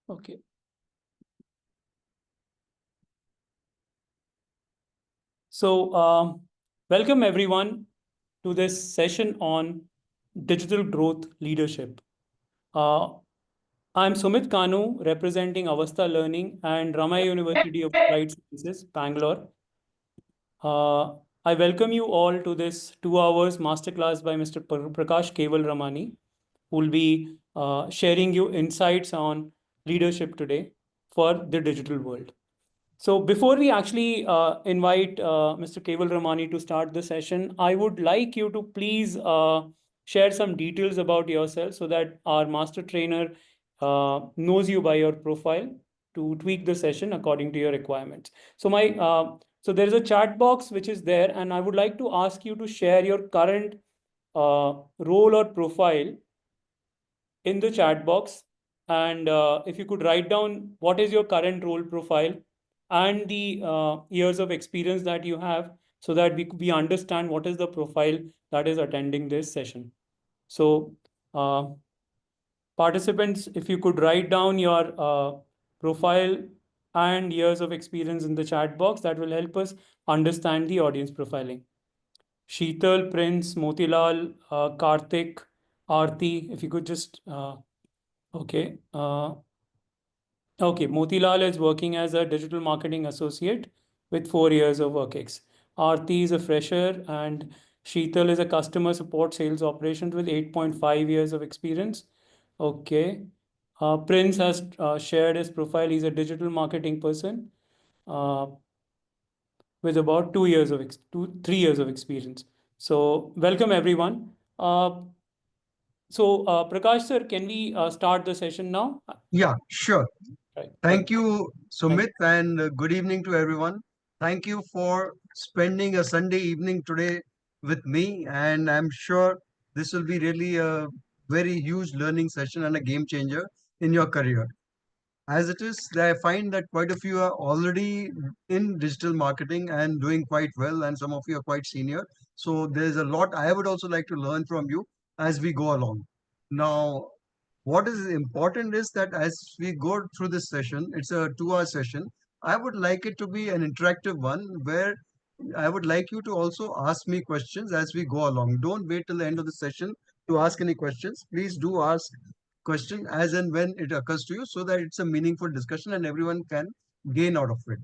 Okay. So, welcome everyone to this session on digital growth leadership. Uh, I'm Sumit Kanu, representing Avasta Learning and Ramaya University of Applied Sciences, Bangalore. I welcome you all to this 2 hours masterclass by Mr. Prakash Kewalramani, who will be sharing you insights on leadership today for the digital world. So before we actually invite Mr. Keval Ramani to start the session, I would like you to please share some details about yourself so that our master trainer knows you by your profile to tweak the session according to your requirements. So there is a chat box which is there, and I would like to ask you to share your current role or profile in the chat box. And if you could write down what is your current role profile and the years of experience that you have, so that we understand what is the profile that is attending this session. So participants, if you could write down your profile and years of experience in the chat box, that will help us understand the audience profiling. Sheetal, Prince, Motilal, Karthik, Aarti, if you could just okay. Okay, Motilal is working as a digital marketing associate with 4 years of work ex. Aarti is a fresher, and Sheetal is a customer support sales operations with 8.5 years of experience. Okay. Prince has shared his profile. He's a digital marketing person uh, with about 2 years of 3 years of experience. So welcome everyone. Prakash sir, can we start the session now? Yeah, sure. Right. Thank you, Thank Sumit, and good evening to everyone. Thank you for spending a Sunday evening today with me, and I'm sure this will be really a very huge learning session and a game changer in your career. As it is, I find that quite a few are already in digital marketing and doing quite well, and some of you are quite senior. So there's a lot I would also like to learn from you as we go along. Now, what is important is that as we go through this session, it's a 2 hour session. I would like it to be an interactive one where I would like you to also ask me questions as we go along. Don't wait till the end of the session to ask any questions. Please do ask question as and when it occurs to you so that it's a meaningful discussion and everyone can gain out of it.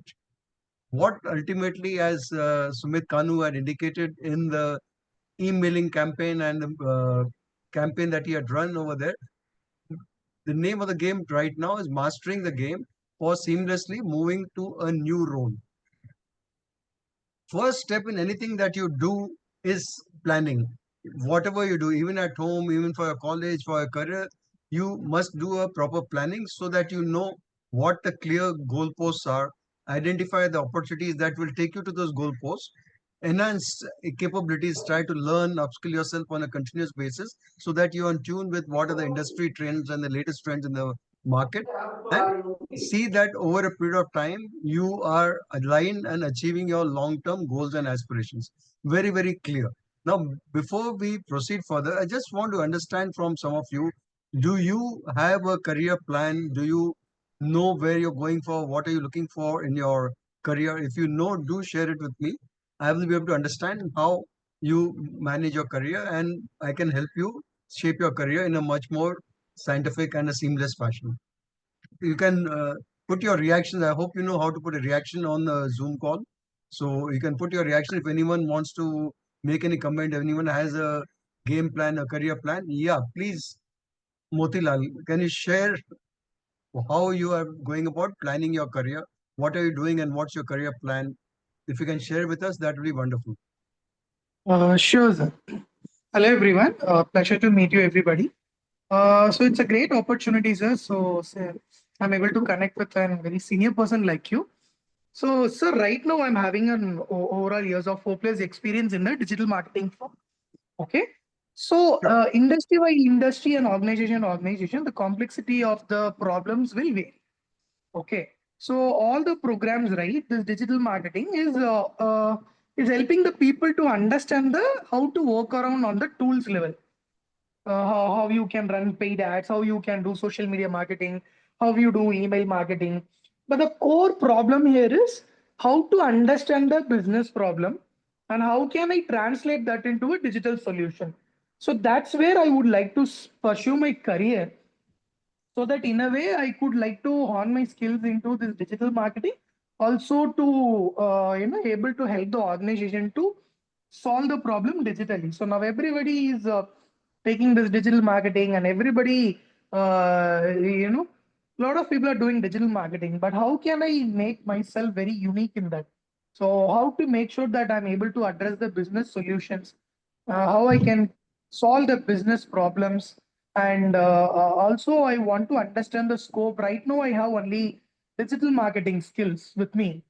What ultimately, as Sumit Kanu had indicated in the emailing campaign and the campaign that he had run over there, the name of the game right now is mastering the game for seamlessly moving to a new role. First step in anything that you do is planning. Whatever you do, even at home, even for your college, for your career, you must do a proper planning so that you know what the clear goalposts are, identify the opportunities that will take you to those goalposts, enhance capabilities, try to learn, upskill yourself on a continuous basis so that you're in tune with what are the industry trends and the latest trends in the market, and see that over a period of time you are aligned and achieving your long-term goals and aspirations. Very, very clear. Now, before we proceed further, I just want to understand from some of you, do you have a career plan? Do you know where you're going for? What are you looking for in your career? If you know, do share it with me. I will be able to understand how you manage your career, and I can help you shape your career in a much more scientific and a seamless fashion. You can put your reactions. I hope you know how to put a reaction on a Zoom call. So you can put your reaction if anyone wants to make any comment, if anyone has a game plan, a career plan. Yeah, please, Motilal, can you share how you are going about planning your career? What are you doing and what's your career plan? If you can share with us, that would be wonderful. Sure, sir. Hello, everyone. Pleasure to meet you, everybody. So it's a great opportunity, sir. So, sir, I'm able to connect with a very senior person like you. So, sir, right now I'm having an overall years of 4+ experience in the digital marketing firm. Okay. So, Sure. industry by industry and organization, the complexity of the problems will vary. Okay. So all the programs, right? This digital marketing is helping the people to understand the how to work around on the tools level. How you can run paid ads, how you can do social media marketing, how you do email marketing. But the core problem here is how to understand the business problem and how can I translate that into a digital solution. So that's where I would like to pursue my career, so that in a way I could like to hone my skills into this digital marketing, also to able to help the organization to solve the problem digitally. So now everybody is taking this digital marketing, and everybody, a lot of people are doing digital marketing, but how can I make myself very unique in that? So how to make sure that I'm able to address the business solutions, how I can solve the business problems. And also, I want to understand the scope. Right now, I have only digital marketing skills with me.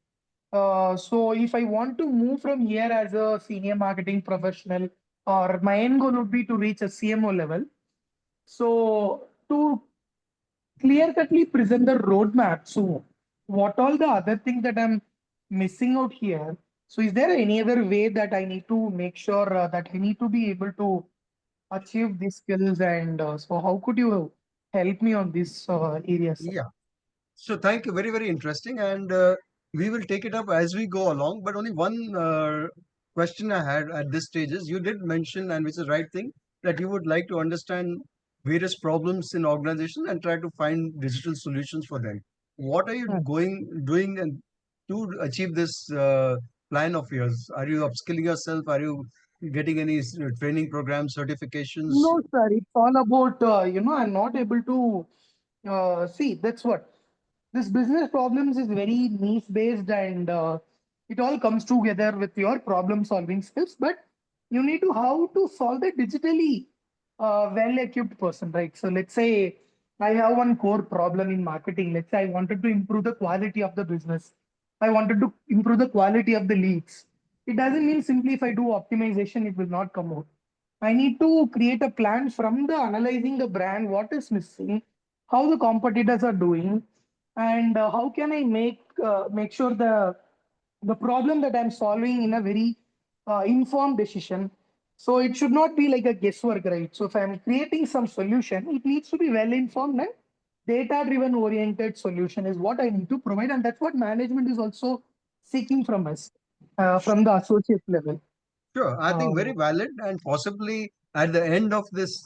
So, if I want to move from here as a senior marketing professional, or my end goal would be to reach a CMO level. So, to clear cutly present the roadmap. So, what all the other things that I'm missing out here? So, is there any other way that I need to make sure that I need to be able to achieve these skills? And so how could you help me on this area, sir? Yeah. So thank you. Very, very interesting. And we will take it up as we go along. But only one question I had at this stage is you did mention, and which is the right thing, that you would like to understand various problems in organization and try to find digital solutions for them. What are you Hmm. doing and to achieve this plan of yours? Are you upskilling yourself? Are you getting any training programs, certifications? No, sir. It's all about, I'm not able to see. That's what this business problems is very niche based, and it all comes together with your problem solving skills. But you need to how to solve it digitally, well equipped person, right? So let's say I have one core problem in marketing. Let's say I wanted to improve the quality of the business. I wanted to improve the quality of the leads. It doesn't mean simply if I do optimization, it will not come out. I need to create a plan from the analyzing the brand, what is missing, how the competitors are doing, and how can I make sure the problem that I'm solving in a very informed decision. So it should not be like a guesswork, right? So if I'm creating some solution, it needs to be well informed and data driven oriented solution is what I need to provide, and that's what management is also seeking from us, from the associate level. Sure, I think Uh, very valid, and possibly at the end of this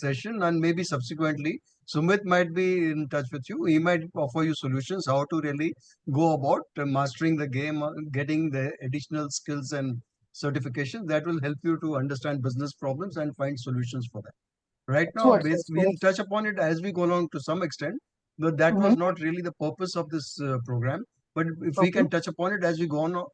session and maybe subsequently, Sumit might be in touch with you. He might offer you solutions how to really go about mastering the game, getting the additional skills and certifications that will help you to understand business problems and find solutions for them. Right that's now, what. So, we'll touch upon it as we go along to some extent, but that was mhm. not really the purpose of this program. But if we Okay. can touch upon it as we go on,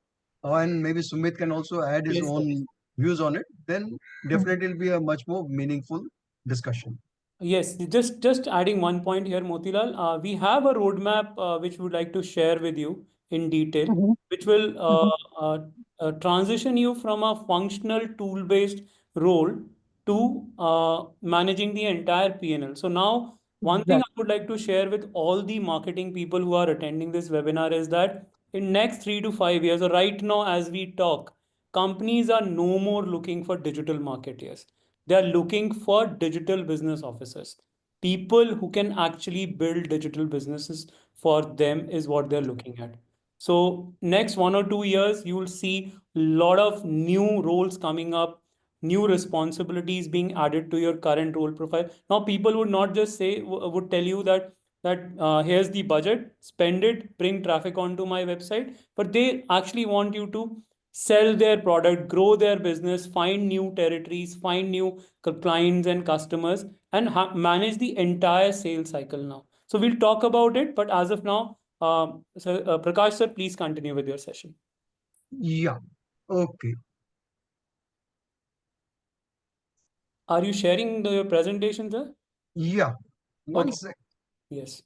and maybe Sumit can also add his Yes, sir. own views on it, then definitely it'll be a much more meaningful discussion. Yes, just adding one point here, Motilal. We have a roadmap which we would like to share with you in detail, Mhm. which will Mhm. transition you from a functional tool-based role to managing the entire P&L. So now, one thing I Exactly. would like to share with all the marketing people who are attending this webinar is that in next 3 to 5 years, or right now as we talk, companies are no more looking for digital marketeers. They are looking for digital business officers. People who can actually build digital businesses for them is what they're looking at. So next 1 or 2 years, you will see a lot of new roles coming up, new responsibilities being added to your current role profile. Now, people would not just say, would tell you that here's the budget, spend it, bring traffic onto my website, but they actually want you to sell their product, grow their business, find new territories, find new clients and customers, and manage the entire sales cycle now. So we'll talk about it, but as of now, Prakash sir, please continue with your session. Yeah. Okay. Are you sharing the presentation, sir? Yeah. One Okay, sec. yes.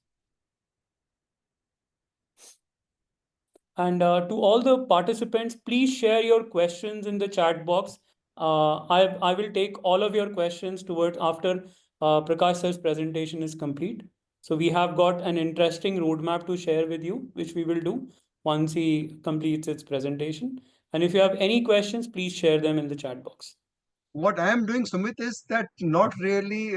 And to all the participants, please share your questions in the chat box. I will take all of your questions towards after Prakash sir's presentation is complete. So we have got an interesting roadmap to share with you, which we will do once he completes its presentation. And if you have any questions, please share them in the chat box. What I am doing, Sumit, is that not really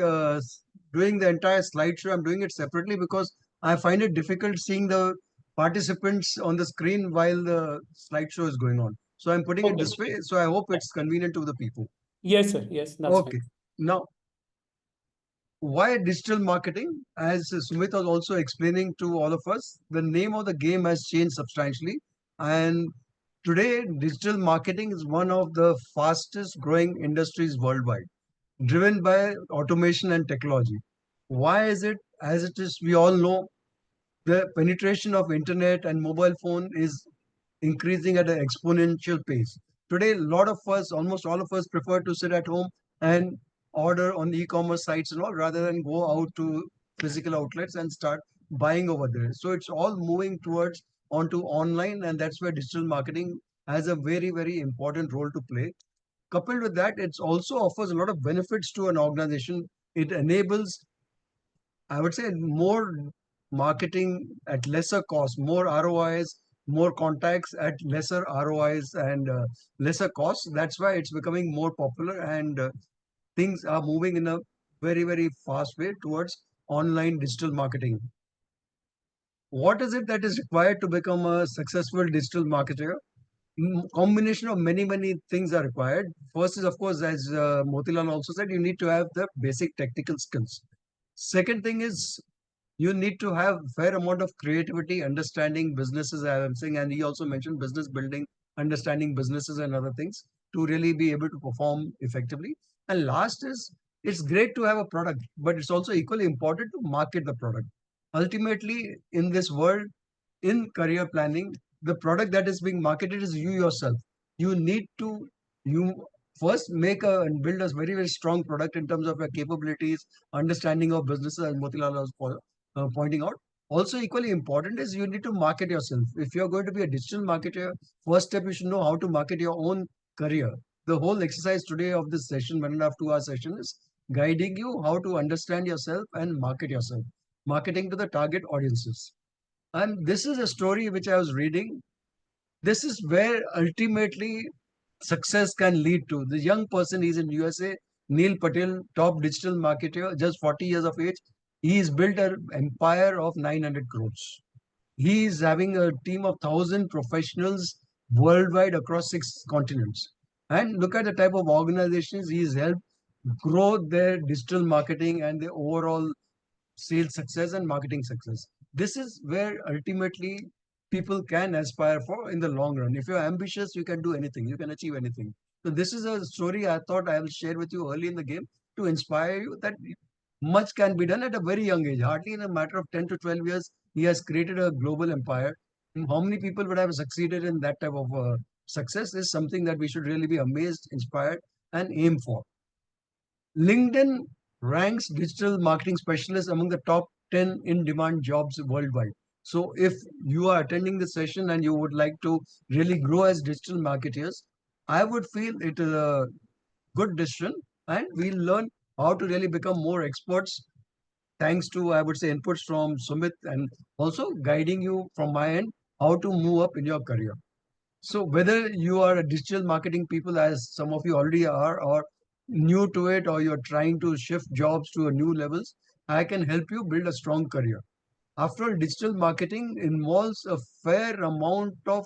doing the entire slideshow. I'm doing it separately because I find it difficult seeing the participants on the screen while the slideshow is going on. So I'm putting it Okay. this way. So I hope it's convenient to the people. Yes, sir. Yes, that's fine. Okay. Now, why digital marketing? As Sumit was also explaining to all of us, the name of the game has changed substantially. And today, digital marketing is one of the fastest growing industries worldwide, driven by automation and technology. Why is it as it is? We all know the penetration of internet and mobile phone is increasing at an exponential pace. Today, a lot of us, almost all of us, prefer to sit at home and order on e-commerce sites and all, rather than go out to physical outlets and start buying over there. So it's all moving towards onto online, and that's where digital marketing has a very, very important role to play. Coupled with that, it also offers a lot of benefits to an organization. It enables, I would say, more marketing at lesser cost, more ROIs, more contacts at lesser ROIs and lesser costs. That's why it's becoming more popular, and things are moving in a very, very fast way towards online digital marketing. What is it that is required to become a successful digital marketer? Combination of many, many things are required. First is, of course, as Motilal also said, you need to have the basic technical skills. Second thing is you need to have fair amount of creativity, understanding businesses, as I'm saying, and he also mentioned business building, understanding businesses and other things to really be able to perform effectively. And last is, it's great to have a product, but it's also equally important to market the product. Ultimately, in this world, in career planning, the product that is being marketed is you yourself. You need to you first make a and build a very, very strong product in terms of your capabilities, understanding of businesses, as Motilal was pointing out. Also, equally important is you need to market yourself. If you're going to be a digital marketer, first step you should know how to market your own career. The whole exercise today of this session, 1.5 2 hour session, is guiding you how to understand yourself and market yourself, marketing to the target audiences. And this is a story which I was reading. This is where ultimately success can lead to. The young person is in USA, Neil Patel, top digital marketer, just 40 years of age. He's built an empire of 900 crores. He is having a team of 1,000 professionals worldwide across 6 continents. And look at the type of organizations he's helped grow their digital marketing and their overall sales success and marketing success. This is where ultimately people can aspire for in the long run. If you're ambitious, you can do anything, you can achieve anything. So, this is a story I thought I will share with you early in the game to inspire you that much can be done at a very young age. Hardly in a matter of 10 to 12 years, he has created a global empire. And how many people would have succeeded in that type of success is something that we should really be amazed, inspired, and aim for. LinkedIn ranks digital marketing specialists among the top 10 in demand jobs worldwide. So, if you are attending this session and you would like to really grow as digital marketers, I would feel it is a good decision, and we'll learn how to really become more experts thanks to, I would say, inputs from Sumit and also guiding you from my end how to move up in your career. So whether you are a digital marketing people, as some of you already are, or new to it, or you're trying to shift jobs to a new levels, I can help you build a strong career. After all, digital marketing involves a fair amount of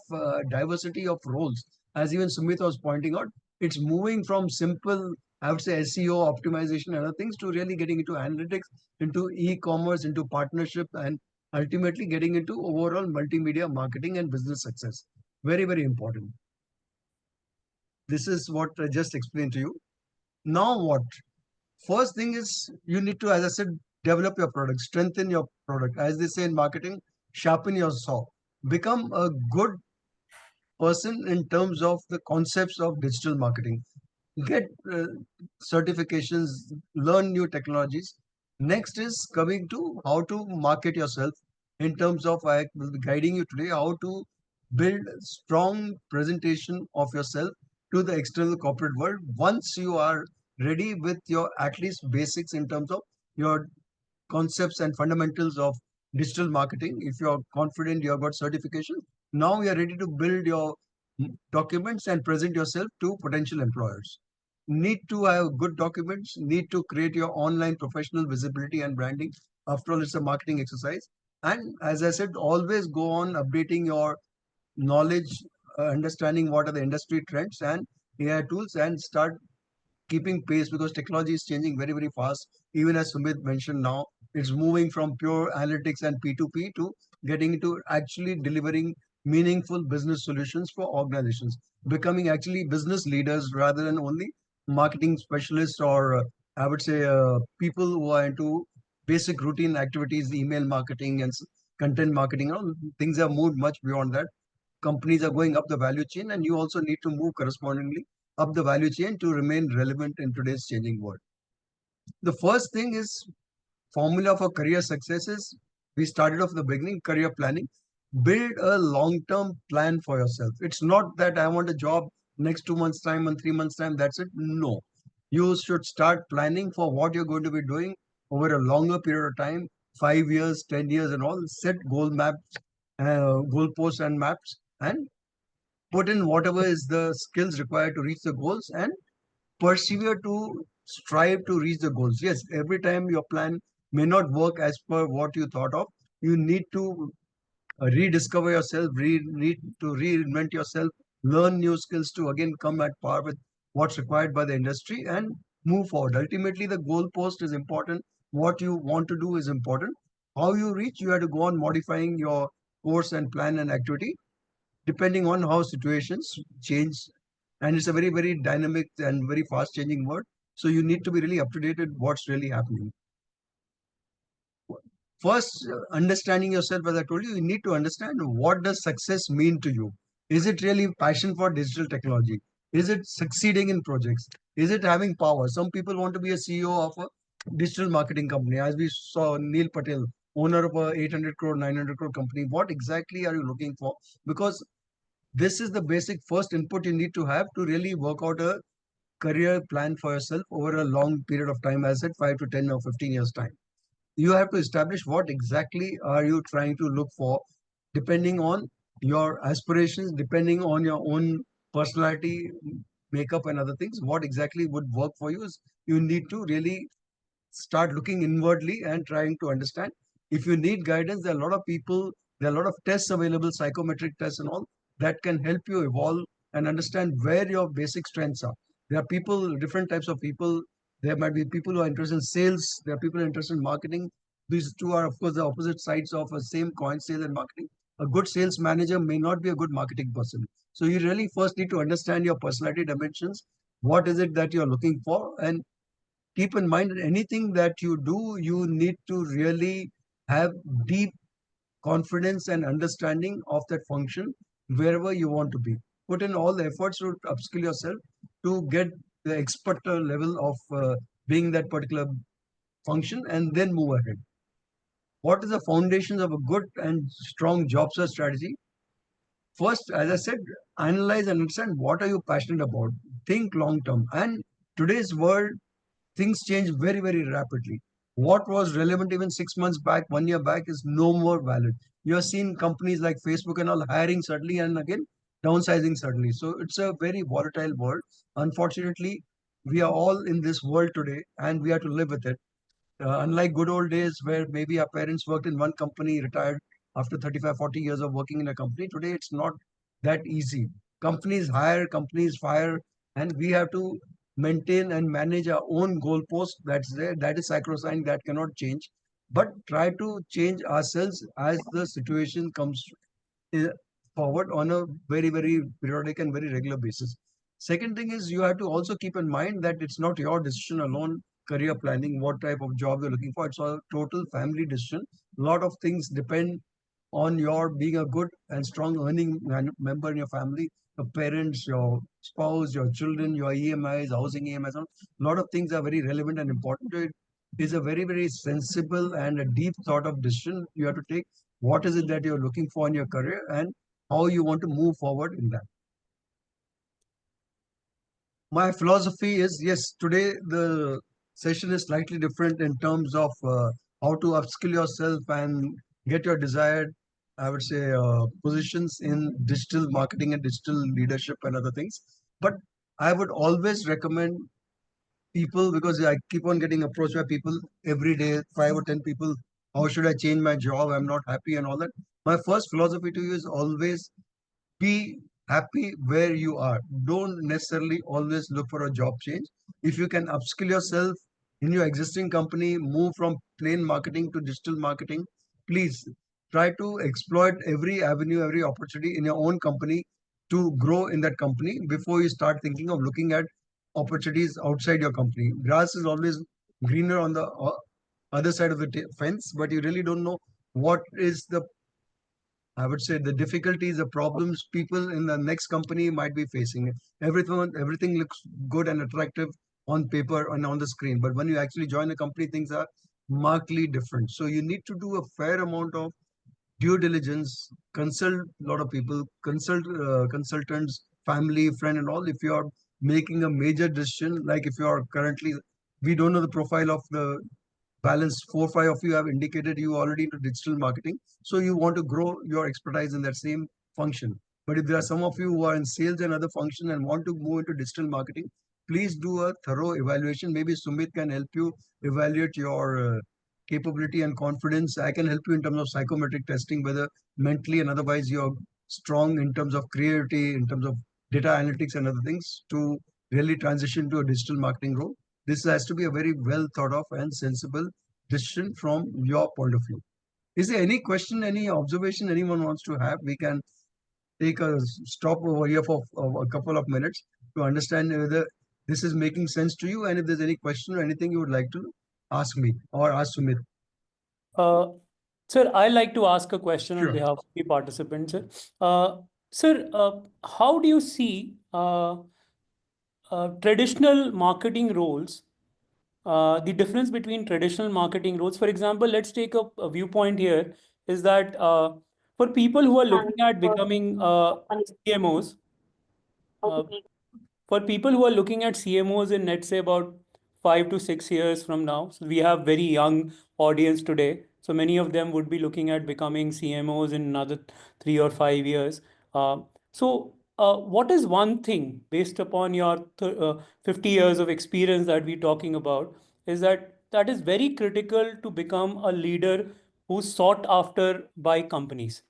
diversity of roles. As even Sumit was pointing out, it's moving from simple, I would say, SEO optimization and other things to really getting into analytics, into e-commerce, into partnership, and ultimately getting into overall multimedia marketing and business success. Very, very important. This is what I just explained to you. Now, what? First thing is you need to, as I said, develop your product, strengthen your product. As they say in marketing, sharpen your saw. Become a good person in terms of the concepts of digital marketing. Get certifications, learn new technologies. Next is coming to how to market yourself in terms of I will be guiding you today how to build strong presentation of yourself to the external corporate world once you are ready with your at least basics in terms of your concepts and fundamentals of digital marketing. If you're confident you have got certification, now you're ready to build your documents and present yourself to potential employers. Need to have good documents, need to create your online professional visibility and branding. After all, it's a marketing exercise. And as I said, always go on updating your knowledge, understanding what are the industry trends and AI tools, and start keeping pace because technology is changing very, very fast. Even as Sumit mentioned now, it's moving from pure analytics and P2P to getting into actually delivering meaningful business solutions for organizations, becoming actually business leaders rather than only marketing specialists or I would say people who are into basic routine activities, email marketing and content marketing. All things have moved much beyond that. Companies are going up the value chain, and you also need to move correspondingly up the value chain to remain relevant in today's changing world. The first thing is formula for career success is we started off the beginning career planning. Build a long-term plan for yourself. It's not that I want a job next 2 months time and 3 months time. That's it. No, you should start planning for what you're going to be doing over a longer period of time, 5 years, 10 years, and all. Set goal maps, goal posts and maps, and put in whatever is the skills required to reach the goals and persevere to strive to reach the goals. Yes, every time your plan may not work as per what you thought of, you need to rediscover yourself, need to reinvent yourself, learn new skills to again come at par with what's required by the industry and move forward. Ultimately, the goal post is important. What you want to do is important. How you reach, you have to go on modifying your course and plan and activity depending on how situations change. And it's a very, very dynamic and very fast changing world. So you need to be really up to date with what's really happening. First, understanding yourself, as I told you, you need to understand what does success mean to you. Is it really passion for digital technology? Is it succeeding in projects? Is it having power? Some people want to be a CEO of a digital marketing company, as we saw Neil Patel, owner of a 800 crore, 900 crore company. What exactly are you looking for? Because this is the basic first input you need to have to really work out a career plan for yourself over a long period of time, as I said, 5 to 10 or 15 years time. You have to establish what exactly are you trying to look for, depending on your aspirations, depending on your own personality, makeup and other things. What exactly would work for you is you need to really start looking inwardly and trying to understand. If you need guidance, there are a lot of people, there are a lot of tests available, psychometric tests and all, that can help you evolve and understand where your basic strengths are. There are people, different types of people. There might be people who are interested in sales. There are people who are interested in marketing. These two are, of course, the opposite sides of a same coin, sales and marketing. A good sales manager may not be a good marketing person. So you really first need to understand your personality dimensions. What is it that you're looking for? And keep in mind that anything that you do, you need to really have deep confidence and understanding of that function wherever you want to be. Put in all the efforts to upskill yourself to get the expert level of being that particular function and then move ahead. What is the foundations of a good and strong job search strategy? First, as I said, analyze and understand what are you passionate about. Think long term. And today's world, things change very, very rapidly. What was relevant even 6 months back, 1 year back is no more valid. You have seen companies like Facebook and all hiring suddenly and again downsizing suddenly. So it's a very volatile world. Unfortunately, we are all in this world today and we have to live with it. Unlike good old days where maybe our parents worked in one company, retired after 35, 40 years of working in a company, today it's not that easy. Companies hire, companies fire, and we have to maintain and manage our own goalpost that's there. That is sacrosanct, that cannot change. But try to change ourselves as the situation comes uh, forward on a very, very periodic and very regular basis. Second thing is you have to also keep in mind that it's not your decision alone, career planning, what type of job you're looking for. It's a total family decision. A lot of things depend on your being a good and strong earning member in your family, your parents, your spouse, your children, your EMIs, housing EMIs. A lot of things are very relevant and important to it. It's a very, very sensible and a deep thought of decision you have to take. What is it that you're looking for in your career and how you want to move forward in that. My philosophy is yes, today the session is slightly different in terms of how to upskill yourself and get your desired, I would say, positions in digital marketing and digital leadership and other things. But I would always recommend people because I keep on getting approached by people every day, 5 or 10 people How should I change my job? I'm not happy and all that. My first philosophy to you is always be happy where you are. Don't necessarily always look for a job change. If you can upskill yourself in your existing company, move from plain marketing to digital marketing, please try to exploit every avenue, every opportunity in your own company to grow in that company before you start thinking of looking at opportunities outside your company. Grass is always greener on the other side of the fence, but you really don't know what is the, I would say, the difficulties, the problems people in the next company might be facing. Everything looks good and attractive on paper and on the screen, but when you actually join a company, things are markedly different. So you need to do a fair amount of due diligence, consult a lot of people, consult consultants, family, friend, and all. If you are making a major decision, like if you are currently, we don't know the profile of the balance, 4 5 of you have indicated you already into digital marketing, so you want to grow your expertise in that same function. But if there are some of you who are in sales and other function and want to move into digital marketing, please do a thorough evaluation. Maybe Sumit can help you evaluate your capability and confidence. I can help you in terms of psychometric testing, whether mentally and otherwise you're strong in terms of creativity, in terms of data analytics and other things to really transition to a digital marketing role. This has to be a very well thought of and sensible decision from your point of view. Is there any question, any observation anyone wants to have? We can take a stop over here for a couple of minutes to understand whether this is making sense to you, and if there's any question or anything you would like to ask me or ask Sumit. Uh, Sir, I like to ask a question on Sure. behalf of the participants, sir. Sir, how do you see traditional marketing roles, the difference between traditional marketing roles? For example, let's take a viewpoint here is that for people who are looking at becoming CMOs, uh, for people who are looking at CMOs in, let's say, about 5 to 6 years from now, so we have very young audience today. So many of them would be looking at becoming CMOs in another 3 or 5 years. What is one thing based upon your 50 years of experience that we're talking about is that is very critical to become a leader who's sought after by companies?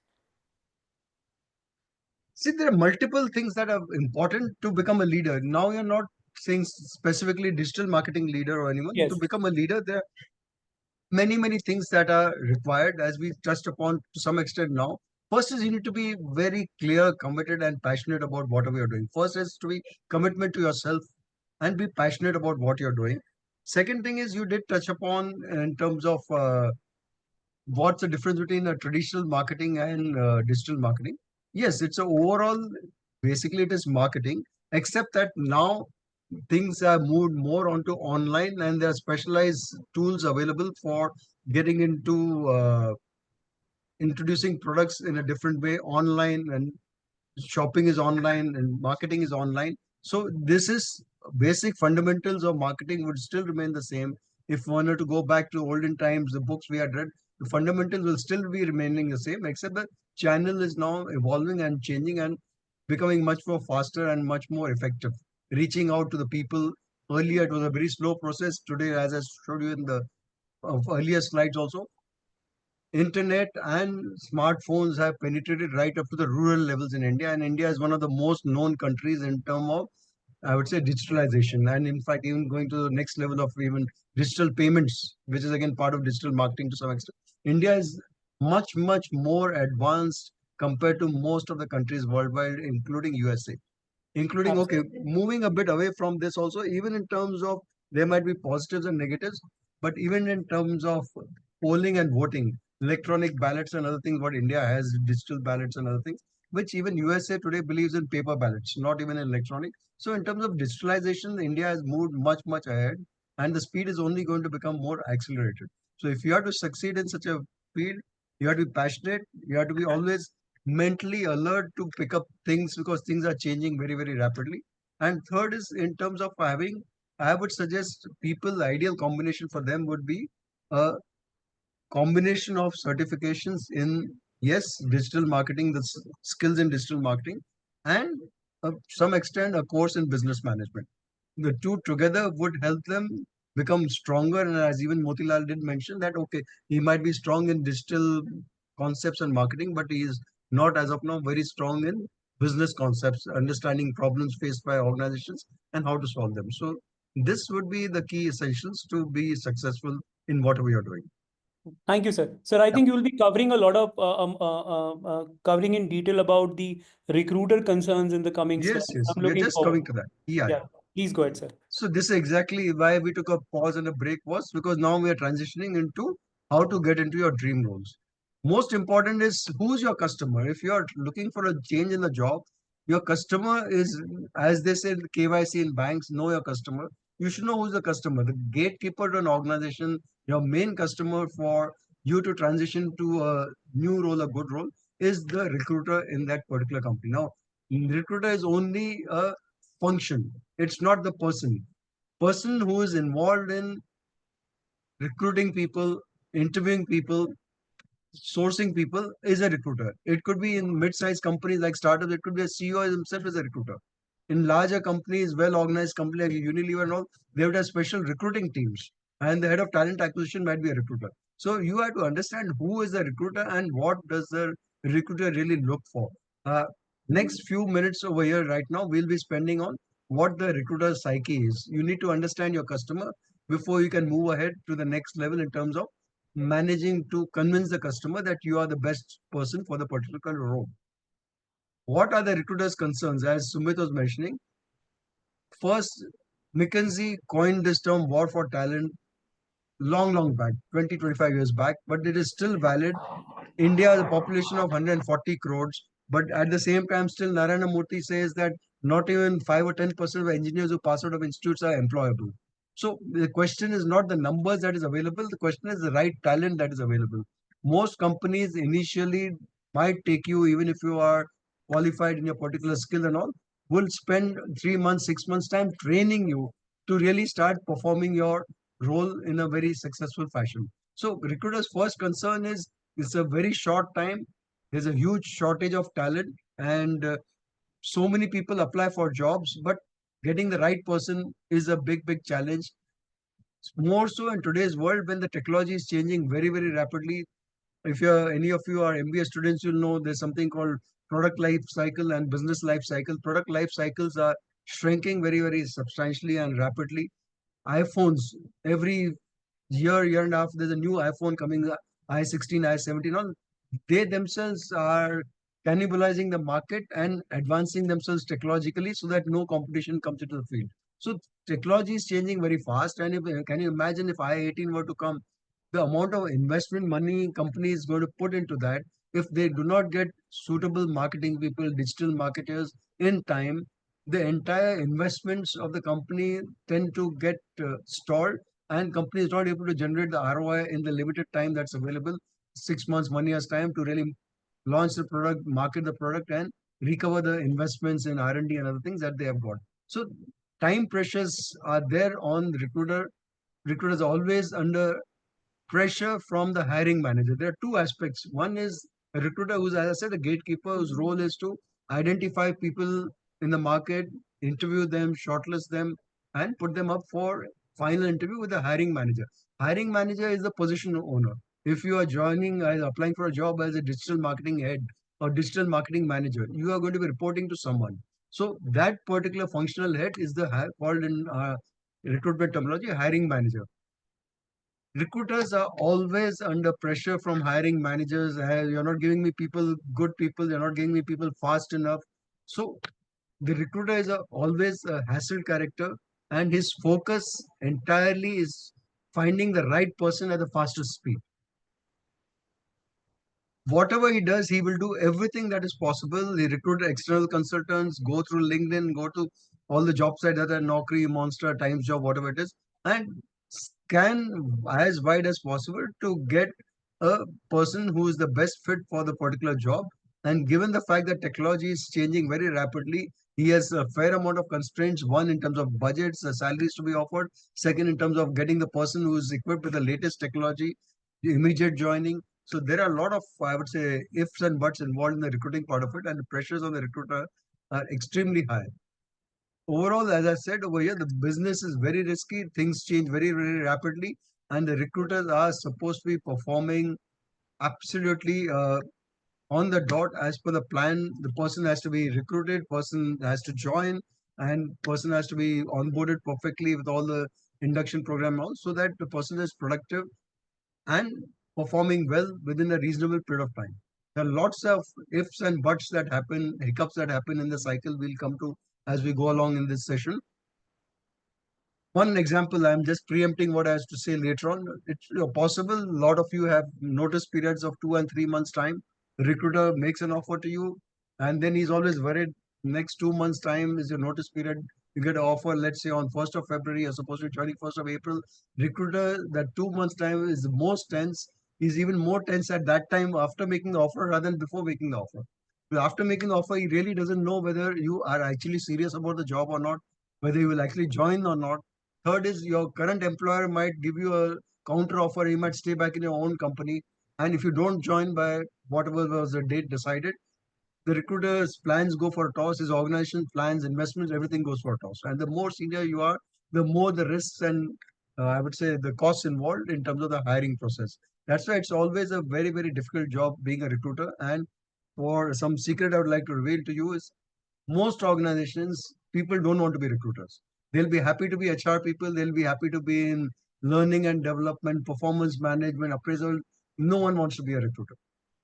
See, there are multiple things that are important to become a leader. Now, you're not saying specifically digital marketing leader or anyone. To Yes. become a leader, there are many things that are required, as we touched upon to some extent now. First is you need to be very clear, committed, and passionate about whatever you're doing. First is to be commitment to yourself and be passionate about what you're doing. Second thing is you did touch upon in terms of what's the difference between a traditional marketing and digital marketing. Yes, it's a overall, basically it is marketing, except that now things are moved more onto online and there are specialized tools available for getting into introducing products in a different way online, and shopping is online and marketing is online. So this is basic fundamentals of marketing would still remain the same. If one were to go back to olden times, the books we had read, the fundamentals will still be remaining the same, except the channel is now evolving and changing and becoming much more faster and much more effective. Reaching out to the people, earlier it was a very slow process. Today, as I showed you in the earlier slides also, internet and smartphones have penetrated right up to the rural levels in India, and India is one of the most known countries in terms of, I would say, digitalization, and in fact, even going to the next level of even digital payments, which is again part of digital marketing to some extent. India is much more advanced compared to most of the countries worldwide, including USA. Including, okay, moving a bit away from this also, even in terms of there might be positives and negatives, but even in terms of polling and voting, electronic ballots and other things, what India has, digital ballots and other things, which even USA today believes in paper ballots, not even in electronic. So in terms of digitalization, India has moved much ahead, and the speed is only going to become more accelerated. So if you have to succeed in such a field, you have to be passionate, you have to be always mentally alert to pick up things because things are changing very rapidly. And third is in terms of having, I would suggest people, the ideal combination for them would be a combination of certifications in, yes, digital marketing, the skills in digital marketing, and some extent a course in business management. The two together would help them become stronger. And as even Motilal did mention that, okay, he might be strong in digital concepts and marketing, but he is not as of now very strong in business concepts, understanding problems faced by organizations and how to solve them. So this would be the key essentials to be successful in whatever you're doing. Thank you, sir. Sir, I Yeah. think you will be covering a lot of covering in detail about the recruiter concerns in the coming Yes, slides. yes, I'm we are looking just forward. coming to that. Yeah. Yeah, please go ahead, sir. So this is exactly why we took a pause and a break, was because now we are transitioning into how to get into your dream roles. Most important is who's your customer. If you are looking for a change in the job, your customer is, as they say, KYC in banks, know your customer. You should know who's the customer. The gatekeeper to an organization, your main customer for you to transition to a new role, a good role, is the recruiter in that particular company. Now, recruiter is only a function. It's not the person. Person who is involved in recruiting people, interviewing people, sourcing people is a recruiter. It could be in mid-sized companies like startups. It could be a CEO himself is a recruiter. In larger companies, well-organized companies like Unilever and all, they would have special recruiting teams, and the head of talent acquisition might be a recruiter. So you have to understand who is the recruiter and what does the recruiter really look for. Uh, Next few minutes over here right now, we'll be spending on what the recruiter's psyche is. You need to understand your customer before you can move ahead to the next level in terms of managing to convince the customer that you are the best person for the particular role. What are the recruiter's concerns? As Sumit was mentioning, first, McKinsey coined this term war for talent long back, 20, 25 years back, but it is still valid. India has a population of 140 crores, but at the same time, still Narayana Murthy says that not even 5 or 10% of engineers who pass out of institutes are employable. So the question is not the numbers that is available, the question is the right talent that is available. Most companies initially might take you, even if you are qualified in your particular skill and all, will spend 3 months, 6 months time training you to really start performing your role in a very successful fashion. So recruiters' first concern is it's a very short time. There's a huge shortage of talent, and so many people apply for jobs, but getting the right person is a big challenge. More so in today's world when the technology is changing very rapidly. If you're any of you are MBA students, you'll know there's something called product life cycle and business life cycle. Product life cycles are shrinking very substantially and rapidly. iPhones, every year and a half, there's a new iPhone coming, i16, i17 on. They themselves are cannibalizing the market and advancing themselves technologically so that no competition comes into the field. So technology is changing very fast. And if, can you imagine if I18 were to come, the amount of investment money company is going to put into that, if they do not get suitable marketing people, digital marketers in time, the entire investments of the company tend to get stalled, and company is not able to generate the ROI in the limited time that's available, 6 months, 1 year's time, to really launch the product, market the product, and recover the investments in R&D and D and other things that they have got. So time pressures are there on the recruiter. Recruiter is always under pressure from the hiring manager. There are two aspects. One is a recruiter who's, as I said, a gatekeeper whose role is to identify people in the market, interview them, shortlist them, and put them up for final interview with the hiring manager. Hiring manager is the position owner. If you are joining, applying for a job as a digital marketing head or digital marketing manager, you are going to be reporting to someone. So that particular functional head is the called in recruitment terminology hiring manager. Recruiters are always under pressure from hiring managers. "Hey, you're not giving me people, good people, you're not giving me people fast enough." So the recruiter is always a hassle character, and his focus entirely is finding the right person at the fastest speed. Whatever he does, he will do everything that is possible. He recruit external consultants, go through LinkedIn, go to all the job sites that are Naukri, Monster, Times Job, whatever it is, and scan as wide as possible to get a person who is the best fit for the particular job. And given the fact that technology is changing very rapidly, he has a fair amount of constraints. One, in terms of budgets, the salaries to be offered. Second, in terms of getting the person who is equipped with the latest technology, immediate joining. So there are a lot of, I would say, ifs and buts involved in the recruiting part of it, and the pressures on the recruiter are extremely high. overall, as I said over here, the business is very risky. Things change very, very rapidly, and the recruiters are supposed to be performing absolutely on the dot as per the plan. The person has to be recruited, person has to join, and person has to be onboarded perfectly with all the induction program also, so that the person is productive and performing well within a reasonable period of time. There are lots of ifs and buts that happen, hiccups that happen in the cycle. We'll come to as we go along in this session. One example, I'm just preempting what I have to say later on. It's possible. A lot of you have notice periods of 2 and 3 months time. The recruiter makes an offer to you, and then he's always worried. Next 2 months time is your notice period. You get an offer, let's say on 1st of February, you're supposed to be joining 1st of April. Recruiter, that 2 months time is the most tense. He's even more tense at that time after making the offer rather than before making the offer. But after making the offer, he really doesn't know whether you are actually serious about the job or not, whether you will actually join or not. Third is your current employer might give you a counter offer. You might stay back in your own company. And if you don't join by whatever was the date decided, the recruiter's plans go for a toss. His organization plans, investments, everything goes for a toss. And the more senior you are, the more the risks and I would say the costs involved in terms of the hiring process. That's why it's always a very, very difficult job being a recruiter. And for some secret I would like to reveal to you is most organizations, people don't want to be recruiters. They'll be happy to be HR people. They'll be happy to be in learning and development, performance management, appraisal. No one wants to be a recruiter.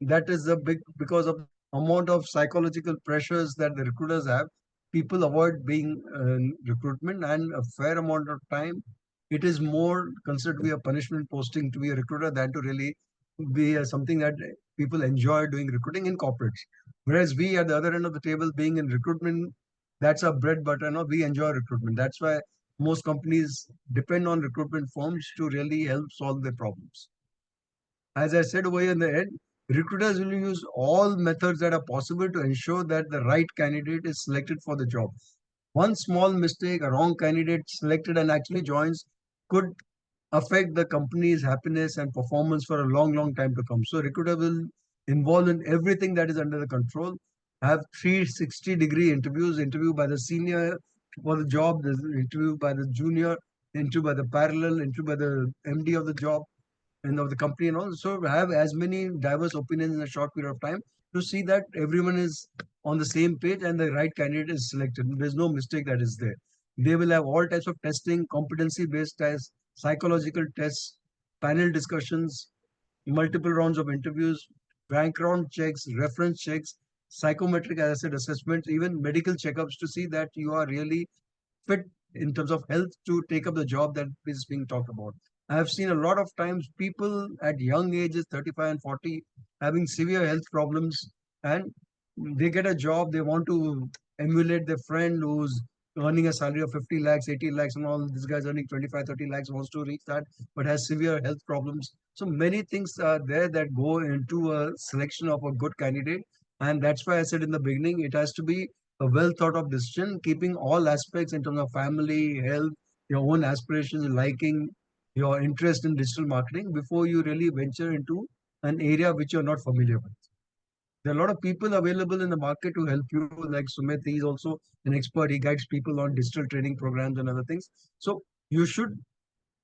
That is a big because of the amount of psychological pressures that the recruiters have. People avoid being recruitment, and a fair amount of time, it is more considered to be a punishment posting to be a recruiter than to really be something that people enjoy doing recruiting in corporates. Whereas we at the other end of the table, being in recruitment, that's our bread butter. No, we enjoy recruitment. That's why most companies depend on recruitment firms to really help solve their problems. As I said over here in the end, recruiters will use all methods that are possible to ensure that the right candidate is selected for the job. One small mistake, a wrong candidate selected and actually joins, could affect the company's happiness and performance for a long, long time to come. So recruiter will involve in everything that is under the control, have 360-degree interviews, interview by the senior for the job, the interview by the junior, interview by the parallel, interview by the MD of the job and of the company, and also have as many diverse opinions in a short period of time to see that everyone is on the same page and the right candidate is selected. There's no mistake that is there. They will have all types of testing, competency based tests, psychological tests, panel discussions, multiple rounds of interviews, background checks, reference checks, psychometric, as I said, assessments, even medical checkups to see that you are really fit in terms of health to take up the job that is being talked about. I have seen a lot of times people at young ages, 35 and 40, having severe health problems, and they get a job, they want to emulate their friend who's earning a salary of 50 lakhs, 80 lakhs, and all. This guy's earning 25, 30 lakhs, wants to reach that, but has severe health problems. So many things are there that go into a selection of a good candidate. And that's why I said in the beginning, it has to be a well thought of decision, keeping all aspects in terms of family, health, your own aspirations, liking, your interest in digital marketing before you really venture into an area which you're not familiar with. There are a lot of people available in the market to help you, like Sumit. He's also an expert. He guides people on digital training programs and other things. So you should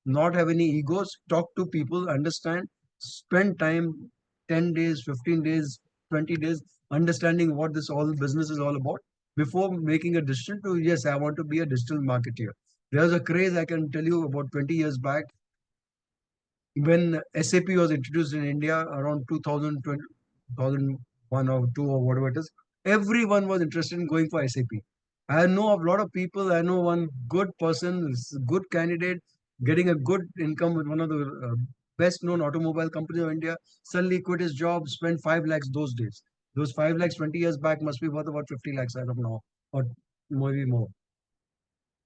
not have any egos. Talk to people, understand, spend time 10 days, 15 days, 20 days, understanding what this all business is all about before making a decision to, yes, I want to be a digital marketer. There's a craze I can tell you about 20 years back when SAP was introduced in India around 2001 or 2 or whatever it is. Everyone was interested in going for SAP. I know of a lot of people. I know one good person, good candidate, getting a good income with one of the best known automobile companies of India, suddenly quit his job, spent 5 lakhs those days. Those 5 lakhs 20 years back must be worth about 50 lakhs as of now, or maybe more.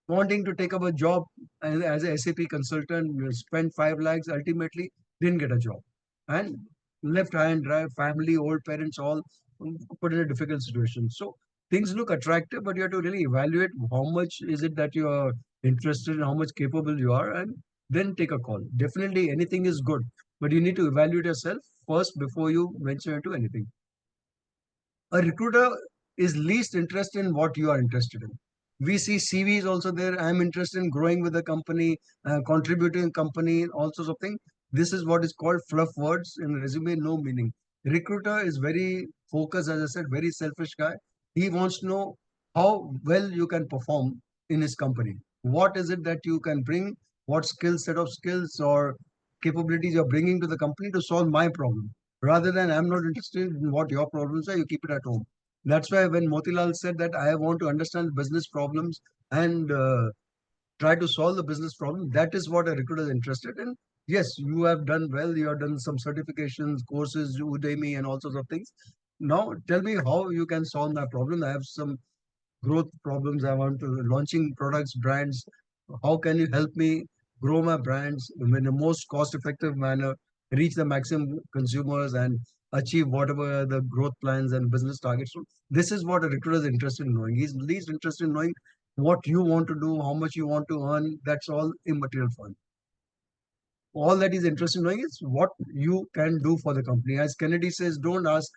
Wanting to take up a job as a SAP consultant, spent 5 lakhs, ultimately didn't get a job. And left high and dry, family, old parents, all put in a difficult situation. So things look attractive, but you have to really evaluate how much is it that you are interested in, how much capable you are, and then take a call. Definitely anything is good, but you need to evaluate yourself first before you venture into anything. A recruiter is least interested in what you are interested in. We see CVs also there. I'm interested in growing with the company, contributing company, all sorts of things. This is what is called fluff words in resume, no meaning. Recruiter is very focused, as I said, very selfish guy. He wants to know how well you can perform in his company. What is it that you can bring? What set of skills or capabilities you're bringing to the company to solve my problem? Rather than I'm not interested in what your problems are, you keep it at home. That's why when Motilal said that I want to understand business problems and try to solve the business problem, that is what a recruiter is interested in. Yes, you have done well. You have done some certifications, courses, Udemy, and all sorts of things. Now, tell me how you can solve my problem. I have some growth problems. I want to launching products, brands. How can you help me grow my brands in the most cost-effective manner, reach the maximum consumers, and achieve whatever the growth plans and business targets? So this is what a recruiter is interested in knowing. He's least interested in knowing what you want to do, how much you want to earn. That's all immaterial for him. All that he's interested in knowing is what you can do for the company. As Kennedy says, don't ask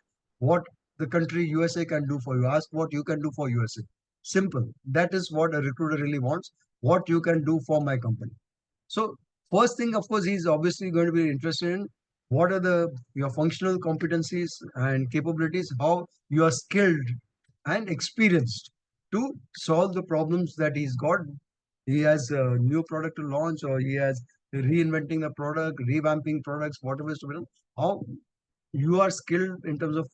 what the country USA can do for you. Ask what you can do for USA. Simple. That is what a recruiter really wants. What you can do for my company. So first thing, of course, he's obviously going to be interested in what are the your functional competencies and capabilities, how you are skilled and experienced to solve the problems that he's got. He has a new product to launch, or he has reinventing the product, revamping products, whatever is to be done. How you are skilled in terms of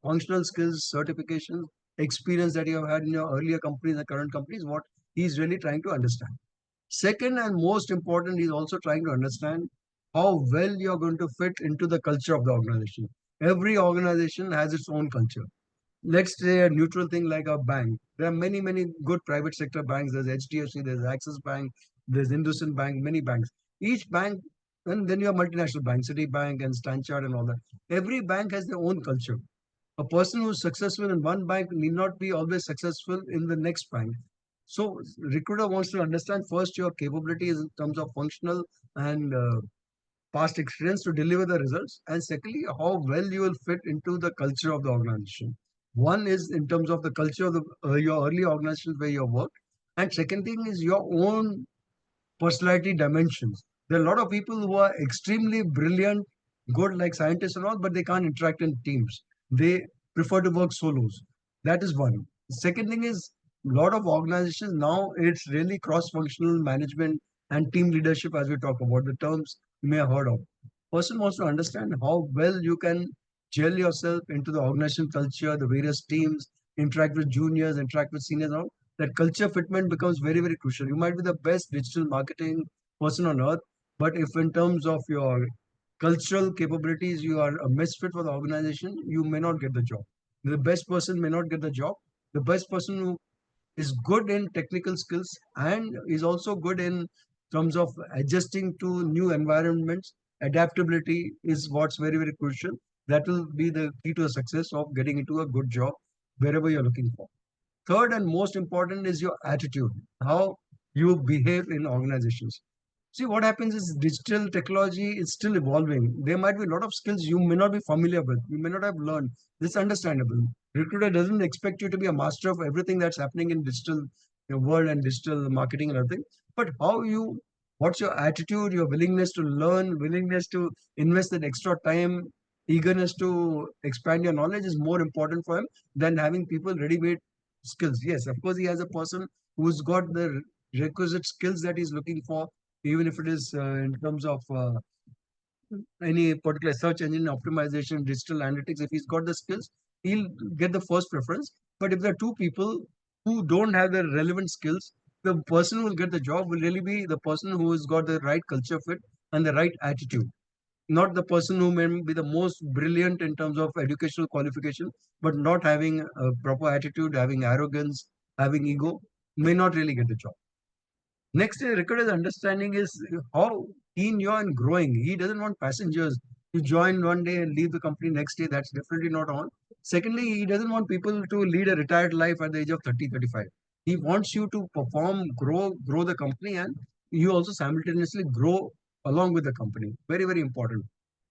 functional skills, certifications, experience that you have had in your earlier companies and current companies, what he's really trying to understand. Second and most important, he's also trying to understand how well you're going to fit into the culture of the organization. Every organization has its own culture. Let's say a neutral thing like a bank. There are many, many good private sector banks. There's HDFC, there's Axis Bank, there's IndusInd Bank, many banks. Each bank, and then you have multinational banks, Citibank and Stanchart and all that. Every bank has their own culture. A person who's successful in one bank need not be always successful in the next bank. So recruiter wants to understand first your capabilities in terms of functional and past experience to deliver the results, and secondly how well you will fit into the culture of the organization. One is in terms of the culture of the your early organizations where you worked, and second thing is your own personality dimensions. There are a lot of people who are extremely brilliant, good like scientists and all, but they can't interact in teams. They prefer to work solos. That is one. Second thing is a lot of organizations now it's really cross-functional management and team leadership as we talk about the terms you may have heard of. Person wants to understand how well you can gel yourself into the organization culture, the various teams, interact with juniors, interact with seniors, and all that culture fitment becomes very, very crucial. You might be the best digital marketing person on earth, but if in terms of your cultural capabilities you are a misfit for the organization, you may not get the job. The best person may not get the job. The best person who is good in technical skills and is also good in terms of adjusting to new environments. Adaptability is what's very, very crucial. That will be the key to the success of getting into a good job wherever you're looking for. Third and most important is your attitude, how you behave in organizations. See, what happens is digital technology is still evolving. There might be a lot of skills you may not be familiar with, you may not have learned. This is understandable. Recruiter doesn't expect you to be a master of everything that's happening in digital world and digital marketing and everything. But what's your attitude, your willingness to learn, willingness to invest that extra time, eagerness to expand your knowledge is more important for him than having people ready-made skills. Yes, of course, he has a person who's got the requisite skills that he's looking for, even if it is in terms of any particular search engine optimization, digital analytics. If he's got the skills, he'll get the first preference. But if there are two people who don't have the relevant skills, the person who will get the job will really be the person who has got the right culture fit and the right attitude. Not the person who may be the most brilliant in terms of educational qualification, but not having a proper attitude, having arrogance, having ego, may not really get the job. Next, recruiter's understanding is how keen you are in growing. He doesn't want passengers to join one day and leave the company next day. That's definitely not on. Secondly, he doesn't want people to lead a retired life at the age of 30, 35. He wants you to perform, grow the company, and you also simultaneously grow along with the company. Very, very important.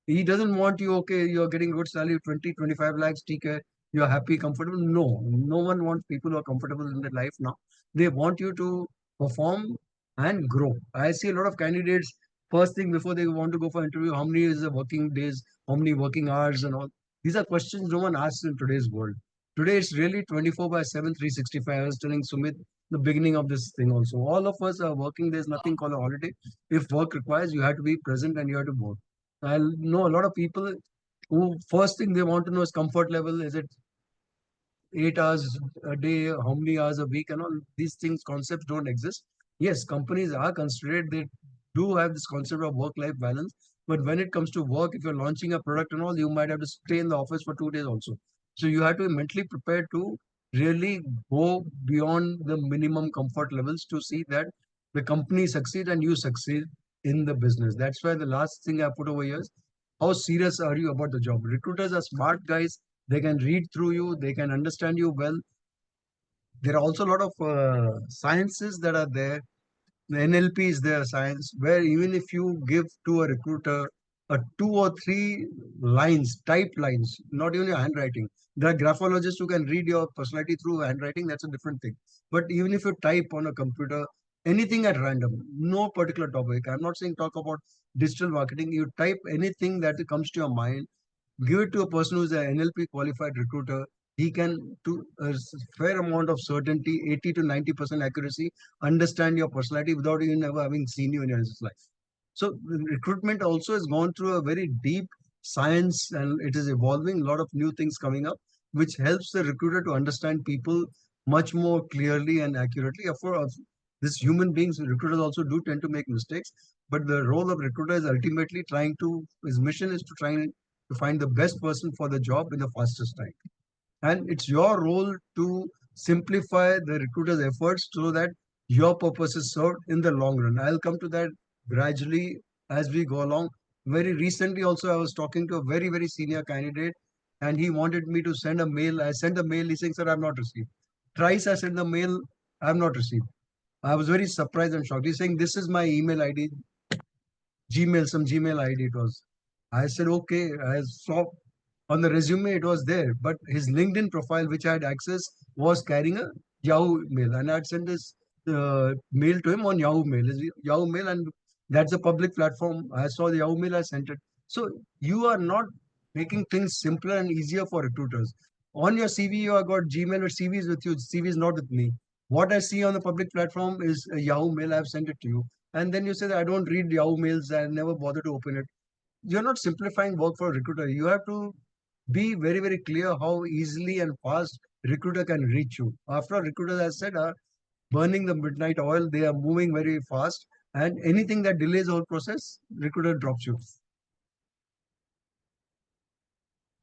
He doesn't want you, okay, you're getting good salary, 20, 25 lakhs, TK, you're happy, comfortable. No, no one wants people who are comfortable in their life now. They want you to perform and grow. I see a lot of candidates first thing before they want to go for interview, how many is the working days, how many working hours and all. These are questions no one asks in today's world. Today it's really 24 by 7, 365. I was telling Sumit the beginning of this thing also. All of us are working. There's nothing called a holiday. If work requires, you have to be present and you have to work. I know a lot of people who first thing they want to know is comfort level. Is it 8 hours a day, how many hours a week, and all these things, concepts don't exist. Yes, companies are considerate. They do have this concept of work-life balance. But when it comes to work, if you're launching a product and all, you might have to stay in the office for 2 days also. So you have to be mentally prepared to really go beyond the minimum comfort levels to see that the company succeed and you succeed in the business. That's why the last thing I put over here is how serious are you about the job? Recruiters are smart guys. They can read through you, they can understand you well. There are also a lot of sciences that are there. The NLP is there, science, where even if you give to a recruiter a 2 or 3 lines, typed lines, not even your handwriting. There are graphologists who can read your personality through handwriting, that's a different thing. But even if you type on a computer, anything at random, no particular topic, I'm not saying talk about digital marketing, you type anything that comes to your mind, give it to a person who's an NLP qualified recruiter. He can, to a fair amount of certainty, 80 to 90% accuracy, understand your personality without even ever having seen you in your life. So recruitment also has gone through a very deep science and it is evolving. A lot of new things coming up, which helps the recruiter to understand people much more clearly and accurately. Of course, this human beings, recruiters also do tend to make mistakes, but the role of recruiter is ultimately trying to, his mission is to try and to find the best person for the job in the fastest time. And it's your role to simplify the recruiter's efforts so that your purpose is served in the long run. I'll come to that gradually as we go along. Very recently, also, I was talking to a very, very senior candidate and he wanted me to send a mail. I sent a mail, he's saying, Sir, I've not received. Thrice I sent the mail, I've not received. I was very surprised and shocked. He's saying, This is my email ID, Gmail, some Gmail ID it was. I said, okay. I saw on the resume it was there, but his LinkedIn profile, which I had access, was carrying a Yahoo mail, and I had sent this mail to him on Yahoo Mail. Yahoo Mail, and that's a public platform. I saw the Yahoo Mail, I sent it. So you are not making things simpler and easier for recruiters. On your CV, you have got Gmail or CV is with you. CV is not with me. What I see on the public platform is a Yahoo Mail. I've sent it to you, and then you say that I don't read Yahoo mails. I never bother to open it. You're not simplifying work for a recruiter. You have to be very, very clear how easily and fast recruiter can reach you. After all, recruiters, as I said, are burning the midnight oil. They are moving very fast. And anything that delays the whole process, recruiter drops you.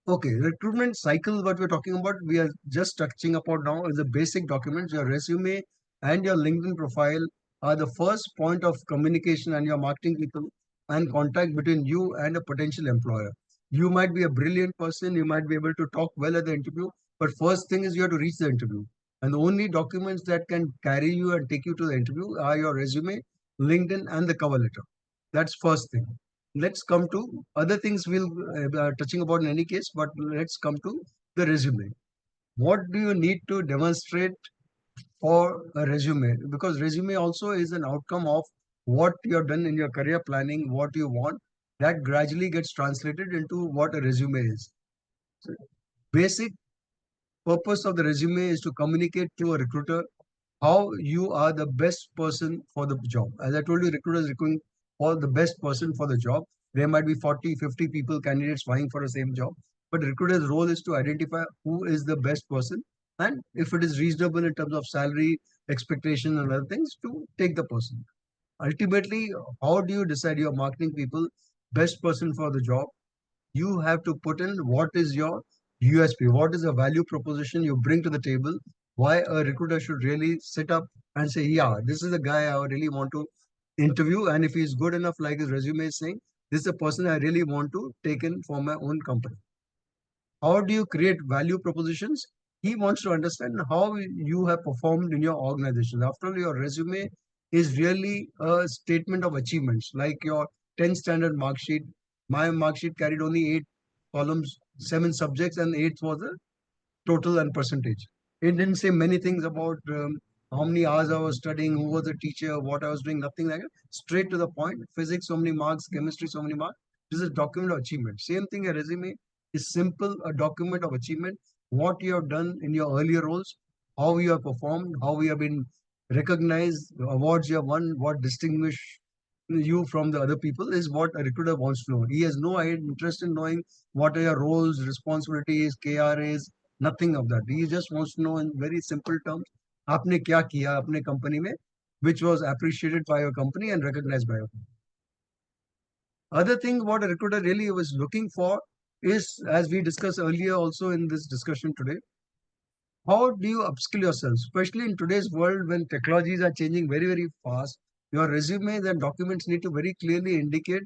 Okay, recruitment cycle, what we're talking about, we are just touching upon now is the basic documents. Your resume and your LinkedIn profile are the first point of communication and your marketing people and contact between you and a potential employer. You might be a brilliant person, you might be able to talk well at the interview, but first thing is you have to reach the interview. And the only documents that can carry you and take you to the interview are your resume, LinkedIn, and the cover letter. That's first thing. Let's come to other things we'll touching about in any case, but let's come to the resume. What do you need to demonstrate for a resume? Because resume also is an outcome of what you have done in your career planning, what you want, that gradually gets translated into what a resume is. So basic purpose of the resume is to communicate to a recruiter how you are the best person for the job. As I told you, recruiters looking for the best person for the job. There might be 40, 50 people, candidates vying for the same job. But recruiter's role is to identify who is the best person and if it is reasonable in terms of salary, expectation, and other things, to take the person. Ultimately, how do you decide your marketing people best person for the job? You have to put in what is your USP, what is the value proposition you bring to the table, why a recruiter should really sit up and say, yeah, this is the guy I really want to interview. And if he's good enough, like his resume is saying, this is a person I really want to take in for my own company. How do you create value propositions? He wants to understand how you have performed in your organization. After all, your resume is really a statement of achievements, like your 10 standard mark sheet. My mark sheet carried only 8 columns, 7 subjects, and eighth was the total and percentage. It didn't say many things about how many hours I was studying, who was the teacher, what I was doing, nothing like that. Straight to the point. Physics, so many marks, chemistry, so many marks. This is a document of achievement. Same thing, a resume is simple, a document of achievement, what you have done in your earlier roles, how you have performed, how you have been recognized, awards you have won, what distinguish you from the other people is what a recruiter wants to know. He has no interest in knowing what are your roles, responsibilities, KRAs, nothing of that. He just wants to know in very simple terms, आपने क्या किया अपने company में, which was appreciated by your company and recognized by your company. Other thing what a recruiter really was looking for is, as we discussed earlier also in this discussion today, how do you upskill yourself, especially in today's world when technologies are changing very, very fast. Your resumes and documents need to very clearly indicate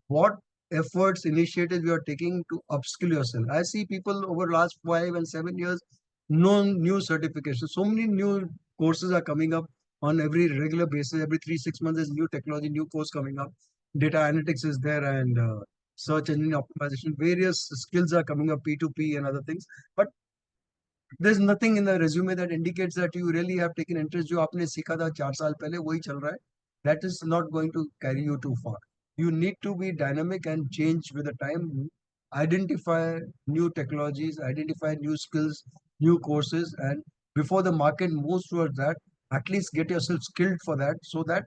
what efforts, initiatives you are taking to upskill yourself. I see people over last 5 and 7 years, no new certifications. So many new courses are coming up on every regular basis. Every 3 6 months, there's new technology, new course coming up. Data analytics is there and search engine optimization. Various skills are coming up, P2P and other things. But there's nothing in the resume that indicates that you really have taken interest. जो आपने सीखा था 4 साल पहले वही चल रहा है. That is not going to carry you too far. You need to be dynamic and change with the time. Identify new technologies, identify new skills, new courses, and before the market moves towards that, at least get yourself skilled for that so that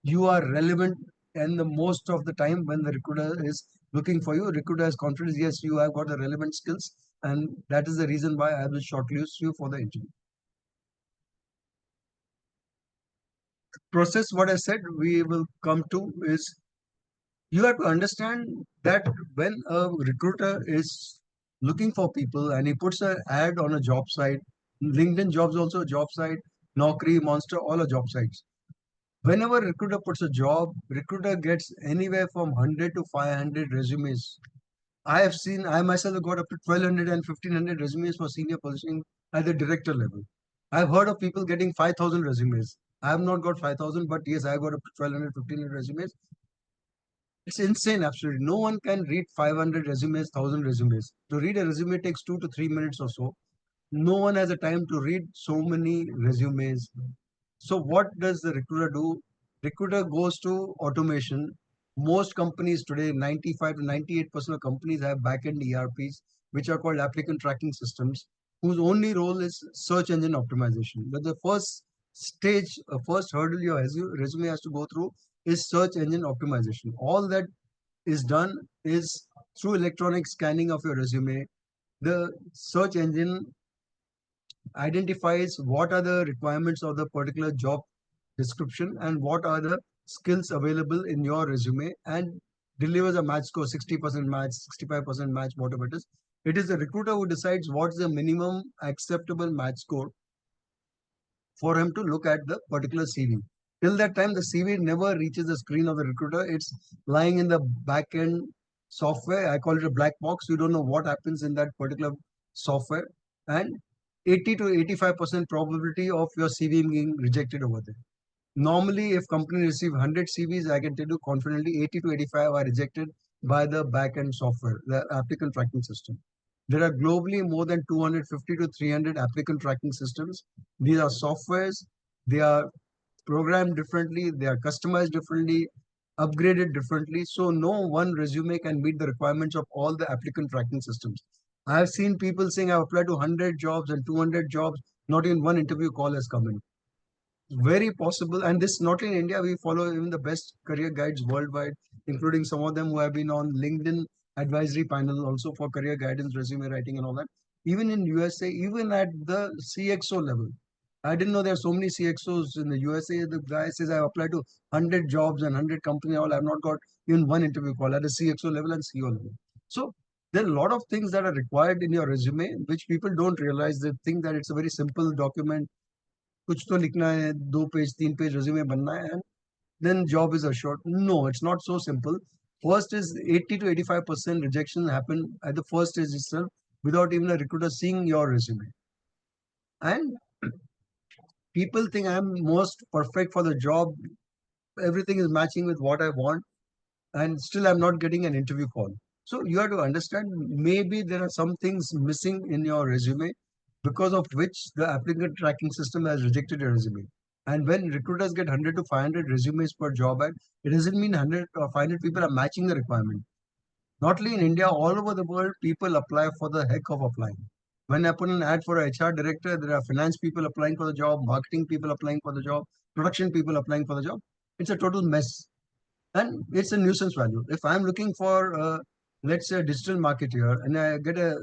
you are relevant. And the most of the time when the recruiter is looking for you, recruiter has confidence, yes, you have got the relevant skills, and that is the reason why I will shortlist you for the interview. Process, what I said, we will come to is you have to understand that when a recruiter is looking for people and he puts an ad on a job site, LinkedIn jobs also a job site, Naukri, Monster, all are job sites. Whenever recruiter puts a job, recruiter gets anywhere from 100 to 500 resumes. I have seen, I myself have got up to 1200 and 1500 resumes for senior position at the director level. I've heard of people getting 5000 resumes. I have not got 5000, but yes, I got up to 1200, 1500 resumes. It's insane, absolutely. No one can read 500 resumes, 1000 resumes. To read a resume takes 2 to 3 minutes or so. No one has a time to read so many resumes. So what does the recruiter do? Recruiter goes to automation. Most companies today, 95 to 98% of companies have backend ERPs, which are called applicant tracking systems, whose only role is search engine optimization. But the first stage, first hurdle your resume has to go through is search engine optimization. All that is done is through electronic scanning of your resume. The search engine identifies what are the requirements of the particular job description and what are the skills available in your resume and delivers a match score 60% match, 65% match, whatever it is. It is the recruiter who decides what's the minimum acceptable match score for him to look at the particular CV. Till that time, the CV never reaches the screen of the recruiter. It's lying in the back end software. I call it a black box. You don't know what happens in that particular software. And 80 to 85% probability of your CV being rejected over there. Normally, if company receive 100 CVs, I can tell you confidently 80 to 85 are rejected by the back-end software, the applicant tracking system. There are globally more than 250 to 300 applicant tracking systems. These are softwares. They are programmed differently. They are customized differently, upgraded differently. So no one resume can meet the requirements of all the applicant tracking systems. I have seen people saying I've applied to 100 jobs and 200 jobs. Not even one interview call has come in. Very possible, and this not in India. We follow even the best career guides worldwide, including some of them who have been on LinkedIn advisory panel also for career guidance, resume writing, and all that. Even in USA, even at the CXO level, I didn't know there are so many CXOs in the USA. The guy says I applied to 100 jobs and 100 companies. All I've not got even one interview call at the CXO level and CEO level. So there are a lot of things that are required in your resume, which people don't realize. They think that it's a very simple document. कुछ तो लिखना है 2 page 3 page resume बनना है and then job is assured. No, it's not so simple. First is 80 to 85% rejection happen at the first stage itself without even a recruiter seeing your resume. And people think I'm most perfect for the job. Everything is matching with what I want, and still I'm not getting an interview call. So you have to understand maybe there are some things missing in your resume. because of which the applicant tracking system has rejected your resume. And when recruiters get 100 to 500 resumes per job ad, it doesn't mean 100 or 500 people are matching the requirement. Not only in India, all over the world, people apply for the heck of applying. When I put an ad for a HR director, there are finance people applying for the job, marketing people applying for the job, production people applying for the job. It's a total mess. And it's a nuisance value. If I'm looking for, let's say, a digital marketer and I get a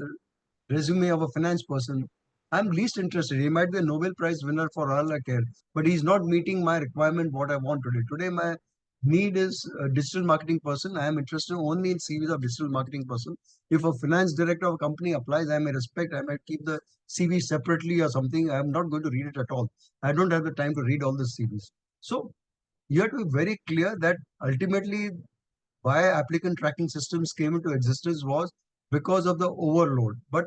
resume of a finance person, I'm least interested. He might be a Nobel Prize winner for all I care, but he's not meeting my requirement what I want today. Today, my need is a digital marketing person. I am interested only in CVs of digital marketing person. If a finance director of a company applies, I may respect. I might keep the CV separately or something. I'm not going to read it at all. I don't have the time to read all the CVs. So you have to be very clear that ultimately why applicant tracking systems came into existence was because of the overload. But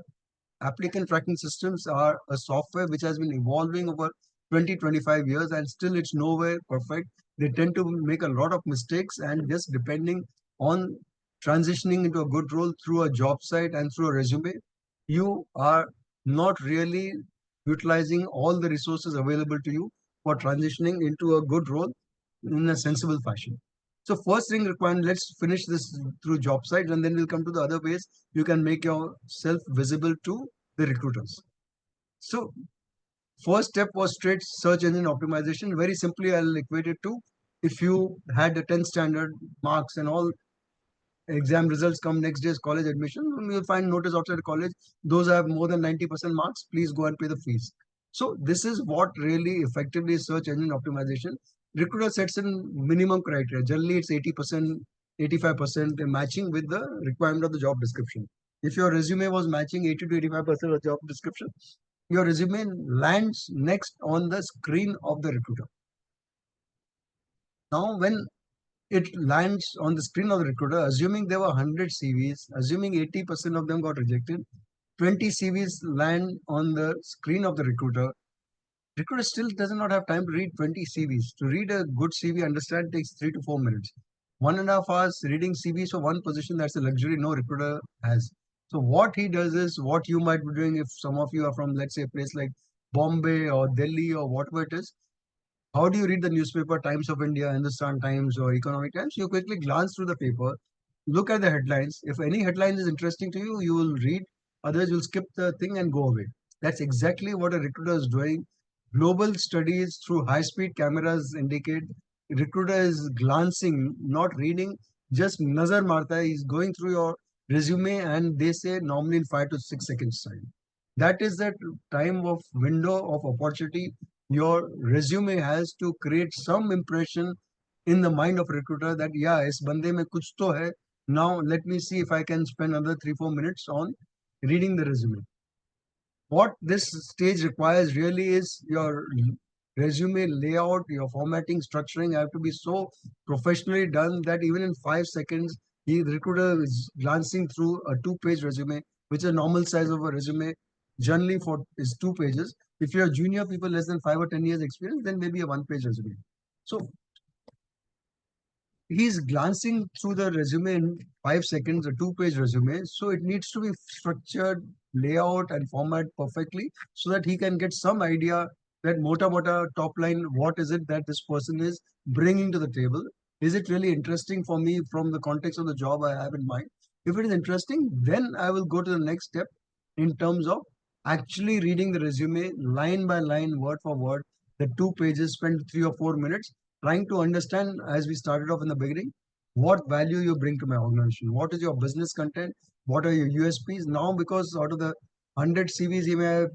applicant tracking systems are a software which has been evolving over 20, 25 years and still it's nowhere perfect. They tend to make a lot of mistakes, and just depending on transitioning into a good role through a job site and through a resume, you are not really utilizing all the resources available to you for transitioning into a good role in a sensible fashion. So first thing required, let's finish this through job sites and then we'll come to the other ways you can make yourself visible to the recruiters. So first step was straight search engine optimization. Very simply, I'll equate it to if you had the 10th standard marks and all exam results come next day's college admission, you'll find notice outside the college. Those have more than 90% marks. Please go and pay the fees. So this is what really effectively is search engine optimization. Recruiter sets in minimum criteria. Generally, it's 80%, 85% matching with the requirement of the job description. If your resume was matching 80 to 85% of the job description, your resume lands next on the screen of the recruiter. Now, when it lands on the screen of the recruiter, assuming there were 100 CVs, assuming 80% of them got rejected, 20 CVs land on the screen of the recruiter. Recruiter still does not have time to read 20 CVs. To read a good CV, understand takes 3 to 4 minutes. 1.5 hours reading CVs for one position, that's a luxury no recruiter has. So what he does is what you might be doing if some of you are from, let's say, a place like Bombay or Delhi or whatever it is. How do you read the newspaper, Times of India, Hindustan Times, or Economic Times? You quickly glance through the paper, look at the headlines. If any headline is interesting to you, you will read. Otherwise, you'll skip the thing and go away. That's exactly what a recruiter is doing. Global studies through high-speed cameras indicate recruiter is glancing, not reading, just nazar marta hai. He's going through your resume and they say normally in 5 to 6 seconds time. That is that time of window of opportunity your resume has to create some impression in the mind of recruiter that yeah, is bande mein kuch to hai. Now let me see if I can spend another 3 4 minutes on reading the resume. What this stage requires really is your resume layout, your formatting, structuring have to be so professionally done that even in 5 seconds, the recruiter is glancing through a 2 page resume, which is a normal size of a resume, generally for is 2 pages. If you're junior people less than 5 or 10 years experience, then maybe a 1 page resume. So he's glancing through the resume in 5 seconds, a 2 page resume. So it needs to be structured, layout, and format perfectly so that he can get some idea that mota top line, what is it that this person is bringing to the table? Is it really interesting for me from the context of the job I have in mind? If it is interesting, then I will go to the next step in terms of actually reading the resume line by line, word for word, the 2 pages, spend 3 or 4 minutes trying to understand, as we started off in the beginning, what value you bring to my organization. What is your business content? What are your USPs? Now, because out of the 100 CVs he may have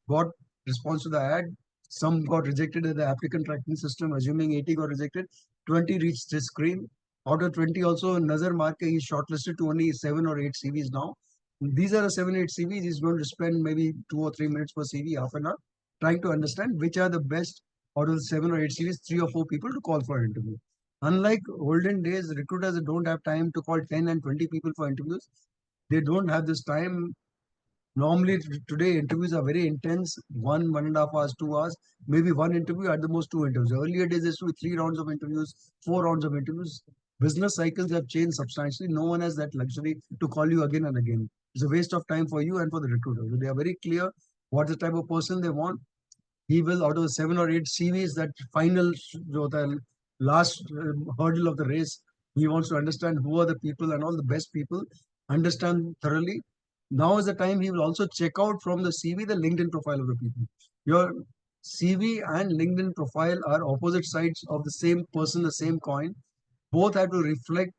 got response to the ad, some got rejected in the applicant tracking system, assuming 80 got rejected, 20 reached his screen. Out of 20 also, Nazar Marke, he's shortlisted to only 7 or 8 CVs now. These are the 7 8 CVs. He's going to spend maybe 2 or 3 minutes per CV, half an hour, trying to understand which are the best out of the 7 or 8 CVs, 3 or 4 people to call for an interview. Unlike olden days, recruiters don't have time to call 10 and 20 people for interviews. They don't have this time. Normally today interviews are very intense, 1.5 hours, 2 hours, maybe one interview at the most two interviews. Earlier days there used to be 3 rounds of interviews, 4 rounds of interviews. Business cycles have changed substantially. No one has that luxury to call you again and again. It's a waste of time for you and for the recruiter. So they are very clear. what the type of person they want. He will, out of the 7 or 8 CVs, that final, the last hurdle of the race, he wants to understand who are the people and all the best people, understand thoroughly. Now is the time he will also check out from the CV the LinkedIn profile of the people. Your CV and LinkedIn profile are opposite sides of the same person, the same coin. Both have to reflect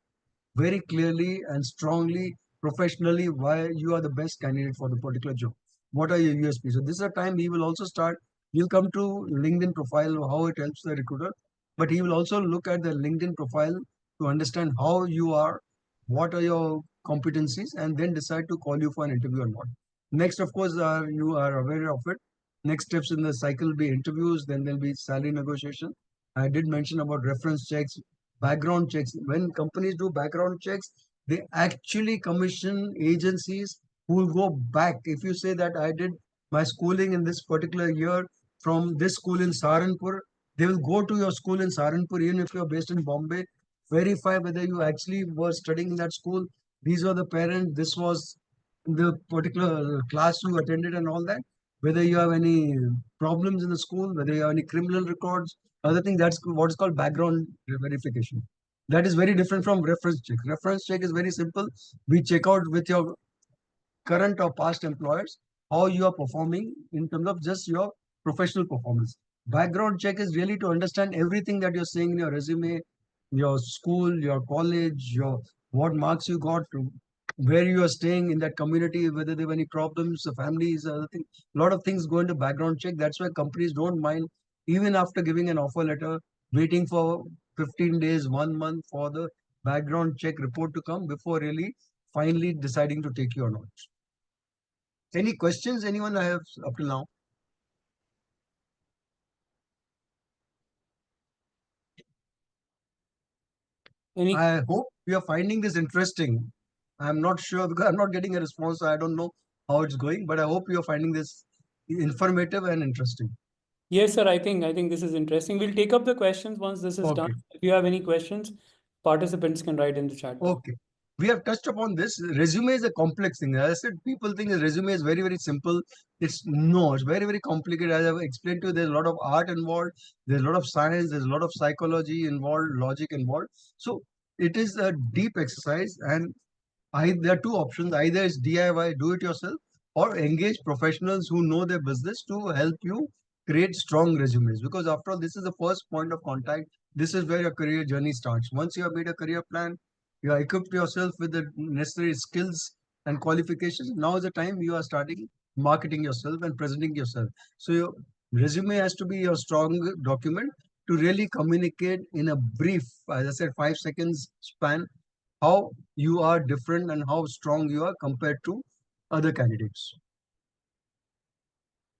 very clearly and strongly, professionally, why you are the best candidate for the particular job. What are your USP? So this is a time he will also start. He'll come to LinkedIn profile, how it helps the recruiter, but he will also look at the LinkedIn profile to understand how you are, what are your competencies, and then decide to call you for an interview or not. Next, of course, you are aware of it. Next steps in the cycle will be interviews, then there'll be salary negotiation. I did mention about reference checks, background checks. When companies do background checks, they actually commission agencies who will go back. If you say that I did my schooling in this particular year from this school in Saharanpur, they will go to your school in Saharanpur, even if you're based in Bombay, verify whether you actually were studying in that school. These are the parents, this was the particular class you attended and all that. Whether you have any problems in the school, whether you have any criminal records, other thing, that's what is called background verification. That is very different from reference check. Reference check is very simple. We check out with your current or past employers how you are performing in terms of just your professional performance. Background check is really to understand everything that you're saying in your resume, your school, your college, your what marks you got, where you are staying in that community, whether there were any problems, the families, other thing. A lot of things go into background check. That's why companies don't mind, even after giving an offer letter, waiting for 15 days, 1 month for the background check report to come before really finally deciding to take you or not. Any questions anyone I have up till now? Any I hope you are finding this interesting. I'm not sure because I'm not getting a response. So I don't know how it's going, but I hope you're finding this informative and interesting. Yes, sir. I think this is interesting. We'll take up the questions once this is done. Okay. If you have any questions, participants can write in the chat box. Okay. We have touched upon this. Resume is a complex thing. As I said, people think a resume is very, very simple. It's no, it's very, very complicated. As I've explained to you, there's a lot of art involved, there's a lot of science, there's a lot of psychology involved, logic involved. So it is a deep exercise, and there are two options. Either it's DIY, do it yourself, or engage professionals who know their business to help you create strong resumes. Because after all, this is the first point of contact. This is where your career journey starts. Once you have made a career plan, you are equipped yourself with the necessary skills and qualifications. Now is the time you are starting marketing yourself and presenting yourself. So your resume has to be your strong document to really communicate in a brief, as I said, 5 seconds span, how you are different and how strong you are compared to other candidates.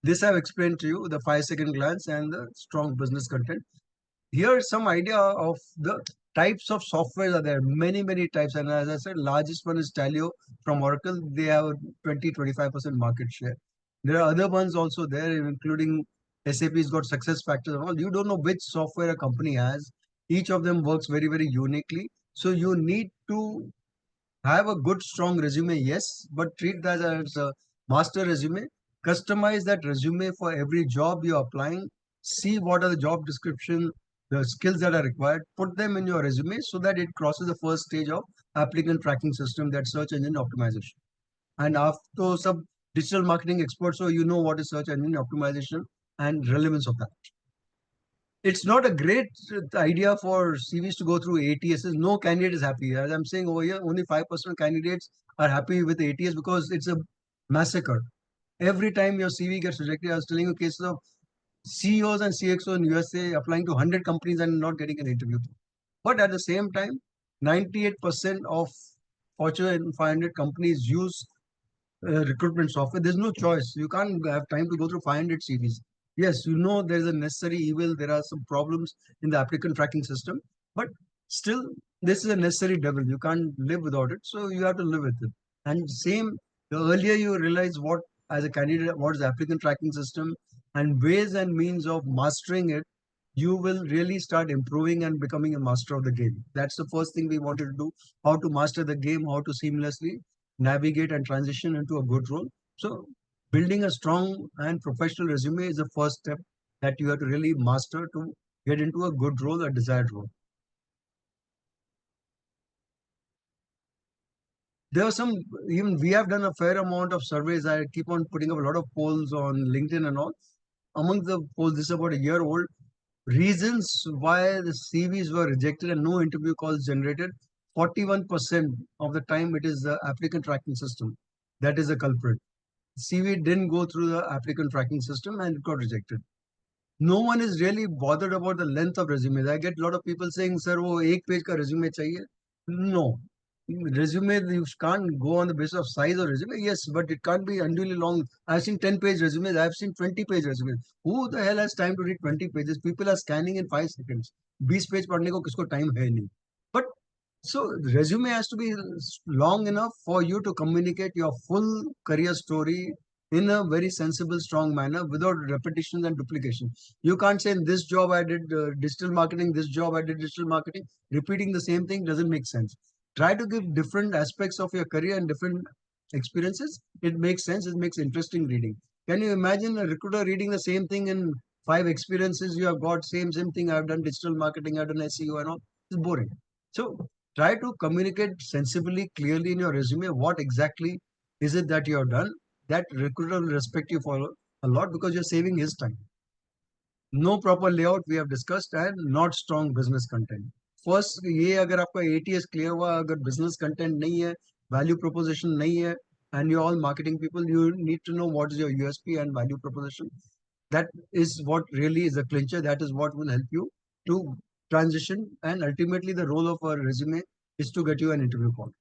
This I've explained to you, the 5 second glance and the strong business content. Here's some idea of the types of software are there. Many, many types. And as I said, largest one is Talio from Oracle. They have 20-25% market share. There are other ones also there, including SAP's got success factors and all. You don't know which software a company has. Each of them works very, very uniquely. So you need to have a good, strong resume, yes, but treat that as a master resume. Customize that resume for every job you're applying. See what are the job description, the skills that are required. Put them in your resume so that it crosses the first stage of applicant tracking system, that search engine optimization. And after some digital marketing experts, so you know what is search engine optimization and relevance of that. It's not a great idea for CVs to go through ATSs. No candidate is happy. As I'm saying over here, only 5% of candidates are happy with ATS because it's a massacre. Every time your CV gets rejected, I was telling you cases of CEOs and CXOs in USA applying to 100 companies and not getting an interview. But at the same time, 98% of Fortune 500 companies use recruitment software. There's no choice. You can't have time to go through 500 CVs. Yes, you know there's a necessary evil. There are some problems in the applicant tracking system, but still, this is a necessary devil. You can't live without it, so you have to live with it. And same, the earlier you realize what, as a candidate, what is the applicant tracking system and ways and means of mastering it, you will really start improving and becoming a master of the game. That's the first thing we wanted to do: how to master the game, how to seamlessly navigate and transition into a good role. So Building a strong and professional resume is the first step that you have to really master to get into a good role, a desired role. There are some, even we have done a fair amount of surveys. I keep on putting up a lot of polls on LinkedIn and all. Among the polls, this is about a year old, reasons why the CVs were rejected and no interview calls generated. 41% of the time it is the applicant tracking system that is the culprit. CV didn't go through the applicant tracking system and it got rejected. No one is really bothered about the length of resumes. I get a lot of people saying, "Sir, वो एक page का resume चाहिए." No, resume you can't go on the basis of size of resume. Yes, but it can't be unduly long. I've seen 10-page resumes. I've seen 20-page resumes. Who the hell has time to read 20 pages? People are scanning in 5 seconds. 20 page पढ़ने को किसको time है नहीं. But so the resume has to be long enough for you to communicate your full career story in a very sensible, strong manner without repetitions and duplication. You can't say in this job I did digital marketing, this job I did digital marketing. Repeating the same thing doesn't make sense. Try to give different aspects of your career and different experiences. It makes sense. It makes interesting reading. Can you imagine a recruiter reading the same thing in 5 experiences you have got? Same thing. I've done digital marketing. I've done SEO and all. It's boring. So try to communicate sensibly, clearly in your resume what exactly is it that you have done. That recruiter will respect you for a lot because you're saving his time. No proper layout we have discussed and not strong business content. First, ये अगर आपका ATS clear हुआ, अगर business content नहीं है, value proposition नहीं है, and you're all marketing people, you need to know what is your USP and value proposition. That is what really is a clincher. That is what will help you to transition, and ultimately the role of a resume is to get you an interview call.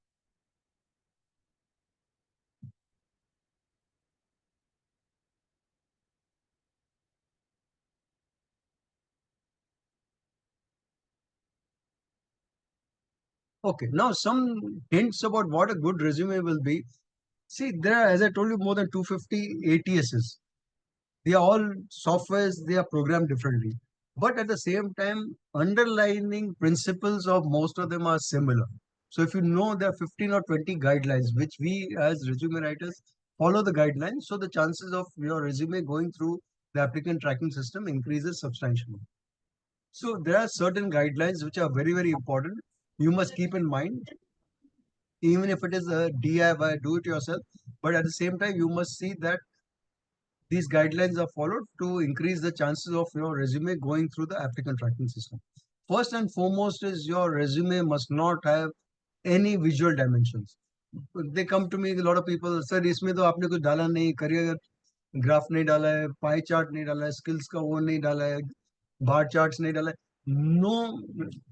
Okay, now some hints about what a good resume will be. See, there are, as I told you, more than 250 ATSs. They are all softwares, they are programmed differently. But at the same time, underlining principles of most of them are similar. So if you know there are 15 or 20 guidelines, which we as resume writers follow the guidelines, so the chances of your resume going through the applicant tracking system increases substantially. So there are certain guidelines which are very, very important. You must keep in mind, even if it is a DIY, do it yourself. But at the same time, you must see that these guidelines are followed to increase the chances of your resume going through the applicant tracking system. First and foremost is your resume must not have any visual dimensions. They come to me, a lot of people, sir, इसमें तो आपने कुछ डाला नहीं, career graph नहीं डाला है, pie chart नहीं डाला है, स्किल्स का वो नहीं डाला है, बार चार्ट्स नहीं डाला है. No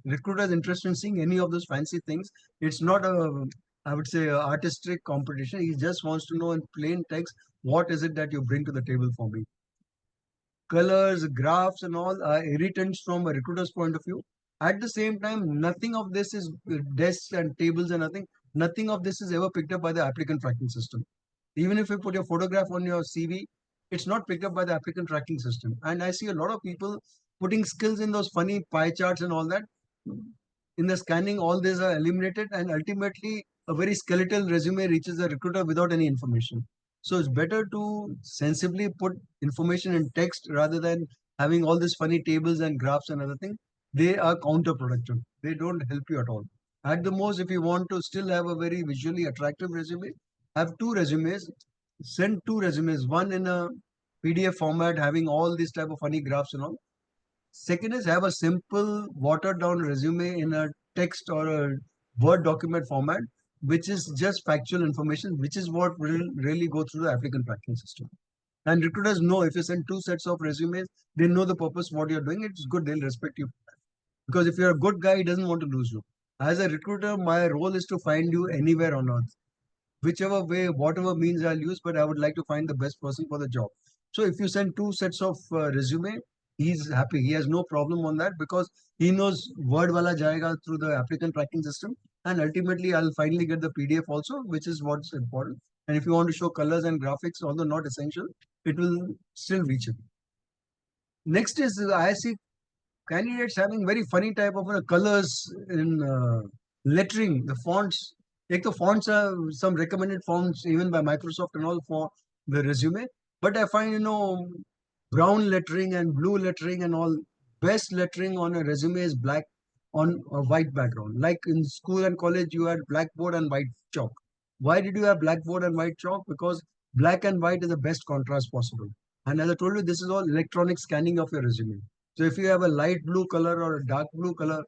recruiter is interested in seeing any of those fancy things. It's not a, I would say, a artistic competition. He just wants to know in plain text what is it that you bring to the table for me. Colors, graphs, and all are irritants from a recruiter's point of view. At the same time, nothing of this is desks and tables and nothing. Nothing of this is ever picked up by the applicant tracking system. Even if you put your photograph on your CV, it's not picked up by the applicant tracking system. And I see a lot of people putting skills in those funny pie charts and all that. In the scanning, all these are eliminated, and ultimately, a very skeletal resume reaches the recruiter without any information. So it's better to sensibly put information in text rather than having all these funny tables and graphs and other things. They are counterproductive. They don't help you at all. At the most, if you want to still have a very visually attractive resume, have two resumes, send two resumes, one in a PDF format having all these type of funny graphs and all. Second is have a simple watered down resume in a text or a Word document format, which is just factual information, which is what will really go through the applicant tracking system. And recruiters know if you send two sets of resumes, they know the purpose, what you're doing. It's good, they'll respect you. Because if you're a good guy, he doesn't want to lose you. As a recruiter, my role is to find you anywhere on earth, whichever way, whatever means I'll use, but I would like to find the best person for the job. So if you send two sets of resume, he's happy. He has no problem on that because he knows word wala jayega through the applicant tracking system. And ultimately, I'll finally get the PDF also, which is what's important. And if you want to show colors and graphics, although not essential, it will still reach it. Next is I see candidates having very funny type of colors in lettering, the fonts. Like the fonts are some recommended fonts even by Microsoft and all for the resume. But I find, brown lettering and blue lettering and all, best lettering on a resume is black on a white background. Like in school and college, you had blackboard and white chalk. Why did you have blackboard and white chalk? Because black and white is the best contrast possible. And as I told you, this is all electronic scanning of your resume. So if you have a light blue color or a dark blue color,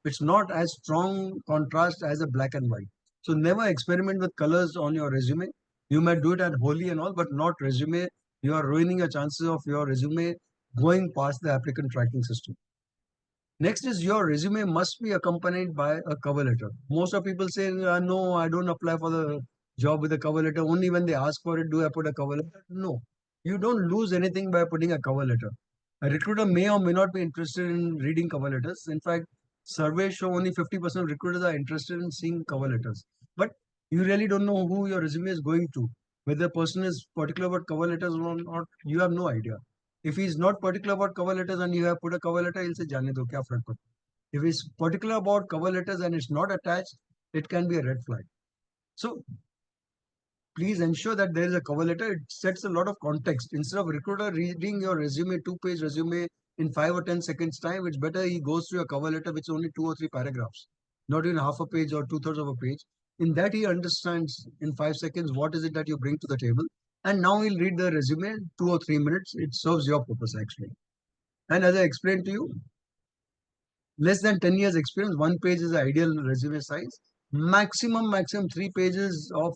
it's not as strong contrast as a black and white. So never experiment with colors on your resume. You might do it at Holi and all, but not resume. You are ruining your chances of your resume going past the applicant tracking system. Next is your resume must be accompanied by a cover letter. Most of people say, no, I don't apply for the job with a cover letter. Only when they ask for it do I put a cover letter. No, you don't lose anything by putting a cover letter. A recruiter may or may not be interested in reading cover letters. In fact, surveys show only 50% of recruiters are interested in seeing cover letters. But you really don't know who your resume is going to. Whether the person is particular about cover letters or not, you have no idea. If he's not particular about cover letters and you have put a cover letter, he'll say, Jane do, kya farak padta. If he's particular about cover letters and it's not attached, it can be a red flag. So please ensure that there is a cover letter. It sets a lot of context. Instead of recruiter reading your resume, 2-page resume in 5 or 10 seconds time, it's better he goes through a cover letter which is only 2 or 3 paragraphs, not even half a page or 2/3 of a page. In that he understands in 5 seconds what is it that you bring to the table. And now he'll read the resume 2 or 3 minutes. It serves your purpose actually. And as I explained to you, less than 10 years experience, 1 page is the ideal resume size. Maximum 3 pages of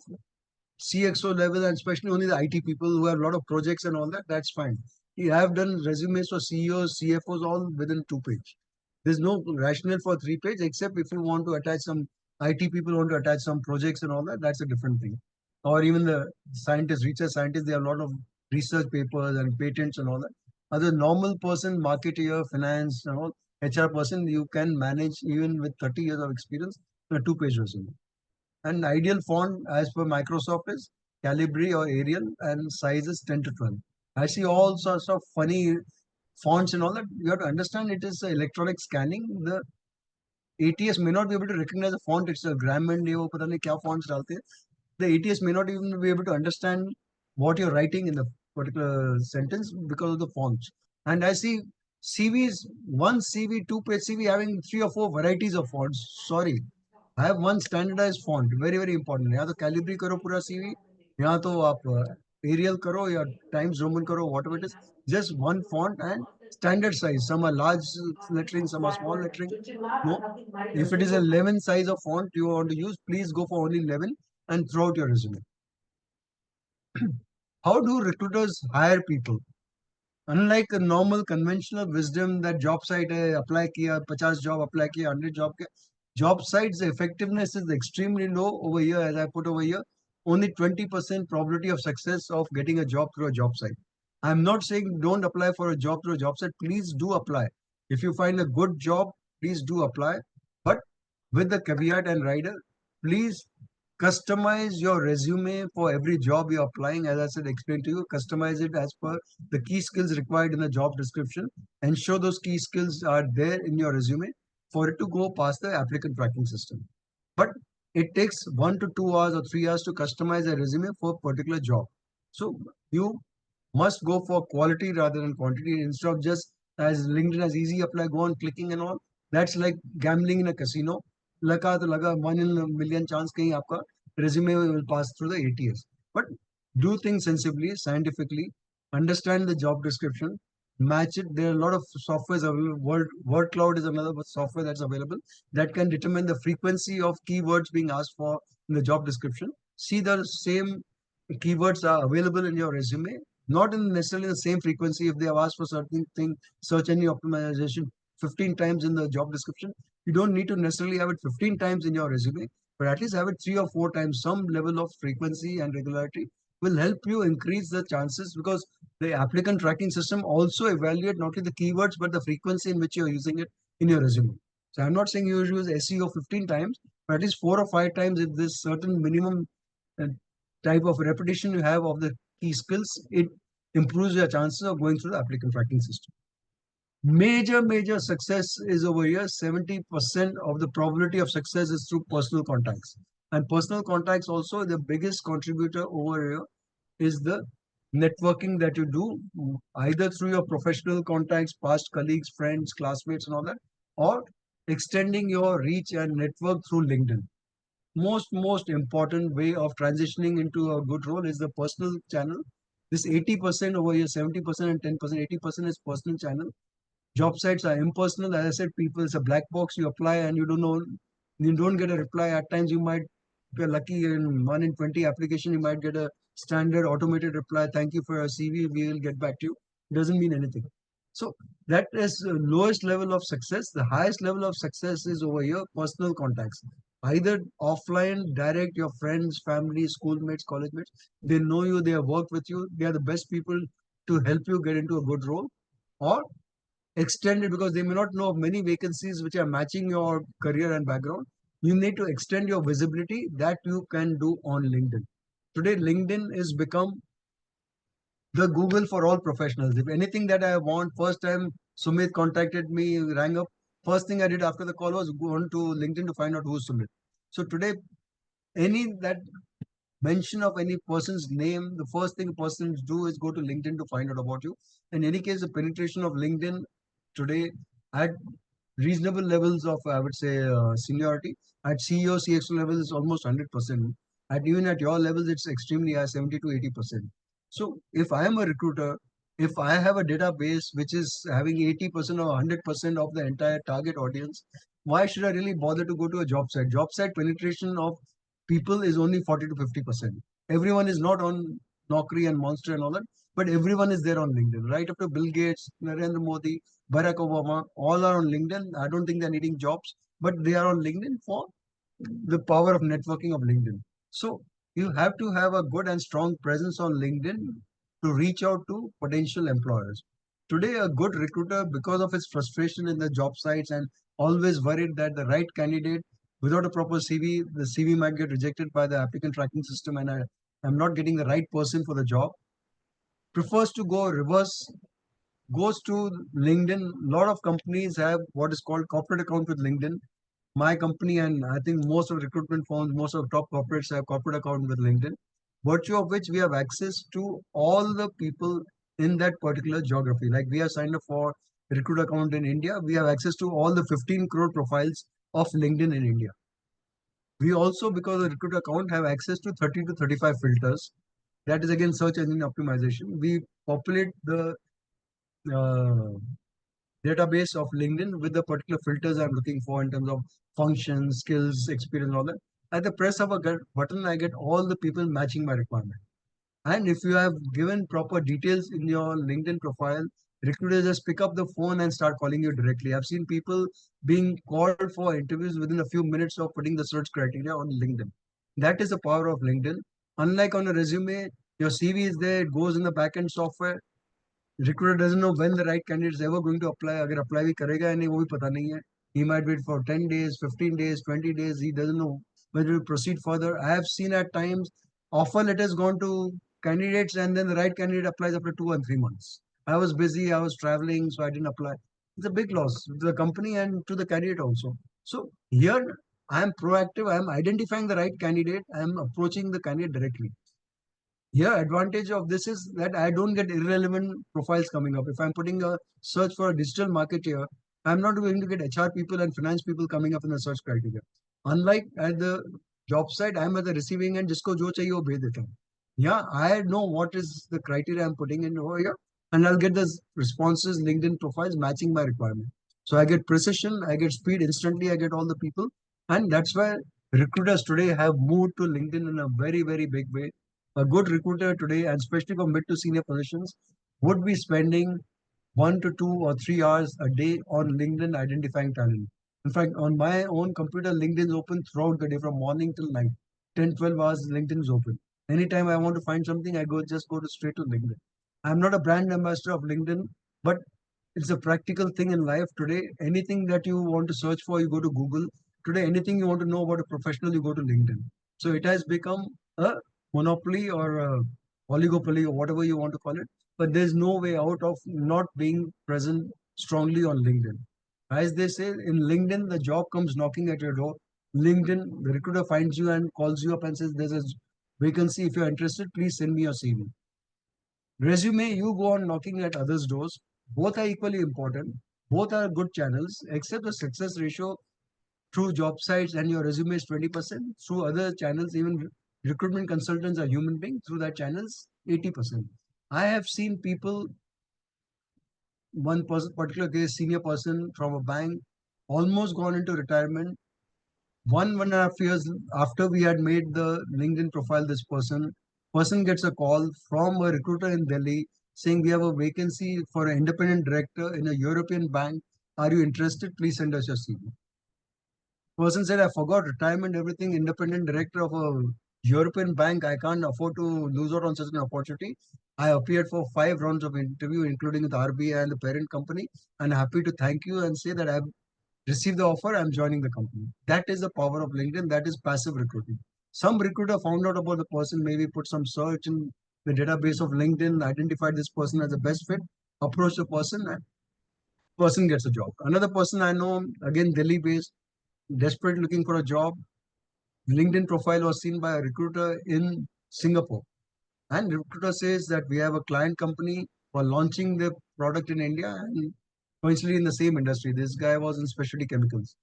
CXO level, and especially only the IT people who have a lot of projects and all that, that's fine. You have done resumes for CEOs, CFOs, all within 2 page. There's no rationale for 3 page, except if you want to attach some IT people want to attach some projects and all that, that's a different thing. Or even the scientists, research scientists, they have a lot of research papers and patents and all that. Other normal person, marketeer, finance, and all, HR person, you can manage even with 30 years of experience in a 2 page resume. An ideal font as per Microsoft is Calibri or Arial and size is 10 to 12. I see all sorts of funny fonts and all that. You have to understand it is electronic scanning. The ATS may not be able to recognize the font itself. Grammar नहीं वो पता नहीं क्या fonts डालते हैं. The ATS may not even be able to understand what you're writing in the particular sentence because of the fonts. And I see CVs, one CV, 2 page CV having 3 or 4 varieties of fonts. Sorry, I have one standardized font. Very very important. या तो Calibri करो पूरा CV, या तो आप Arial करो या Times Roman करो, whatever it is. Just one font and standard size. Some are large lettering, some are small lettering. No, if it is a 11 size of font you want to use, please go for only 11 and throw out your resume. How do recruiters hire people? Unlike a normal conventional wisdom that job site hai, apply kiya, 50 job apply kiya, 100 job sites effectiveness is extremely low over here. As I put over here, only 20% probability of success of getting a job through a job site. I'm not saying don't apply for a job through a job site. Please do apply. If you find a good job, please do apply. But with the caveat and rider, please customize your resume for every job you're applying. As I said, explain to you, customize it as per the key skills required in the job description. Ensure those key skills are there in your resume for it to go past the applicant tracking system. But it takes 1 to 2 hours or 3 hours to customize a resume for a particular job. So you must go for quality rather than quantity. Instead of just as LinkedIn as easy apply, go on clicking and all. That's like gambling in a casino. लगा तो लगा 1 in a million chance कहीं आपका resume will pass through the ATS. But do things sensibly, scientifically, understand the job description, match it. There are a lot of softwares available. Word Cloud is another software that's available that can determine the frequency of keywords being asked for in the job description. See the same keywords are available in your resume, not in necessarily the same frequency. If they have asked for certain thing, search engine optimization 15 times in the job description, you don't need to necessarily have it 15 times in your resume, but at least have it 3 or 4 times. Some level of frequency and regularity will help you increase the chances, because the applicant tracking system also evaluate not only the keywords but the frequency in which you're using it in your resume. So I'm not saying you use SEO 15 times, but at least 4 or 5 times. If this certain minimum uh, type of repetition you have of the key skills, it improves your chances of going through the applicant tracking system. Major success is over here. 70% of the probability of success is through personal contacts. And personal contacts also, the biggest contributor over here is the networking that you do, either through your professional contacts, past colleagues, friends, classmates, and all that, or extending your reach and network through LinkedIn. Most important way of transitioning into a good role is the personal channel. This 80% over here, 70% and 10%, 80% is personal channel. Job sites are impersonal. As I said, people, it's a black box. You apply and you don't know, you don't get a reply. At times you might, if you're lucky, in 1 in 20 application, you might get a standard automated reply. Thank you for your CV. We will get back to you. It doesn't mean anything. So that is the lowest level of success. The highest level of success is over here, personal contacts. Either offline, direct, your friends, family, schoolmates, college mates. They know you, they have worked with you. They are the best people to help you get into a good role. Or extend it, because they may not know of many vacancies which are matching your career and background. You need to extend your visibility that you can do on LinkedIn. Today, LinkedIn is become the Google for all professionals. If anything that I want, first time Sumit contacted me, rang up. First thing I did after the call was go on to LinkedIn to find out who's Sumit. So today, any that mention of any person's name, the first thing persons do is go to LinkedIn to find out about you. In any case, the penetration of LinkedIn today at reasonable levels of, I would say, seniority, at CEO, CXO levels is almost 100%. At even at your levels, it's extremely high, 70 to 80%. So if I am a recruiter, if I have a database which is having 80% or 100% of the entire target audience, why should I really bother to go to a job site? Job site penetration of people is only 40 to 50%. Everyone is not on Naukri and Monster and all that, but everyone is there on LinkedIn. Right up to Bill Gates, Narendra Modi, Barack Obama, all are on LinkedIn. I don't think they're needing jobs, but they are on LinkedIn for the power of networking of LinkedIn. So you have to have a good and strong presence on LinkedIn to reach out to potential employers. Today, a good recruiter, because of his frustration in the job sites and always worried that the right candidate without a proper CV, the CV might get rejected by the applicant tracking system and I'm not getting the right person for the job, prefers to go reverse, goes to LinkedIn. A lot of companies have what is called corporate account with LinkedIn. My company and I think most of recruitment firms, most of top corporates have corporate account with LinkedIn, virtue of which we have access to all the people in that particular geography. Like we have signed up for recruit account in India, we have access to all the 15 crore profiles of LinkedIn in India. We also, because of recruit account, have access to 30 to 35 filters. That is again search engine optimization. We populate the uh, database of LinkedIn with the particular filters I'm looking for in terms of functions, skills, experience, all that. At the press of a button, I get all the people matching my requirement. And if you have given proper details in your LinkedIn profile, recruiters just pick up the phone and start calling you directly. I've seen people being called for interviews within a few minutes of putting the search criteria on LinkedIn. That is the power of LinkedIn. Unlike on a resume, your CV is there, it goes in the backend software. Recruiter doesn't know when the right candidate is ever going to apply. अगर apply भी करेगा या नहीं वो भी पता नहीं है. He might wait for 10 days, 15 days, 20 days. He doesn't know whether to proceed further. I have seen at times offer letters gone to candidates and then the right candidate applies after 2 and 3 months. I was busy, I was traveling, so I didn't apply. It's a big loss to the company and to the candidate also. So here I am proactive. I am identifying the right candidate. I am approaching the candidate directly. Yeah, advantage of this is that I don't get irrelevant profiles coming up. If I'm putting a search for a digital marketer, I'm not going to get HR people and finance people coming up in the search criteria. Unlike at the job site, I'm at the receiving end, जिसको जो चाहिए वो भेज देता हूँ. Yeah, I know what is the criteria I'm putting in over here, and I'll get the responses, LinkedIn profiles matching my requirement. So I get precision, I get speed instantly, I get all the people, and that's why recruiters today have moved to LinkedIn in a very, very big way. A good recruiter today, and especially for mid to senior positions, would be spending 1 to 2 or 3 hours a day on LinkedIn identifying talent. In fact, on my own computer, LinkedIn is open throughout the day from morning till night. 10, 12 hours, LinkedIn is open. Anytime I want to find something, I go to straight to LinkedIn. I'm not a brand ambassador of LinkedIn, but it's a practical thing in life today. Anything that you want to search for, you go to Google. Today, anything you want to know about a professional, you go to LinkedIn. So it has become a monopoly or a oligopoly or whatever you want to call it. But there's no way out of not being present strongly on LinkedIn. As they say, in LinkedIn, the job comes knocking at your door. LinkedIn, the recruiter finds you and calls you up and says, there's a vacancy. If you're interested, please send me your CV. Resume, you go on knocking at others' doors. Both are equally important. Both are good channels, except the success ratio through job sites and your resume is 20%. Through other channels, even recruitment consultants are human beings. Through that channels, 80%. I have seen people, one person, particular case, senior person from a bank, almost gone into retirement. 1.5 years after we had made the LinkedIn profile, this person gets a call from a recruiter in Delhi saying we have a vacancy for an independent director in a European bank. Are you interested? Please send us your CV. Person said, I forgot retirement, everything, independent director of a European bank. I can't afford to lose out on such an opportunity. I appeared for 5 rounds of interview, including with RBI and the parent company, and happy to thank you and say that I've received the offer, I'm joining the company. That is the power of LinkedIn. That is passive recruiting. Some recruiter found out about the person, maybe put some search in the database of LinkedIn, identified this person as the best fit, approach the person, and person gets a job. Another person I know, again Delhi based, desperate looking for a job. LinkedIn profile was seen by a recruiter in Singapore. And recruiter says that we have a client company for launching the product in India and coincidentally in the same industry. This guy was in specialty chemicals.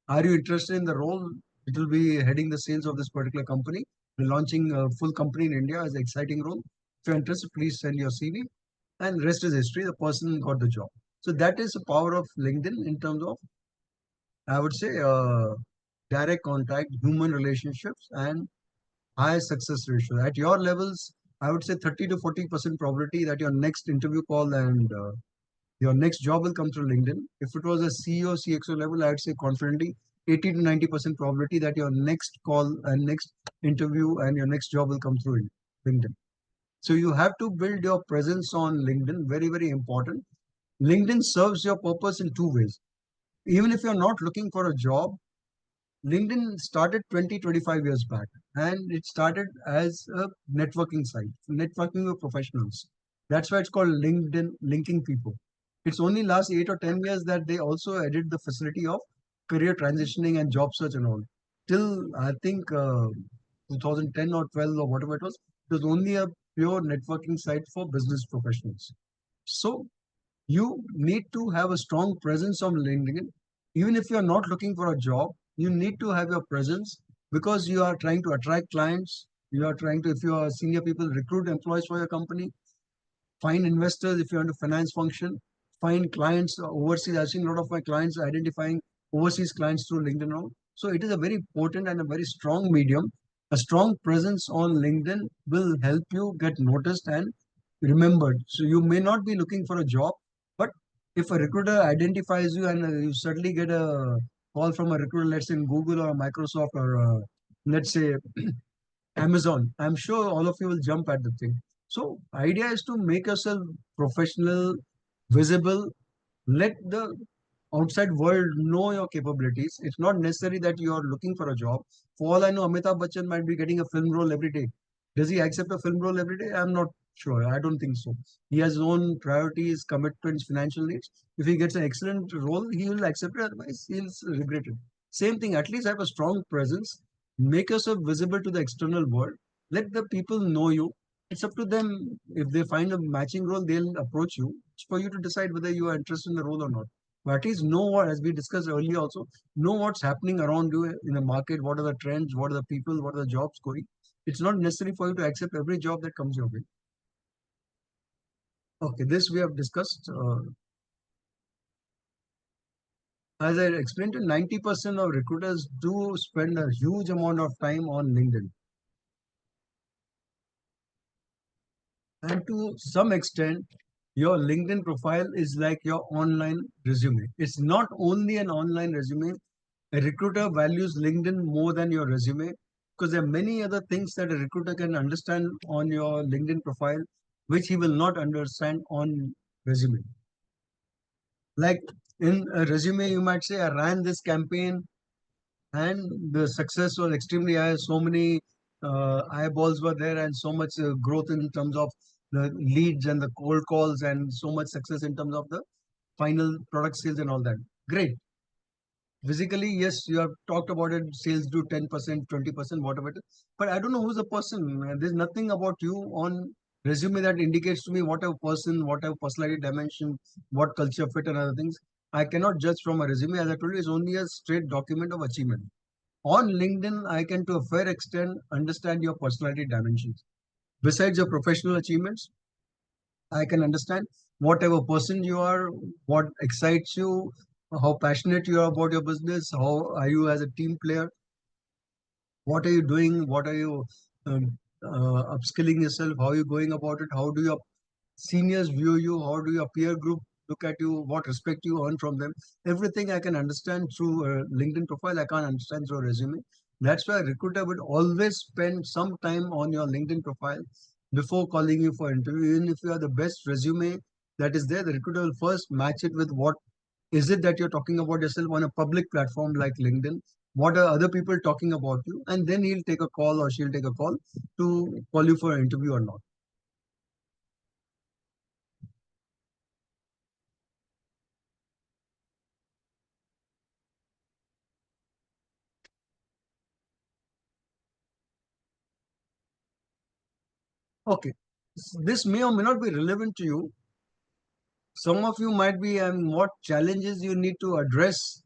Are you interested in the role? It will be heading the sales of this particular company. We're launching a full company in India as an exciting role. If you're interested, please send your CV. And rest is history. The person got the job. So that is the power of LinkedIn in terms of, I would say, direct contact, human relationships, and high success ratio. At your levels, I would say 30 to 40% probability that your next interview call and your next job will come through LinkedIn. If it was a CEO, CXO level, I'd say confidently 80 to 90% probability that your next call and next interview and your next job will come through LinkedIn. So you have to build your presence on LinkedIn. Very, very important. LinkedIn serves your purpose in two ways. Even if you're not looking for a job, LinkedIn started 20, 25 years back, and it started as a networking site, networking with professionals. That's why it's called LinkedIn, linking people. It's only last 8 or 10 years that they also added the facility of career transitioning and job search and all. Till I think 2010 or 12 or whatever it was only a pure networking site for business professionals. So you need to have a strong presence on LinkedIn. Even if you are not looking for a job, you need to have your presence because you are trying to attract clients. You are trying to, if you are senior people, recruit employees for your company, find investors if you're into finance function, find clients overseas. I've seen a lot of my clients identifying overseas clients through LinkedIn now. So it is a very potent and a very strong medium. A strong presence on LinkedIn will help you get noticed and remembered. So you may not be looking for a job, but if a recruiter identifies you and you suddenly get a call from a recruiter, let's say in Google or Microsoft or let's say Amazon, I'm sure all of you will jump at the thing. So idea is to make yourself professional, visible, let the outside world know your capabilities. It's not necessary that you are looking for a job. For all I know, Amitabh Bachchan might be getting a film role every day. Does he accept a film role every day? I'm not sure. I don't think so. He has his own priorities, commitments, financial needs. If he gets an excellent role, he will accept it. Otherwise, he'll regret it. Same thing. At least have a strong presence. Make yourself visible to the external world. Let the people know you. It's up to them. If they find a matching role, they'll approach you. It's for you to decide whether you are interested in the role or not. But at least know what, as we discussed earlier also, know what's happening around you in the market, what are the trends, what are the people, what are the jobs going. It's not necessary for you to accept every job that comes your way. Okay, this we have discussed. As I explained, 90% of recruiters do spend a huge amount of time on LinkedIn. And to some extent, your LinkedIn profile is like your online resume. It's not only an online resume. A recruiter values LinkedIn more than your resume because there are many other things that a recruiter can understand on your LinkedIn profile, which he will not understand on resume. Like in a resume, you might say, I ran this campaign and the success was extremely high. So many eyeballs were there and so much growth in terms of the leads and the cold calls and so much success in terms of the final product sales and all that. Great. Physically, yes, you have talked about it. Sales do 10%, 20%, whatever it is. But I don't know who's the person. There's nothing about you on resume that indicates to me what a person, what a personality dimension, what culture fit and other things. I cannot judge from a resume. As I told you, it's only a straight document of achievement. On LinkedIn, I can to a fair extent understand your personality dimensions. Besides your professional achievements, I can understand whatever person you are, what excites you, how passionate you are about your business, how are you as a team player, what are you doing, what are you upskilling yourself, how are you going about it, how do your seniors view you, how do your peer group look at you, what respect you earn from them. Everything I can understand through a LinkedIn profile, I can't understand through a resume. That's why a recruiter would always spend some time on your LinkedIn profile before calling you for interview. Even if you are the best resume that is there, the recruiter will first match it with what is it that you're talking about yourself on a public platform like LinkedIn. What are other people talking about you? And then he'll take a call or she'll take a call to call you for an interview or not. Okay. This may or may not be relevant to you. Some of you might be, and what challenges you need to address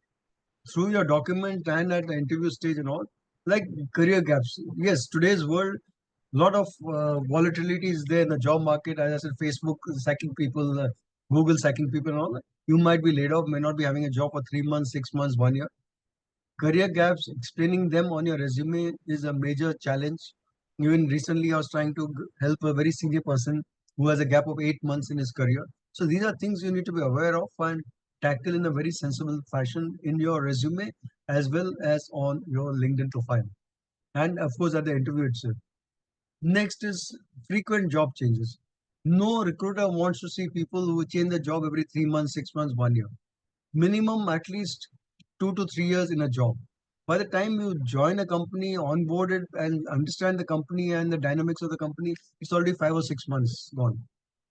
through your document and at the interview stage and all, like career gaps. Yes, today's world, lot of volatility is there in the job market. As I said, Facebook is sacking people, Google sacking people and all. You might be laid off, may not be having a job for 3 months, 6 months, 1 year. Career gaps, explaining them on your resume is a major challenge. Even recently, I was trying to help a very senior person who has a gap of 8 months in his career. So these are things you need to be aware of and tackle in a very sensible fashion in your resume as well as on your LinkedIn profile. And of course, at the interview itself. Next is frequent job changes. No recruiter wants to see people who change their job every 3 months, 6 months, 1 year. Minimum at least 2 to 3 years in a job. By the time you join a company, onboard it, and understand the company and the dynamics of the company, it's already 5 or 6 months gone.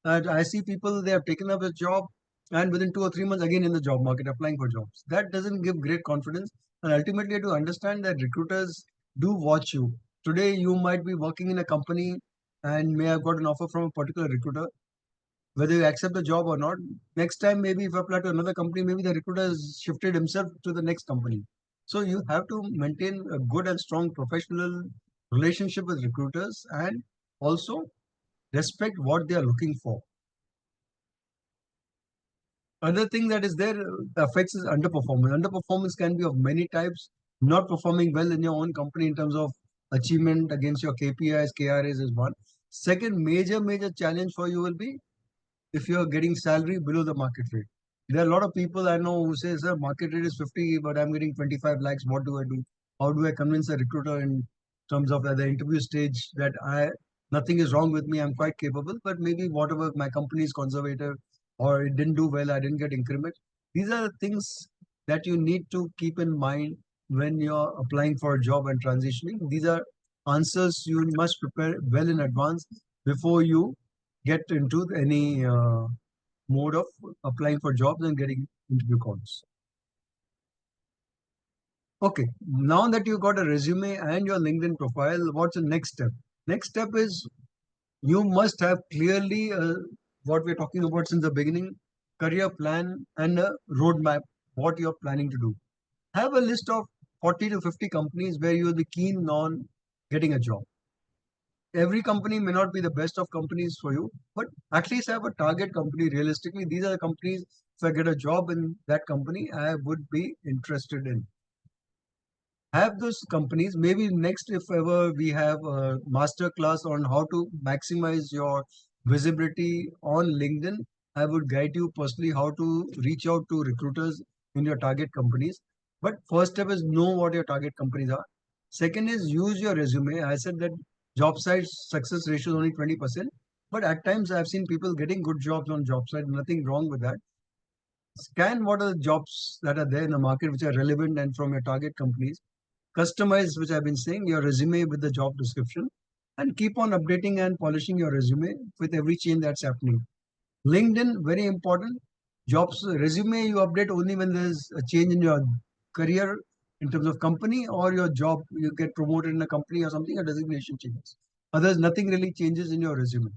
And I see people, they have taken up a job and within 2 or 3 months again in the job market applying for jobs. That doesn't give great confidence. And ultimately, to understand that recruiters do watch you. Today, you might be working in a company and may have got an offer from a particular recruiter, whether you accept the job or not. Next time, maybe if you apply to another company, maybe the recruiter has shifted himself to the next company. So you have to maintain a good and strong professional relationship with recruiters and also respect what they are looking for. Other thing that is there affects is underperformance. Underperformance can be of many types. Not performing well in your own company in terms of achievement against your KPIs, KRAs is one. Second major challenge for you will be if you're getting salary below the market rate. There are a lot of people I know who say, sir, market rate is 50, but I'm getting 25 lakhs. What do I do? How do I convince a recruiter in terms of at the interview stage that nothing is wrong with me, I'm quite capable, but maybe whatever my company is conservative or it didn't do well, I didn't get increment. These are the things that you need to keep in mind when you're applying for a job and transitioning. These are answers you must prepare well in advance before you get into any mode of applying for jobs and getting interview calls. Okay, now that you got a resume and your LinkedIn profile, what's the next step? Next step is you must have clearly what we're talking about since the beginning, career plan and a roadmap, what you're planning to do. Have a list of 40 to 50 companies where you will be keen on getting a job. Every company may not be the best of companies for you, but at least have a target company. Realistically, these are the companies. If I get a job in that company, I would be interested in. Have those companies. Maybe next, if ever we have a master class on how to maximize your visibility on LinkedIn, I would guide you personally how to reach out to recruiters in your target companies. But first step is know what your target companies are. Second is use your resume. I said that job site success ratio is only 20%, but at times I've seen people getting good jobs on job site. Nothing wrong with that. Scan what are the jobs that are there in the market which are relevant and from your target companies. Customize, which I've been saying, your resume with the job description, and keep on updating and polishing your resume with every change that's happening. LinkedIn, very important. Jobs resume you update only when there's a change in your career in terms of company or your job, you get promoted in a company or something, a designation changes. Others, nothing really changes in your resume.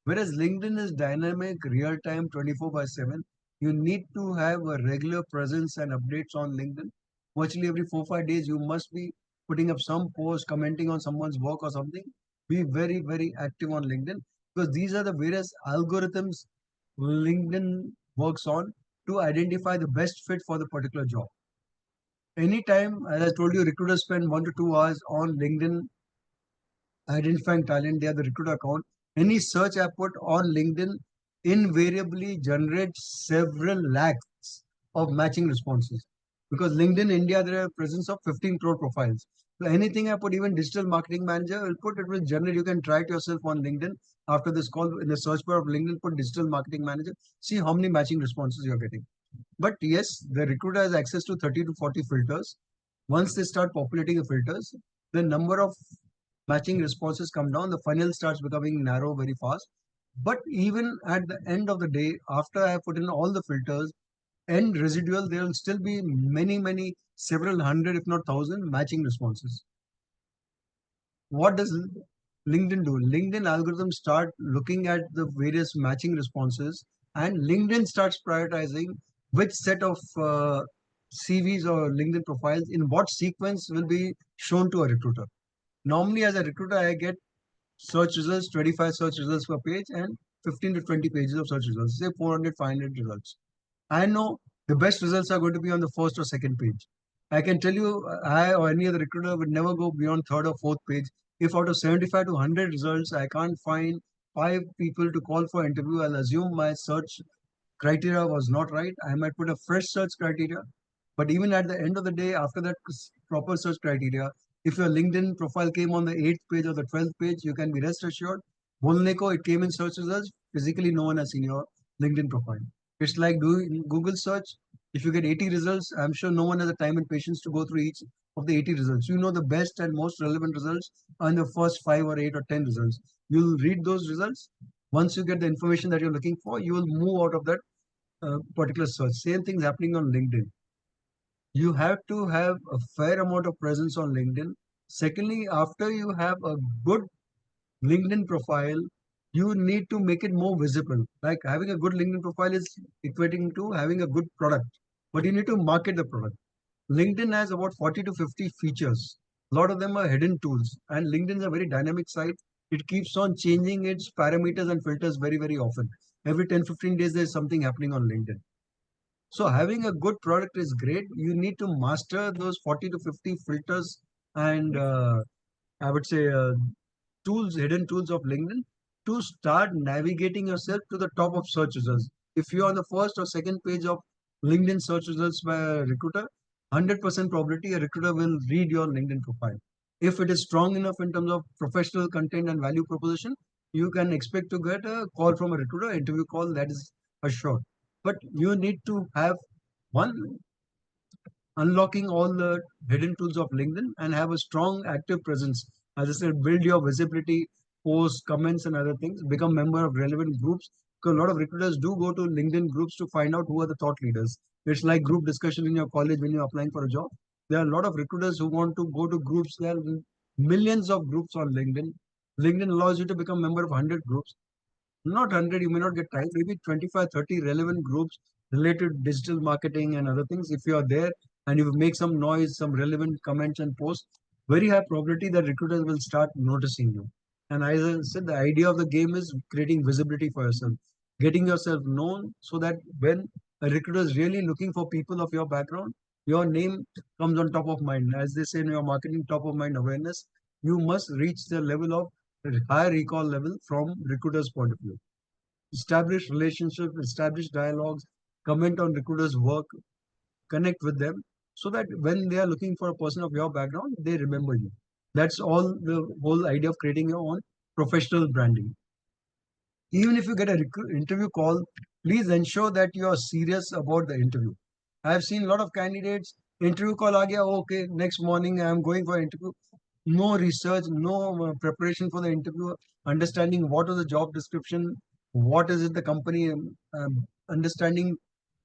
Whereas LinkedIn is dynamic, real time, 24 by 7. You need to have a regular presence and updates on LinkedIn. Virtually every 4 5 days, you must be putting up some post, commenting on someone's work or something. Be very, very active on LinkedIn because these are the various algorithms LinkedIn works on to identify the best fit for the particular job. Anytime, as I told you, recruiters spend 1 to 2 hours on LinkedIn identifying talent. They have the recruiter account. Any search I put on LinkedIn invariably generates several lakhs of matching responses. Because LinkedIn India, there are a presence of 15 crore profiles. So anything I put, even digital marketing manager, will put it will generate. You can try it yourself on LinkedIn. After this call, in the search bar of LinkedIn, put digital marketing manager. See how many matching responses you're getting. But yes, the recruiter has access to 30 to 40 filters. Once they start populating the filters, the number of matching responses come down, the funnel starts becoming narrow very fast. But even at the end of the day, after I have put in all the filters, end residual, there will still be many, many, several hundred, if not thousand, matching responses. What does LinkedIn do? LinkedIn algorithms start looking at the various matching responses, and LinkedIn starts prioritizing which set of CVs or LinkedIn profiles in what sequence will be shown to a recruiter. Normally, as a recruiter, I get search results, 25 search results per page, and 15 to 20 pages of search results, say 400, 500 results. I know the best results are going to be on the first or second page. I can tell you, I or any other recruiter would never go beyond third or fourth page. If out of 75 to 100 results, I can't find five people to call for interview, I'll assume my search criteria was not right. I might put a fresh search criteria. But even at the end of the day, after that proper search criteria, if your LinkedIn profile came on the 8th page or the 12th page, you can be rest assured. Bolneko, it came in search results. Physically, no one has seen your LinkedIn profile. It's like doing Google search. If you get 80 results, I'm sure no one has the time and patience to go through each of the 80 results. You know the best and most relevant results are in the first 5 or 8 or 10 results. You'll read those results. Once you get the information that you're looking for, you will move out of that particular search. Same thing's happening on LinkedIn. You have to have a fair amount of presence on LinkedIn. Secondly, after you have a good LinkedIn profile, you need to make it more visible. Like having a good LinkedIn profile is equating to having a good product, but you need to market the product. LinkedIn has about 40 to 50 features. A lot of them are hidden tools, and LinkedIn is a very dynamic site. It keeps on changing its parameters and filters very, very often. Every 10, 15 days, there's something happening on LinkedIn. So having a good product is great. You need to master those 40 to 50 filters and I would say tools, hidden tools of LinkedIn to start navigating yourself to the top of search results. If you're on the first or second page of LinkedIn search results by a recruiter, 100% probability a recruiter will read your LinkedIn profile. If it is strong enough in terms of professional content and value proposition, you can expect to get a call from a recruiter, interview call, that is assured. But you need to have one, unlocking all the hidden tools of LinkedIn and have a strong active presence. As I said, build your visibility, posts, comments, and other things. Become member of relevant groups. Because a lot of recruiters do go to LinkedIn groups to find out who are the thought leaders. It's like group discussion in your college when you're applying for a job. There are a lot of recruiters who want to go to groups. There are millions of groups on LinkedIn. LinkedIn allows you to become member of 100 groups. Not 100, you may not get time, maybe 25, 30 relevant groups related to digital marketing and other things. If you are there and you make some noise, some relevant comments and posts, very high probability that recruiters will start noticing you. And as I said, the idea of the game is creating visibility for yourself, getting yourself known so that when a recruiter is really looking for people of your background, your name comes on top of mind. As they say in your marketing, top of mind awareness, you must reach the level of high recall level from recruiter's point of view. Establish relationships, establish dialogues, comment on recruiters' work, connect with them so that when they are looking for a person of your background, they remember you. That's all the whole idea of creating your own professional branding. Even if you get a interview call, please ensure that you are serious about the interview. I have seen a lot of candidates, interview call aa gaya, okay, next morning I am going for interview. No research, no preparation for the interview, understanding what is the job description, what is it the company, understanding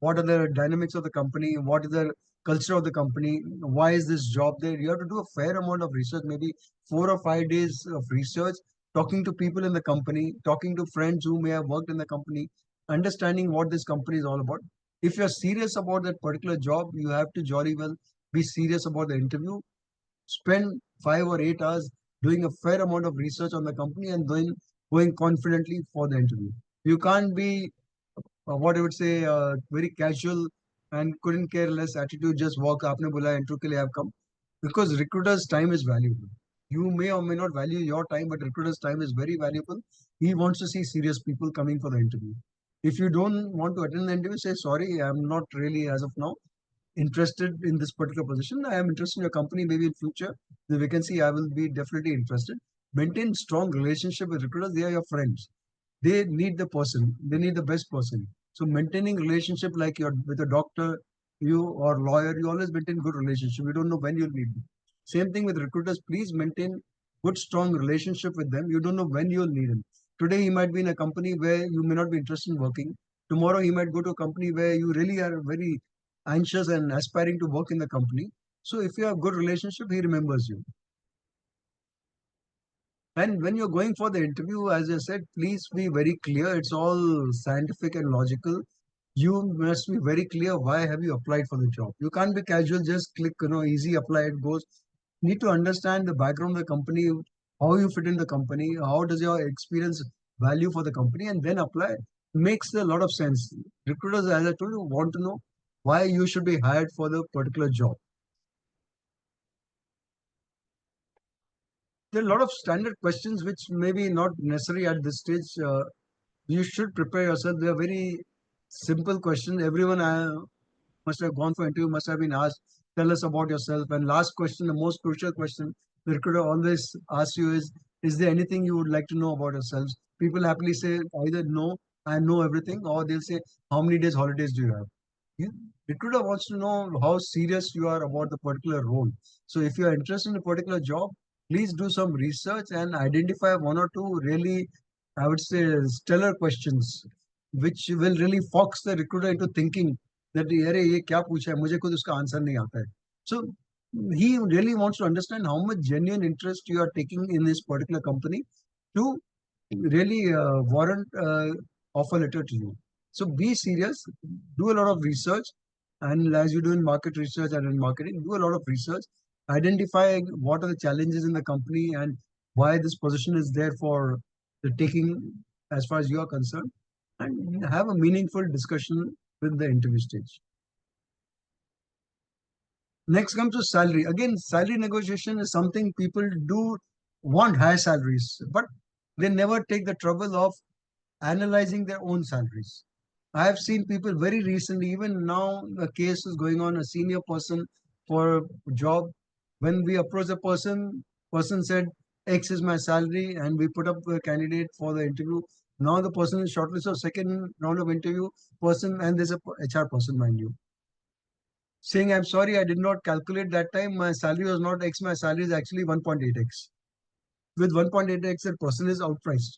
what are the dynamics of the company, what is the culture of the company, why is this job there. You have to do a fair amount of research, maybe 4 or 5 days of research talking to people in the company, talking to friends who may have worked in the company, understanding what this company is all about. If you're serious about that particular job, you have to jolly well be serious about the interview. Spend 5 or 8 hours doing a fair amount of research on the company and then going confidently for the interview. You can't be what I would say very casual and couldn't care less attitude. Just walk, आपने बुलाया interview के लिए have come, because recruiter's time is valuable. You may or may not value your time, but recruiter's time is very valuable. He wants to see serious people coming for the interview. If you don't want to attend the interview, say sorry, I'm not really as of now interested in this particular position. I am interested in your company. Maybe in future, the vacancy, I will be definitely interested. Maintain strong relationship with recruiters. They are your friends. They need the person. They need the best person. So maintaining relationship like you're with a doctor, you or lawyer, you always maintain good relationship. You don't know when you'll need them. Same thing with recruiters. Please maintain good, strong relationship with them. You don't know when you'll need him. Today he might be in a company where you may not be interested in working. Tomorrow he might go to a company where you really are very anxious and aspiring to work in the company. So if you have good relationship, he remembers you. And when you're going for the interview, as I said, please be very clear. It's all scientific and logical. You must be very clear why have you applied for the job. You can't be casual, just click, easy apply, it goes. Need to understand the background of the company, how you fit in the company, how does your experience value for the company, and then apply. Makes a lot of sense. Recruiters, as I told you, want to know why you should be hired for the particular job. There are a lot of standard questions which maybe not necessary at this stage. You should prepare yourself. They are very simple questions. Everyone must have gone for interview, must have been asked, tell us about yourself. And last question, the most crucial question the recruiter always asks you is there anything you would like to know about yourselves? People happily say either no, I know everything, or they'll say, how many days holidays do you have? You, recruiter wants to know how serious you are about the particular role. So if you are interested in a particular job, please do some research and identify one or two really, I would say, stellar questions, which will really fox the recruiter into thinking that अरे ये क्या पूछा है मुझे खुद उसका answer नहीं आता है. So he really wants to understand how much genuine interest you are taking in this particular company to really warrant offer letter to you. So be serious, do a lot of research, and as you do in market research and in marketing, do a lot of research, identify what are the challenges in the company and why this position is there for the taking as far as you are concerned, and have a meaningful discussion with the interview stage. Next comes to salary. Again, salary negotiation is something people do want higher salaries, but they never take the trouble of analyzing their own salaries. I have seen people very recently, even now, a case is going on, a senior person for a job. When we approached the person said, X is my salary, and we put up a candidate for the interview. Now the person is shortlisted, second round of interview person, and there's a HR person, mind you, saying, I'm sorry, I did not calculate that time. My salary was not X, my salary is actually 1.8x. With 1.8x, that person is outpriced.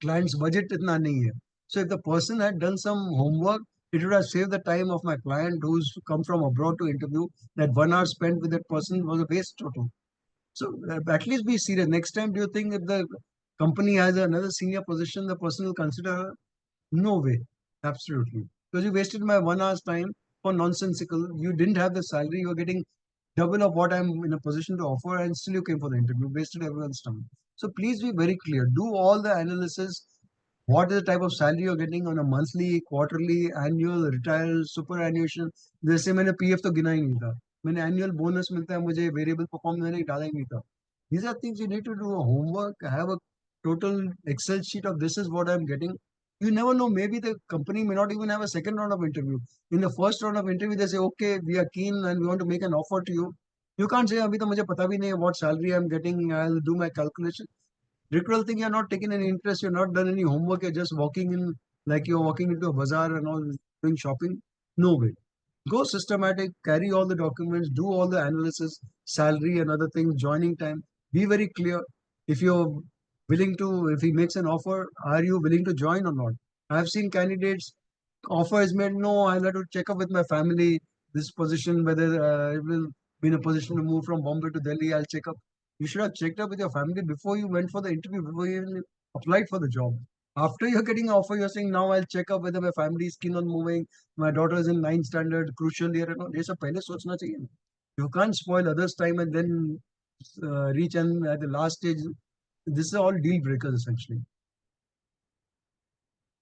Client's budget itna nahi hai. So if the person had done some homework, it would have saved the time of my client who's come from abroad to interview. That 1 hour spent with that person was a waste total. So at least be serious. Next time, do you think if the company has another senior position, the person will consider her? No way. Absolutely. Because you wasted my 1 hour's time for nonsensical. You didn't have the salary. You were getting double of what I'm in a position to offer, and still you came for the interview. Wasted everyone's time. So please be very clear. Do all the analysis. What is the type of salary you're getting on a monthly, quarterly, annual, retire, superannuation? जैसे मैंने PF तो गिना ही नहीं था. मैंने annual bonus मिलता है मुझे, variable performance मैंने डाला ही नहीं था. These are things you need to do a homework, have a total Excel sheet of this is what I'm getting. You never know. Maybe the company may not even have a second round of interview. In the first round of interview, they say, okay, we are keen and we want to make an offer to you. You can't say, अभी तो मुझे पता भी नहीं है what salary I'm getting. I'll do my calculation. Recruiter think you're not taking any interest, you're not done any homework, you're just walking in like you're walking into a bazaar and all doing shopping. No way. Go systematic, carry all the documents, do all the analysis, salary and other things, joining time. Be very clear. If you're willing to, if he makes an offer, are you willing to join or not? I've seen candidates, offer is made, no, I'll have to check up with my family, this position, whether it will be in a position to move from Bombay to Delhi, I'll check up. You should have checked up with your family before you went for the interview, before you even applied for the job. After you're getting an offer, you're saying, now I'll check up whether my family is keen on moving. My daughter is in ninth standard, crucial year. ये सब पहले सोचना चाहिए. You can't spoil others' time and then reach and at the last stage. This is all deal breakers essentially.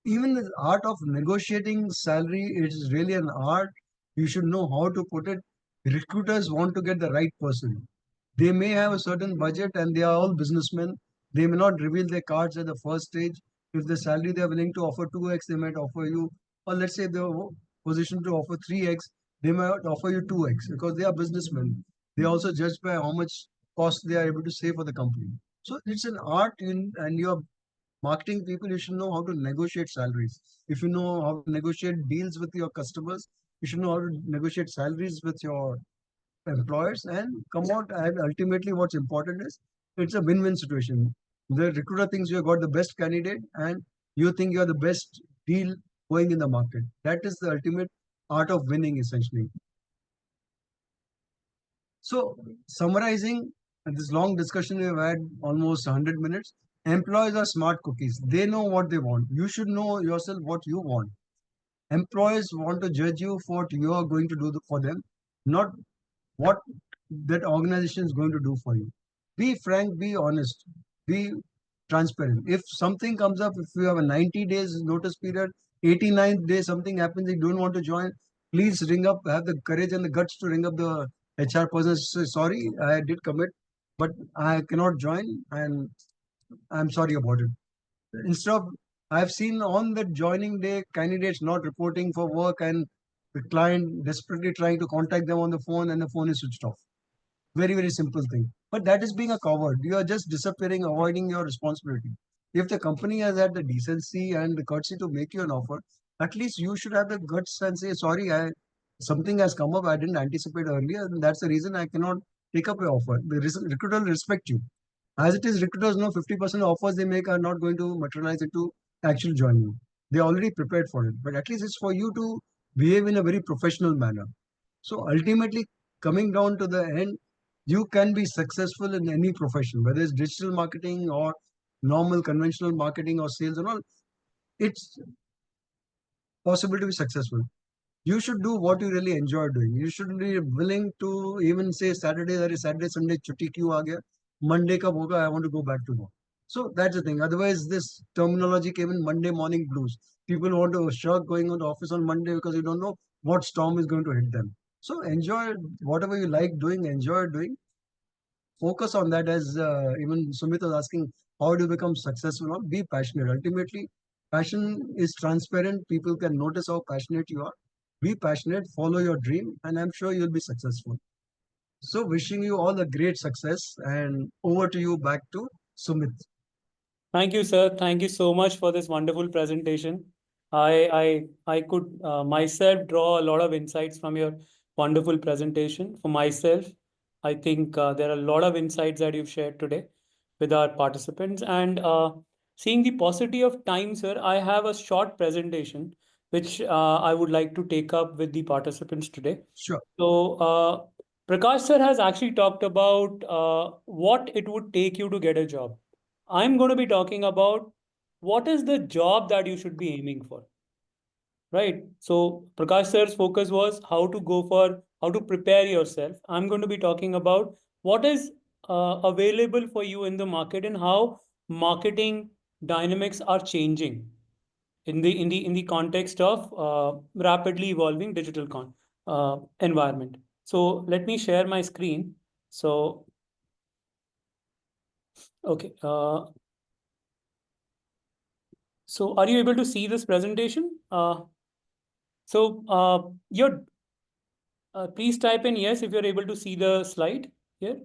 Even the art of negotiating salary is really an art. You should know how to put it. Recruiters want to get the right person. They may have a certain budget and they are all businessmen. They may not reveal their cards at the first stage. If the salary they are willing to offer 2x, they might offer you, or let's say they're position to offer 3x, they might offer you 2x because they are businessmen. They also judge by how much cost they are able to save for the company. So it's an art in, and you're marketing people, you should know how to negotiate salaries. If you know how to negotiate deals with your customers, you should know how to negotiate salaries with your employers and come out. And ultimately, what's important is it's a win-win situation. The recruiter thinks you have got the best candidate, and you think you're the best deal going in the market. That is the ultimate art of winning, essentially. So, summarizing this long discussion we've had, almost 100 minutes, employees are smart cookies. They know what they want. You should know yourself what you want. Employees want to judge you for what you are going to do for them, not what that organization is going to do for you. Be frank, be honest, be transparent. If something comes up, if you have a 90 days notice period, 89th day something happens, you don't want to join, please ring up, have the courage and the guts to ring up the HR person, say, sorry, I did commit, but I cannot join and I'm sorry about it. Instead of, I've seen on the joining day, candidates not reporting for work and the client desperately trying to contact them on the phone and the phone is switched off. Very, very simple thing. But that is being a coward. You are just disappearing, avoiding your responsibility. If the company has had the decency and the courtesy to make you an offer, at least you should have the guts and say, sorry, something has come up I didn't anticipate earlier, and that's the reason I cannot take up your offer. The recruiter will respect you. As it is, recruiters know 50% of offers they make are not going to materialize into actual joining. They're already prepared for it. But at least it's for you to behave in a very professional manner. So ultimately, coming down to the end, you can be successful in any profession, whether it's digital marketing or normal conventional marketing or sales and all. It's possible to be successful. You should do what you really enjoy doing. You should be willing to even say Saturday, that is Saturday, Sunday, chutti kyun aa gaya? Monday kab hoga? I want to go back to work. So that's the thing. Otherwise, this terminology came in Monday morning blues. People want to shirk going on to office on Monday because you don't know what storm is going to hit them. So enjoy whatever you like doing, enjoy doing, focus on that. As even Sumit was asking, how do you become successful? Be passionate. Ultimately, passion is transparent. People can notice how passionate you are. Be passionate, follow your dream, and I'm sure you'll be successful. So, wishing you all a great success, and over to you back to Sumit. Thank you, sir. Thank you so much for this wonderful presentation. I could myself draw a lot of insights from your wonderful presentation. For myself, I think there are a lot of insights that you've shared today with our participants. And seeing the paucity of time, sir, I have a short presentation which I would like to take up with the participants today. Sure. So, Prakash sir has actually talked about what it would take you to get a job. I'm going to be talking about what is the job that you should be aiming for, right? So Prakash sir's focus was how to prepare yourself. I'm going to be talking about what is available for you in the market and how marketing dynamics are changing in the context of rapidly evolving environment. So let me share my screen. So okay. So are you able to see this presentation? So your please type in yes if you're able to see the slide here.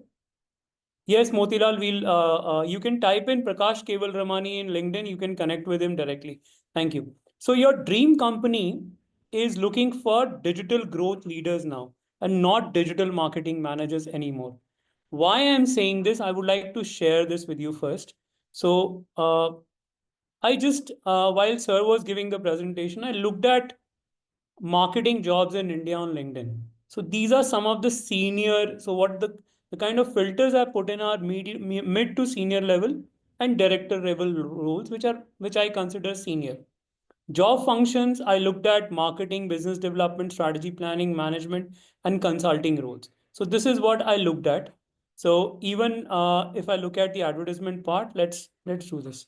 Yes, Motilal, you can type in Prakash Kewalramani in LinkedIn. You can connect with him directly. Thank you. So your dream company is looking for digital growth leaders now and not digital marketing managers anymore. Why I'm saying this, I would like to share this with you first. So I just, while sir was giving the presentation, I looked at marketing jobs in India on LinkedIn. So these are some of the senior, so what the the kind of filters I put in are mid to senior level and director level roles, which I consider senior. Job functions, I looked at marketing, business development, strategy planning, management, and consulting roles. So this is what I looked at. So even if I look at the advertisement part, let's do this.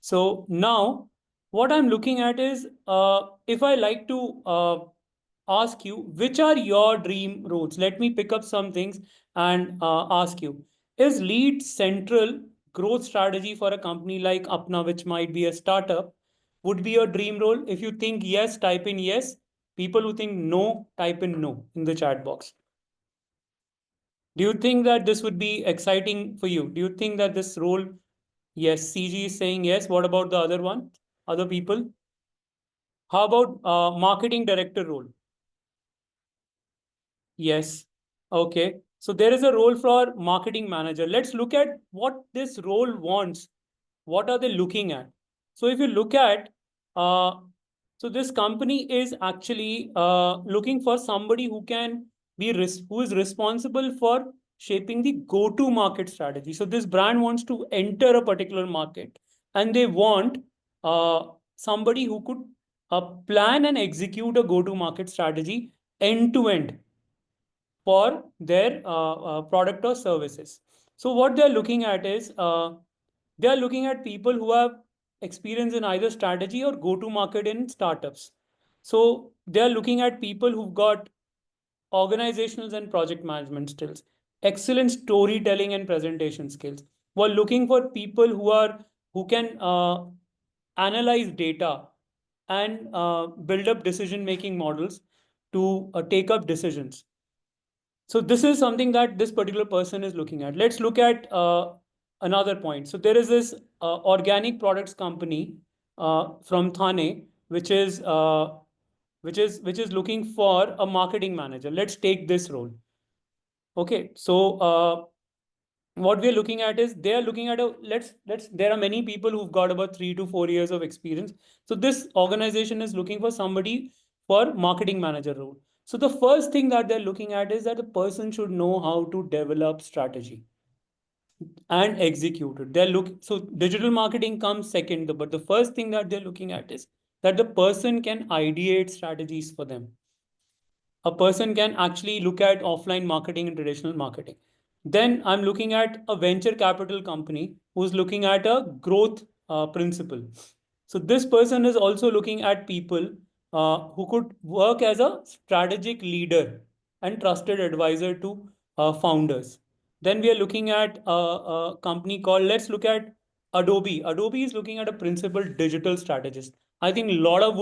So now what I'm looking at is if I like to ask you, which are your dream roles? Let me pick up some things and ask you, is lead central growth strategy for a company like Apna, which might be a startup, would be your dream role? If you think yes, type in yes. People who think no, type in no in the chat box. Do you think that this would be exciting for you? Do you think that this role, yes, CG is saying yes. What about the other one? Other people? How about marketing director role? Yes. Okay. So there is a role for marketing manager. Let's look at what this role wants. What are they looking at? So if you look at, uh, so this company is actually looking for somebody who can be who is responsible for shaping the go-to-market strategy. So this brand wants to enter a particular market, and they want somebody who could plan and execute a go-to-market strategy end to end for their product or services. So what they're looking at is they are looking at people who have experience in either strategy or go to market in startups. So they are looking at people who've got organizational and project management skills, excellent storytelling and presentation skills. We're looking for people who can analyze data and build up decision making models to take up decisions. So this is something that this particular person is looking at. Let's look at another point. So there is this organic products company from Thane, which is looking for a marketing manager. Let's take this role. Okay, so what we're looking at is they are looking at a let's there are many people who've got about 3 to 4 years of experience. So this organization is looking for somebody for marketing manager role. So the first thing that they're looking at is that the person should know how to develop strategy and execute it. So digital marketing comes second, but the first thing that they're looking at is that the person can ideate strategies for them. A person can actually look at offline marketing and traditional marketing. Then I'm looking at a venture capital company who's looking at a growth principle. So this person is also looking at people who could work as a strategic leader and trusted advisor to founders. Then we are looking at a company called, let's look at Adobe. Adobe is looking at a principal digital strategist. I think a lot of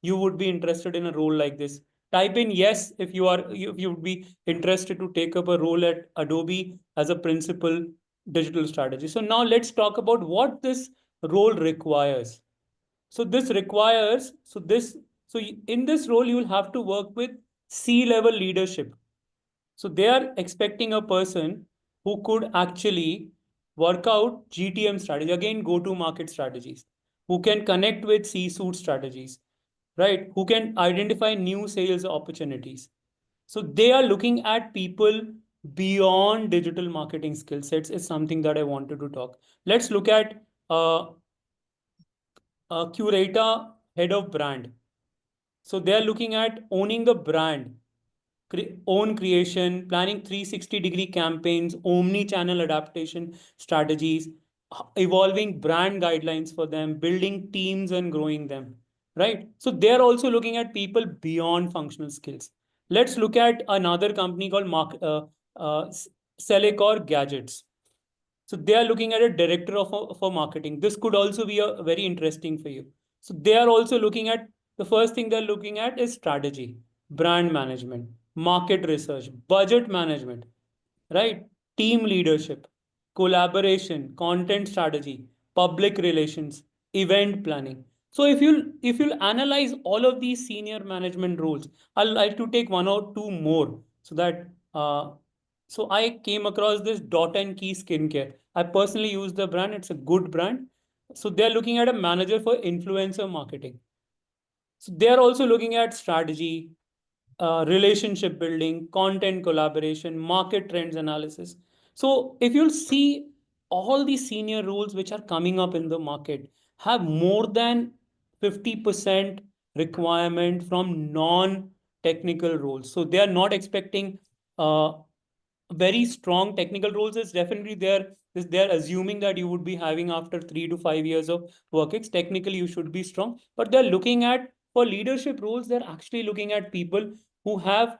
you would be interested in a role like this. Type in yes if you would be interested to take up a role at Adobe as a principal digital strategy. So now let's talk about what this role requires. So this requires so in this role you will have to work with C-level leadership. So they are expecting a person who could actually work out GTM strategy, again, go to market strategies, who can connect with C-suite strategies, right? Who can identify new sales opportunities. So they are looking at people beyond digital marketing skill sets is something that I wanted to talk. Let's look at curator head of brand. So they are looking at owning the brand, own creation, planning 360-degree campaigns, omni-channel adaptation strategies, evolving brand guidelines for them, building teams and growing them, right? So they're also looking at people beyond functional skills. Let's look at another company called uh, Selecor Gadgets. So they are looking at a director for marketing. This could also be a very interesting for you. So they are also looking at the first thing they're looking at is strategy, brand management, market research, budget management, right? Team leadership, collaboration, content strategy, public relations, event planning. So if you'll analyze all of these senior management roles, I'll like to take one or two more so that so I came across this Dot and Key skincare. I personally use the brand. It's a good brand. So they're looking at a manager for influencer marketing. So they're also looking at strategy, relationship building, content collaboration, market trends analysis. So if you'll see, all the senior roles which are coming up in the market have more than 50% requirement from non-technical roles. So they are not expecting very strong technical roles. Is definitely there. They're assuming that you would be having after 3 to 5 years of work ex. Technically, you should be strong, but they're looking at, for leadership roles, they're actually looking at people who have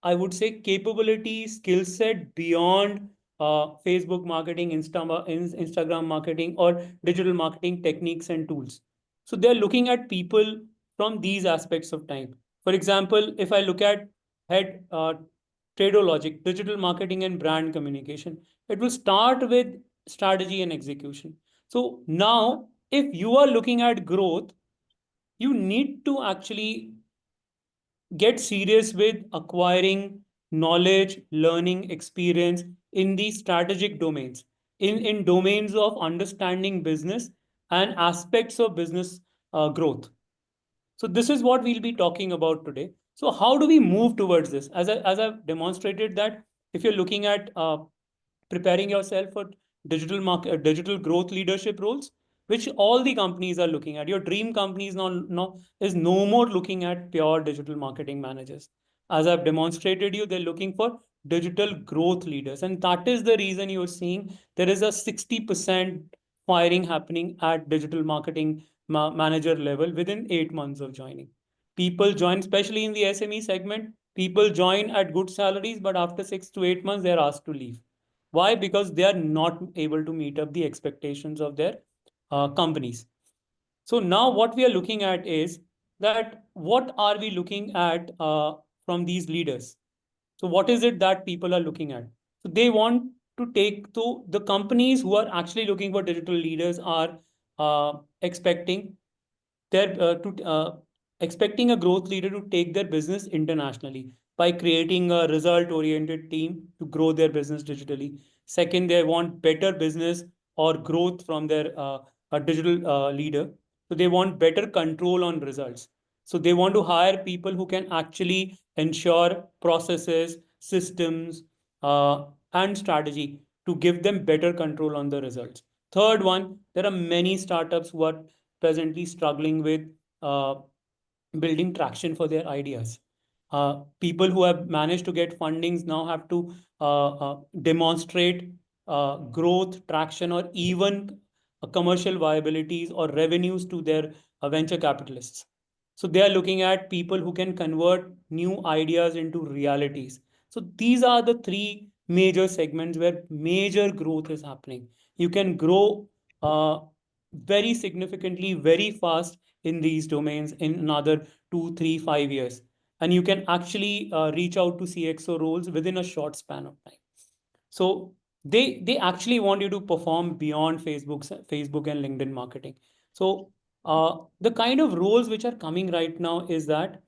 I would say capability, skill set beyond Facebook marketing, Instagram marketing, or digital marketing techniques and tools. So they're looking at people from these aspects of time. For example, if I look at head Tradologic, digital marketing and brand communication, it will start with strategy and execution. So now, if you are looking at growth, you need to actually get serious with acquiring knowledge, learning, experience in these strategic domains, in domains of understanding business and aspects of business growth. So this is what we'll be talking about today. So how do we move towards this? As I've demonstrated that if you're looking at preparing yourself for digital growth leadership roles, which all the companies are looking at. Your dream company is no more looking at pure digital marketing managers. As I've demonstrated you, they're looking for digital growth leaders. And that is the reason you're seeing there is a 60% firing happening at digital marketing manager level within 8 months of joining. People join, especially in the SME segment, people join at good salaries, but after 6 to 8 months, they're asked to leave. Why? Because they are not able to meet up the expectations of their companies. So now what we are looking at is that what are we looking at from these leaders? So what is it that people are looking at? So they want to take to the companies who are actually looking for digital leaders are expecting they're expecting a growth leader to take their business internationally by creating a result oriented team to grow their business digitally. Second, they want better business or growth from their digital leader. So they want better control on results. So they want to hire people who can actually ensure processes, systems, and strategy to give them better control on the results. Third one, there are many startups who are presently struggling with building traction for their ideas. People who have managed to get fundings now have to demonstrate growth, traction, or even commercial viabilities or revenues to their venture capitalists. So they are looking at people who can convert new ideas into realities. So these are the three major segments where major growth is happening. You can grow very significantly, very fast in these domains in another 2, 3, 5 years. And you can actually reach out to CXO roles within a short span of time. So they actually want you to perform beyond Facebook and LinkedIn marketing. So the kind of roles which are coming right now is that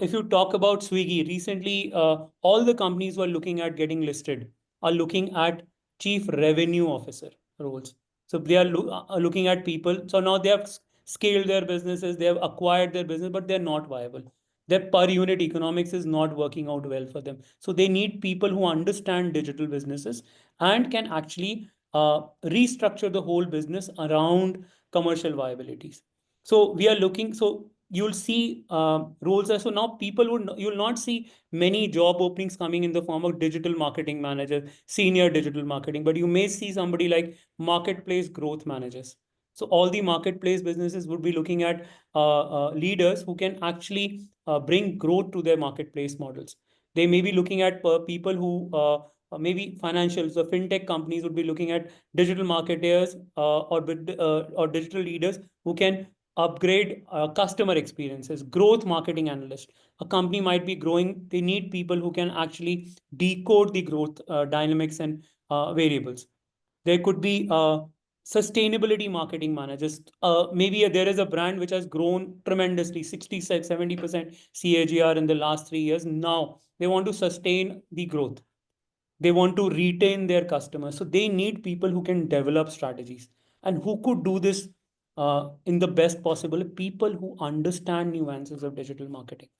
if you talk about Swiggy, recently all the companies who are looking at getting listed are looking at chief revenue officer roles. So they are looking at people. So now they have scaled their businesses, they have acquired their business, but they're not viable. Their per unit economics is not working out well for them. So they need people who understand digital businesses and can actually restructure the whole business around commercial viabilities. So we are looking, so you'll see roles as, so now people would, you'll not see many job openings coming in the form of digital marketing manager, senior digital marketing, but you may see somebody like marketplace growth managers. So all the marketplace businesses would be looking at leaders who can actually bring growth to their marketplace models. They may be looking at people who maybe financials or fintech companies would be looking at digital marketers or digital leaders who can upgrade customer experiences. Growth marketing analyst, a company might be growing, they need people who can actually decode the growth dynamics and variables. There could be sustainability marketing managers. Maybe there is a brand which has grown tremendously, 60-70% CAGR in the last 3 years. Now they want to sustain the growth. They want to retain their customers. So they need people who can develop strategies. And who could do this in the best possible? People who understand nuances of digital marketing,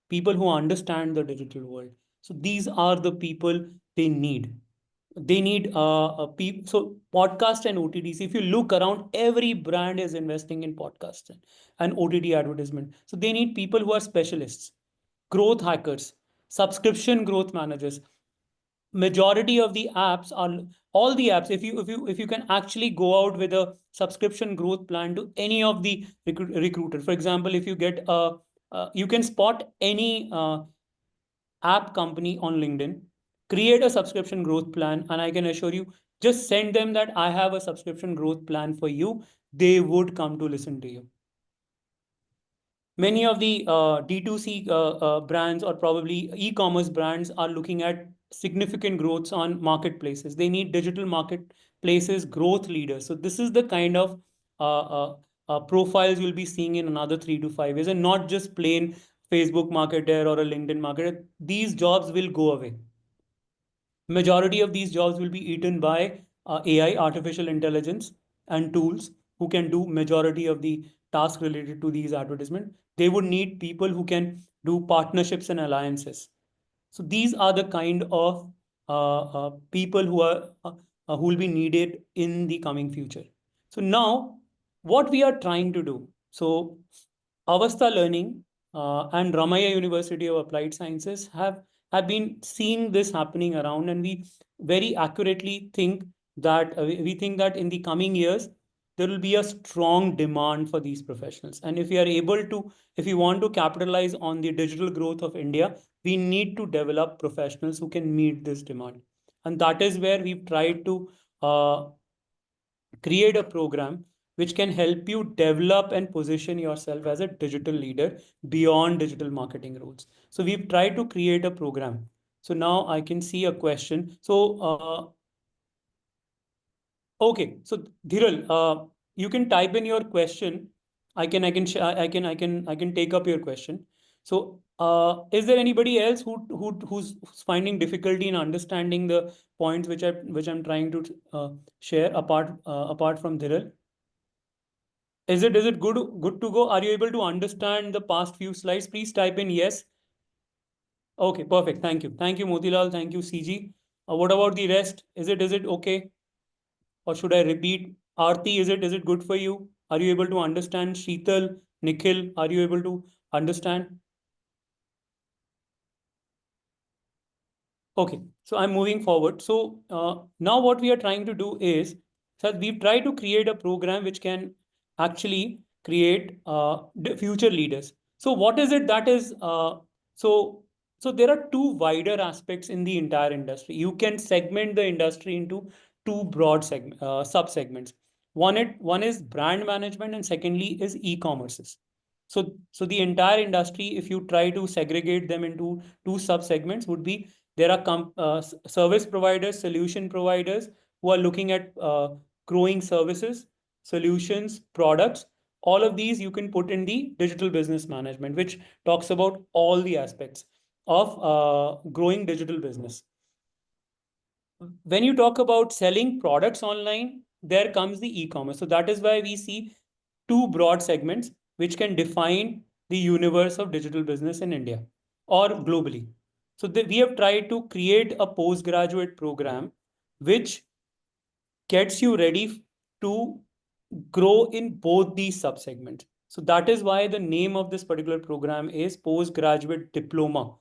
people who understand the digital world. So these are the people they need. They need people. So podcast and OTTs. If you look around, every brand is investing in podcasts and OTT advertisement. So they need people who are specialists, growth hackers, subscription growth managers. Majority of the apps are, all the apps, if you can actually go out with a subscription growth plan to any of the recruiter. For example, if you get a you can spot any app company on LinkedIn, create a subscription growth plan, and I can assure you, just send them that I have a subscription growth plan for you. They would come to listen to you. Many of the D2C brands or probably e-commerce brands are looking at significant growths on marketplaces. They need digital marketplaces growth leaders. So this is the kind of profiles you'll be seeing in another 3 to 5 years, and not just plain Facebook marketer or a LinkedIn marketer. These jobs will go away. Majority of these jobs will be eaten by AI, artificial intelligence, and tools who can do majority of the tasks related to these advertisement. They would need people who can do partnerships and alliances. So these are the kind of people who will be needed in the coming future. So now, what we are trying to do. So Avasta Learning and Ramaya University of Applied Sciences have been seeing this happening around, and we very accurately think that we think that in the coming years there will be a strong demand for these professionals. And if we are able to, if we want to capitalize on the digital growth of India, we need to develop professionals who can meet this demand. And that is where we've tried to uh, create a program which can help you develop and position yourself as a digital leader beyond digital marketing roles. So we've tried to create a program. So now I can see a question. So okay, so Dhiral, you can type in your question. I can take up your question. So, is there anybody else who's finding difficulty in understanding the points which I'm trying to share apart from Dhiral? Is it good to go? Are you able to understand the past few slides? Please type in yes. Okay, perfect. Thank you, Motilal. Thank you, CG. What about the rest? Is it okay? Or should I repeat? Aarti, is it good for you? Are you able to understand? Sheetal, Nikhil, are you able to understand? Okay, so I'm moving forward. So now what we are trying to do is, so we've tried to create a program which can actually create future leaders. So what is it that is so so there are two wider aspects in the entire industry. You can segment the industry into two broad sub segments. One is brand management, and secondly is e-commerces. So the entire industry, if you try to segregate them into two sub segments, would be there are service providers, solution providers who are looking at growing services, solutions, products. All of these you can put in the digital business management, which talks about all the aspects of growing digital business. When you talk about selling products online, there comes the e-commerce. So that is why we see two broad segments which can define the universe of digital business in India or globally. So we have tried to create a postgraduate program which gets you ready to grow in both these subsegments. So that is why the name of this particular program is Postgraduate Diploma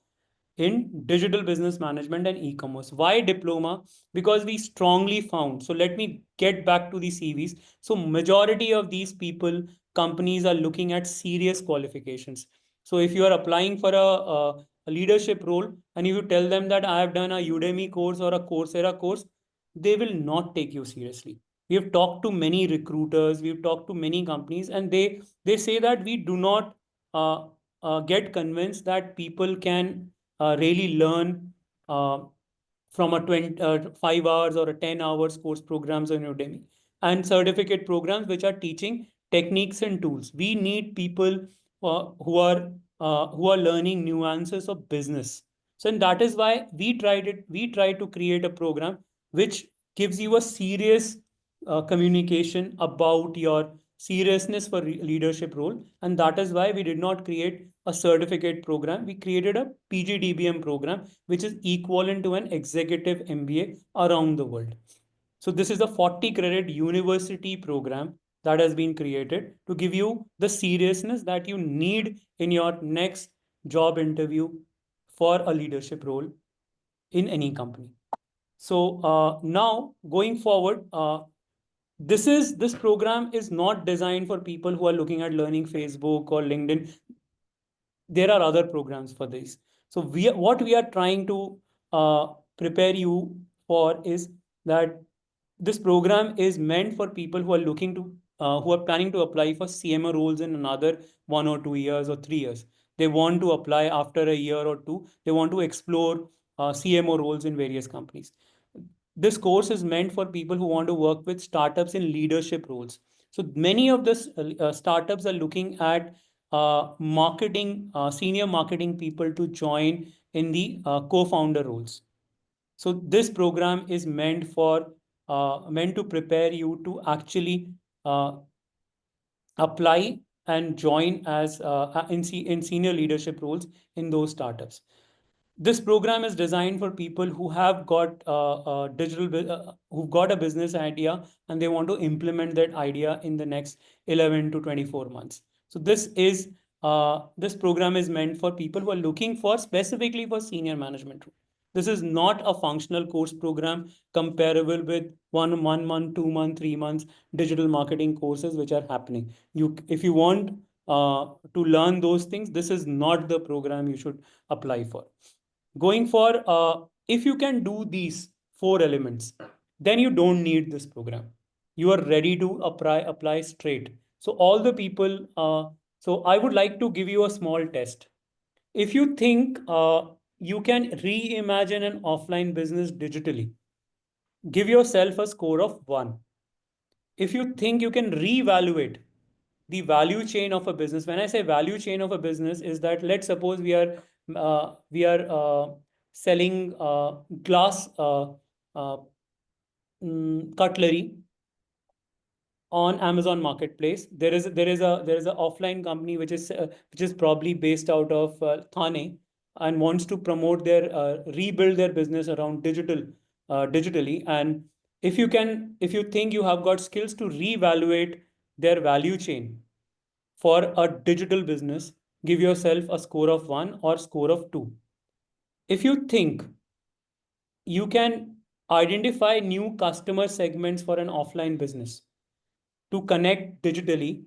in Digital Business Management and E-commerce. Why diploma? Because we strongly found, so let me get back to the CVs. So majority of these people, companies are looking at serious qualifications. So if you are applying for a leadership role and you tell them that I have done a Udemy course or a Coursera course, they will not take you seriously. We have talked to many recruiters, we've talked to many companies, and they say that we do not get convinced that people can really learn from a 5 hours or a 10 hours course programs on Udemy and certificate programs which are teaching techniques and tools. We need people who are learning nuances of business. So and that is why we tried to create a program which gives you a serious communication about your seriousness for leadership role, and that is why we did not create a certificate program. We created a PGDBM program, which is equivalent to an executive MBA around the world. So this is a 40 credit university program that has been created to give you the seriousness that you need in your next job interview for a leadership role in any company. So now going forward, this program is not designed for people who are looking at learning Facebook or LinkedIn. There are other programs for this. So what we are trying to prepare you for is that this program is meant for people who are looking to who are planning to apply for CMO roles in another 1 or 2 years or 3 years. They want to apply after a year or two. They want to explore CMO roles in various companies. This course is meant for people who want to work with startups in leadership roles. So many of the startups are looking at senior marketing people to join in the co-founder roles. So this program is meant to prepare you to actually apply and join as in senior leadership roles in those startups. This program is designed for people who have got who've got a business idea and they want to implement that idea in the next 11 to 24 months. So this program is meant for people who are looking for specifically for senior management. This is not a functional course program comparable with one month, 2 month, 3 months digital marketing courses which are happening. If you want to learn those things, this is not the program you should apply for. Going for if you can do these four elements, then you don't need this program. You are ready to apply straight. So all the people. So I would like to give you a small test. If you think you can reimagine an offline business digitally, give yourself a score of 1. If you think you can reevaluate the value chain of a business, when I say value chain of a business, is that let's suppose we are selling glass uh, cutlery on Amazon Marketplace. There is a offline company which is probably based out of Thane and wants to promote their rebuild their business around digitally. And if you think you have got skills to reevaluate their value chain for a digital business, give yourself a score of 1 or score of 2. If you think you can identify new customer segments for an offline business to connect digitally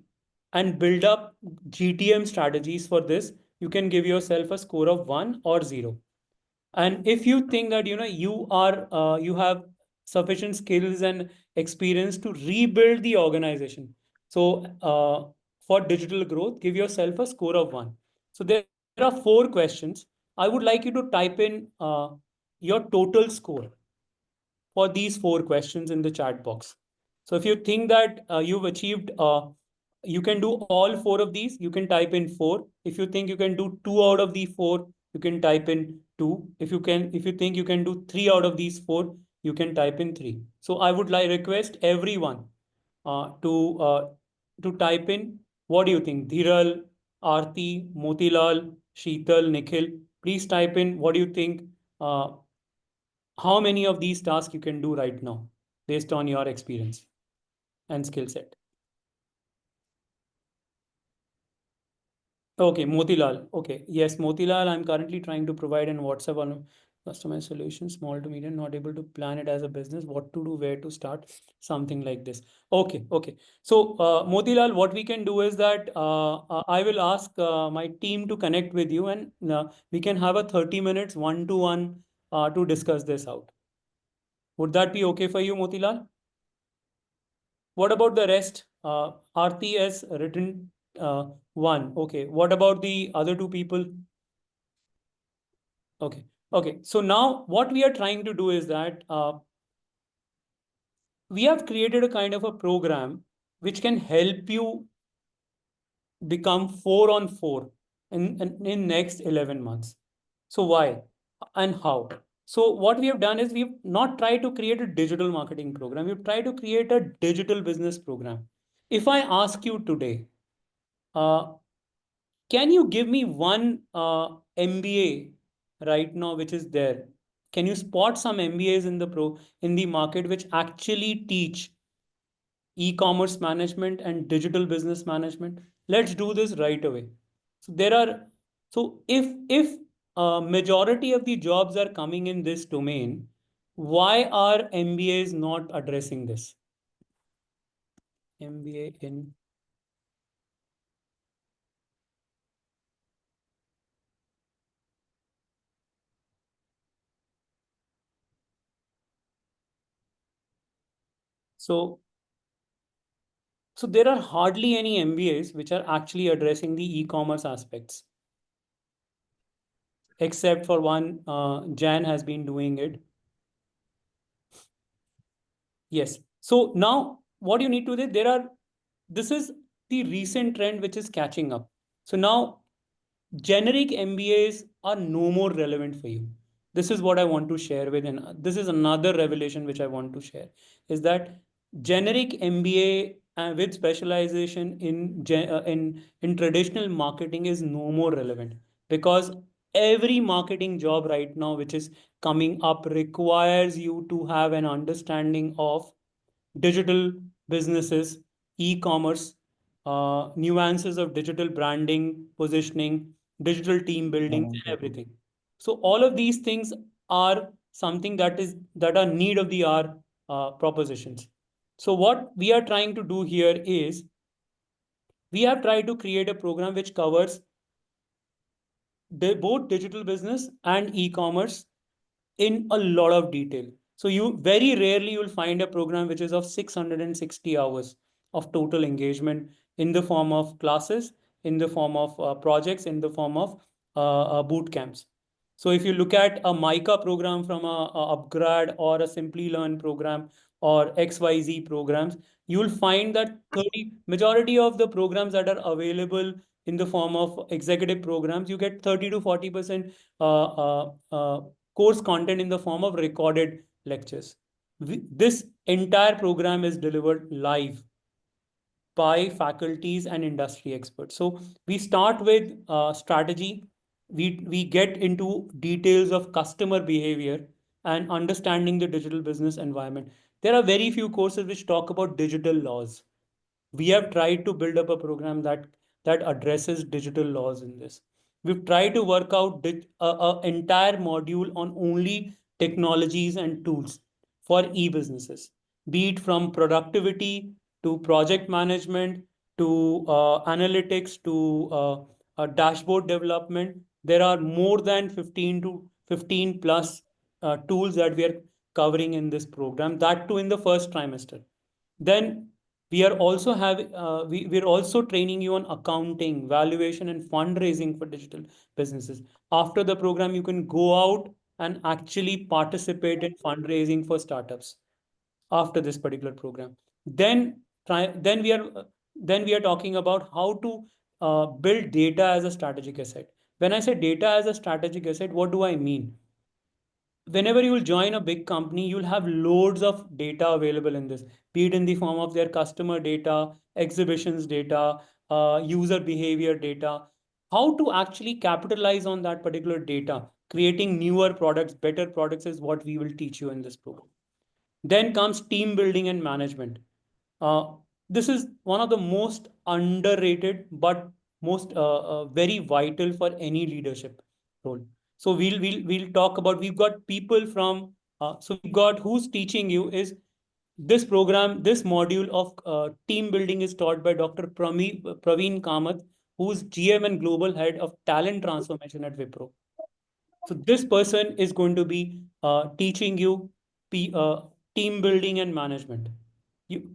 and build up GTM strategies for this, you can give yourself a score of 1 or 0. And if you think that you have sufficient skills and experience to rebuild the organization, so for digital growth, give yourself a score of 1. So there are 4 questions. I would like you to type in your total score for these 4 questions in the chat box. So if you think that you've achieved, you can do all 4 of these, you can type in 4. If you think you can do 2 out of the 4, you can type in 2. If you think you can do 3 out of these 4, you can type in 3. So I would like request everyone uh, to uh, to type in what do you think, Dhiral, Aarti, Motilal, Sheetal, Nikhil. Please type in what do you think. How many of these tasks you can do right now based on your experience and skill set. Okay, Motilal. Okay, yes, Motilal, I'm currently trying to provide an WhatsApp on customized solution, small to medium, not able to plan it as a business, what to do, where to start, something like this. Okay, okay. So, Motilal, what we can do is that I will ask my team to connect with you and we can have a 30 minutes one-to-one to discuss this out. Would that be okay for you, Motilal? What about the rest? Aarti has written 1. Okay. What about the other 2 people? Okay. Okay. So now what we are trying to do is that we have created a kind of a program which can help you become 4 on 4 in next 11 months. So why and how? So what we have done is we've not tried to create a digital marketing program. We've tried to create a digital business program. If I ask you today, uh, can you give me one MBA right now which is there? Can you spot some MBAs in the market which actually teach e-commerce management and digital business management? Let's do this right away. So there are so if majority of the jobs are coming in this domain, why are MBAs not addressing this? MBA in so so there are hardly any MBAs which are actually addressing the e-commerce aspects, except for one. Jan has been doing it. Yes. So now what you need to do, this is the recent trend which is catching up. So now generic MBAs are no more relevant for you. This is what I want to share with, and this is another revelation which I want to share, is that generic MBA with specialization in traditional marketing is no more relevant, because every marketing job right now which is coming up requires you to have an understanding of digital businesses, e-commerce, nuances of digital branding, positioning, digital team building, and everything. So all of these things are something that are need of the hour propositions. So what we are trying to do here is we have tried to create a program which covers both digital business and e-commerce in a lot of detail. So you very rarely you'll find a program which is of 660 hours of total engagement in the form of classes, in the form of projects, in the form of boot camps. So if you look at a MICA program from a upgrad or a Simply Learn program or XYZ programs, you will find that 30 majority of the programs that are available in the form of executive programs, you get 30 to 40% course content in the form of recorded lectures. This entire program is delivered live by faculties and industry experts. So we start with strategy. We get into details of customer behavior and understanding the digital business environment. There are very few courses which talk about digital laws. We have tried to build up a program that addresses digital laws in this. We've tried to work out a entire module on only technologies and tools for e-businesses, be it from productivity to project management to analytics to dashboard development. There are more than 15 to 15 plus tools that we are covering in this program, that too in the first trimester. Then we're also training you on accounting, valuation, and fundraising for digital businesses. After the program, you can go out and actually participate in fundraising for startups after this particular program. Then try then we are talking about how to build data as a strategic asset. When I say data as a strategic asset, what do I mean? Whenever you will join a big company, you'll have loads of data available in this, be it in the form of their customer data, exhibitions data, user behavior data. How to actually capitalize on that particular data, creating newer products, better products is what we will teach you in this program. Then comes team building and management. Uh, this is one of the most underrated but most very vital for any leadership role. So we'll talk about, we've got people from so we've got who's teaching you is this program, this module of team building is taught by Dr. Praveen Kamath, who's GM and Global Head of Talent Transformation at Wipro. So this person is going to be teaching you team building and management. You,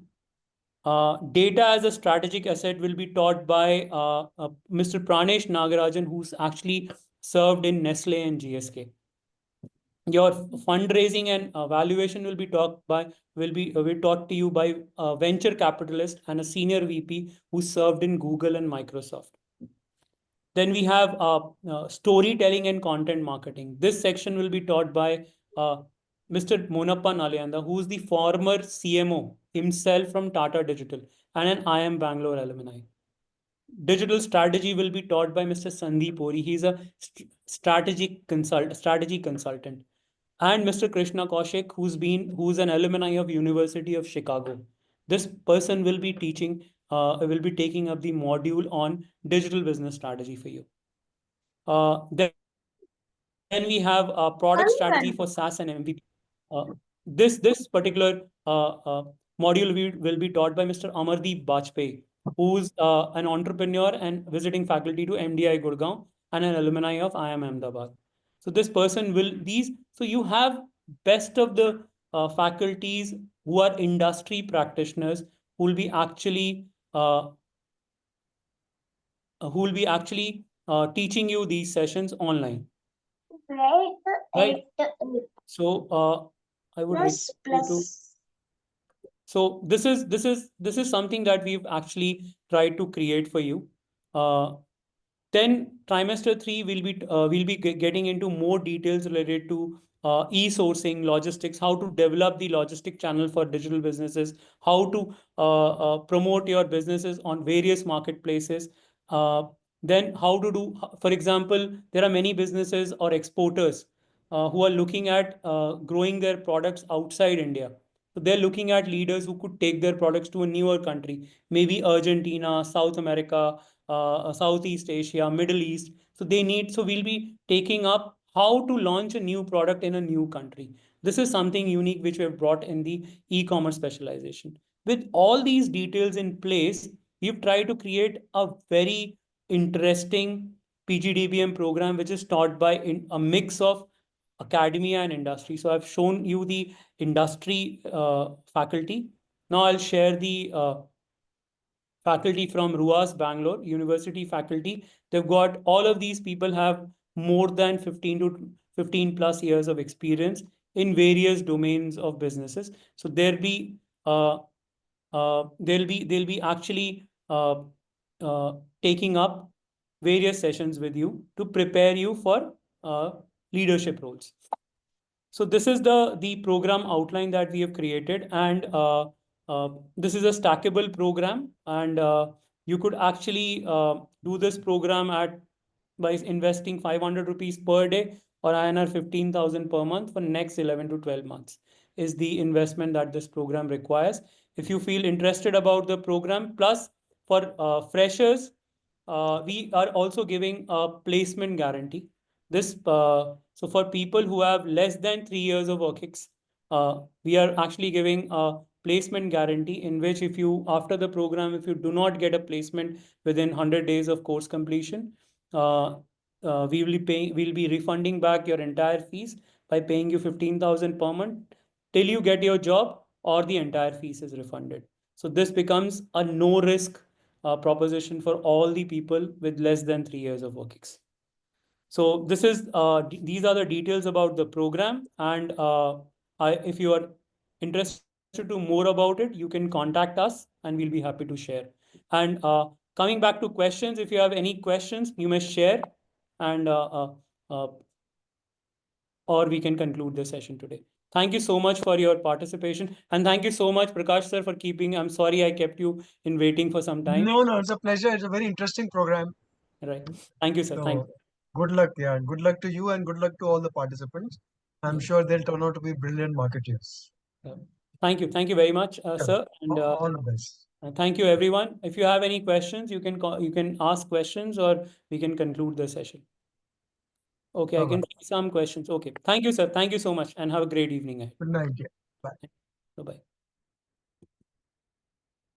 data as a strategic asset will be taught by Mr. Pranesh Nagarajan, who's actually served in Nestle and GSK. Your fundraising and valuation will be taught to you by a venture capitalist and a senior VP who served in Google and Microsoft. Then we have storytelling and content marketing. This section will be taught by Mr. Monappa Nalayanda, who is the former CMO himself from Tata Digital. and an IIM Bangalore alumni. Digital strategy will be taught by Mr. Sandeep Ori. He's a strategy consultant. And Mr. Krishna Kaushik, who's an alumni of University of Chicago. This person will be taking up the module on digital business strategy for you. Then we have a product strategy for SaaS and MVP. This particular module will be taught by Mr. Amardeep Bajpayee, who's an entrepreneur and visiting faculty to MDI Gurgaon and an alumni of IIM Ahmedabad. So this person will these. So you have best of the faculties who are industry practitioners who will be teaching you these sessions online. Right. So I would request you to. So this is something that we've actually tried to create for you. Uh, then trimester 3 will be getting into more details related to e-sourcing, logistics, how to develop the logistic channel for digital businesses, how to promote your businesses on various marketplaces. Uh, then how to do, for example, there are many businesses or exporters who are looking at growing their products outside India. So they're looking at leaders who could take their products to a newer country, maybe Argentina, South America, Southeast Asia, Middle East. So we'll be taking up how to launch a new product in a new country. This is something unique which we have brought in the e-commerce specialization. With all these details in place, we've tried to create a very interesting PGDBM program, which is taught by a mix of academia and industry. So I've shown you the industry faculty. Now I'll share the faculty from RUAS Bangalore University faculty. They've got all of these people have more than 15 plus years of experience in various domains of businesses. So uh, they'll be actually taking up various sessions with you to prepare you for leadership roles. So this is the program outline that we have created, and this is a stackable program, and you could actually do this program at by investing 500 rupees per day or INR 15,000 per month for next 11 to 12 months is the investment that this program requires. If you feel interested about the program, plus for freshers, we are also giving a placement guarantee. So for people who have less than 3 years of work we are actually giving a placement guarantee in which if you after the program if you do not get a placement within 100 days of course completion, we'll be refunding back your entire fees by paying you 15,000 per month till you get your job or the entire fees is refunded. So this becomes a no risk proposition for all the people with less than 3 years of work. So these are the details about the program, and if you are interested to more about it, you can contact us, and we'll be happy to share. And coming back to questions, if you have any questions, you may share, and uh, or we can conclude the session today. Thank you so much for your participation, and thank you so much, Prakash sir, for keeping. I'm sorry I kept you in waiting for some time. No, no, it's a pleasure. It's a very interesting program. Right. Thank you, sir. Thank So good luck, yeah. Good luck to you and good luck to all the participants. I'm you. sure they'll turn out to be brilliant marketeers. Yeah. Thank you. Thank you very much, Yeah. sir. And All the best. thank you, everyone. If you have any questions, you can ask questions, or we can conclude the session. Okay, I Bye can bye. see some questions. Okay. Thank you, sir. Thank you so much, and have a great evening ahead. Good night. Yeah. Bye. Bye-bye.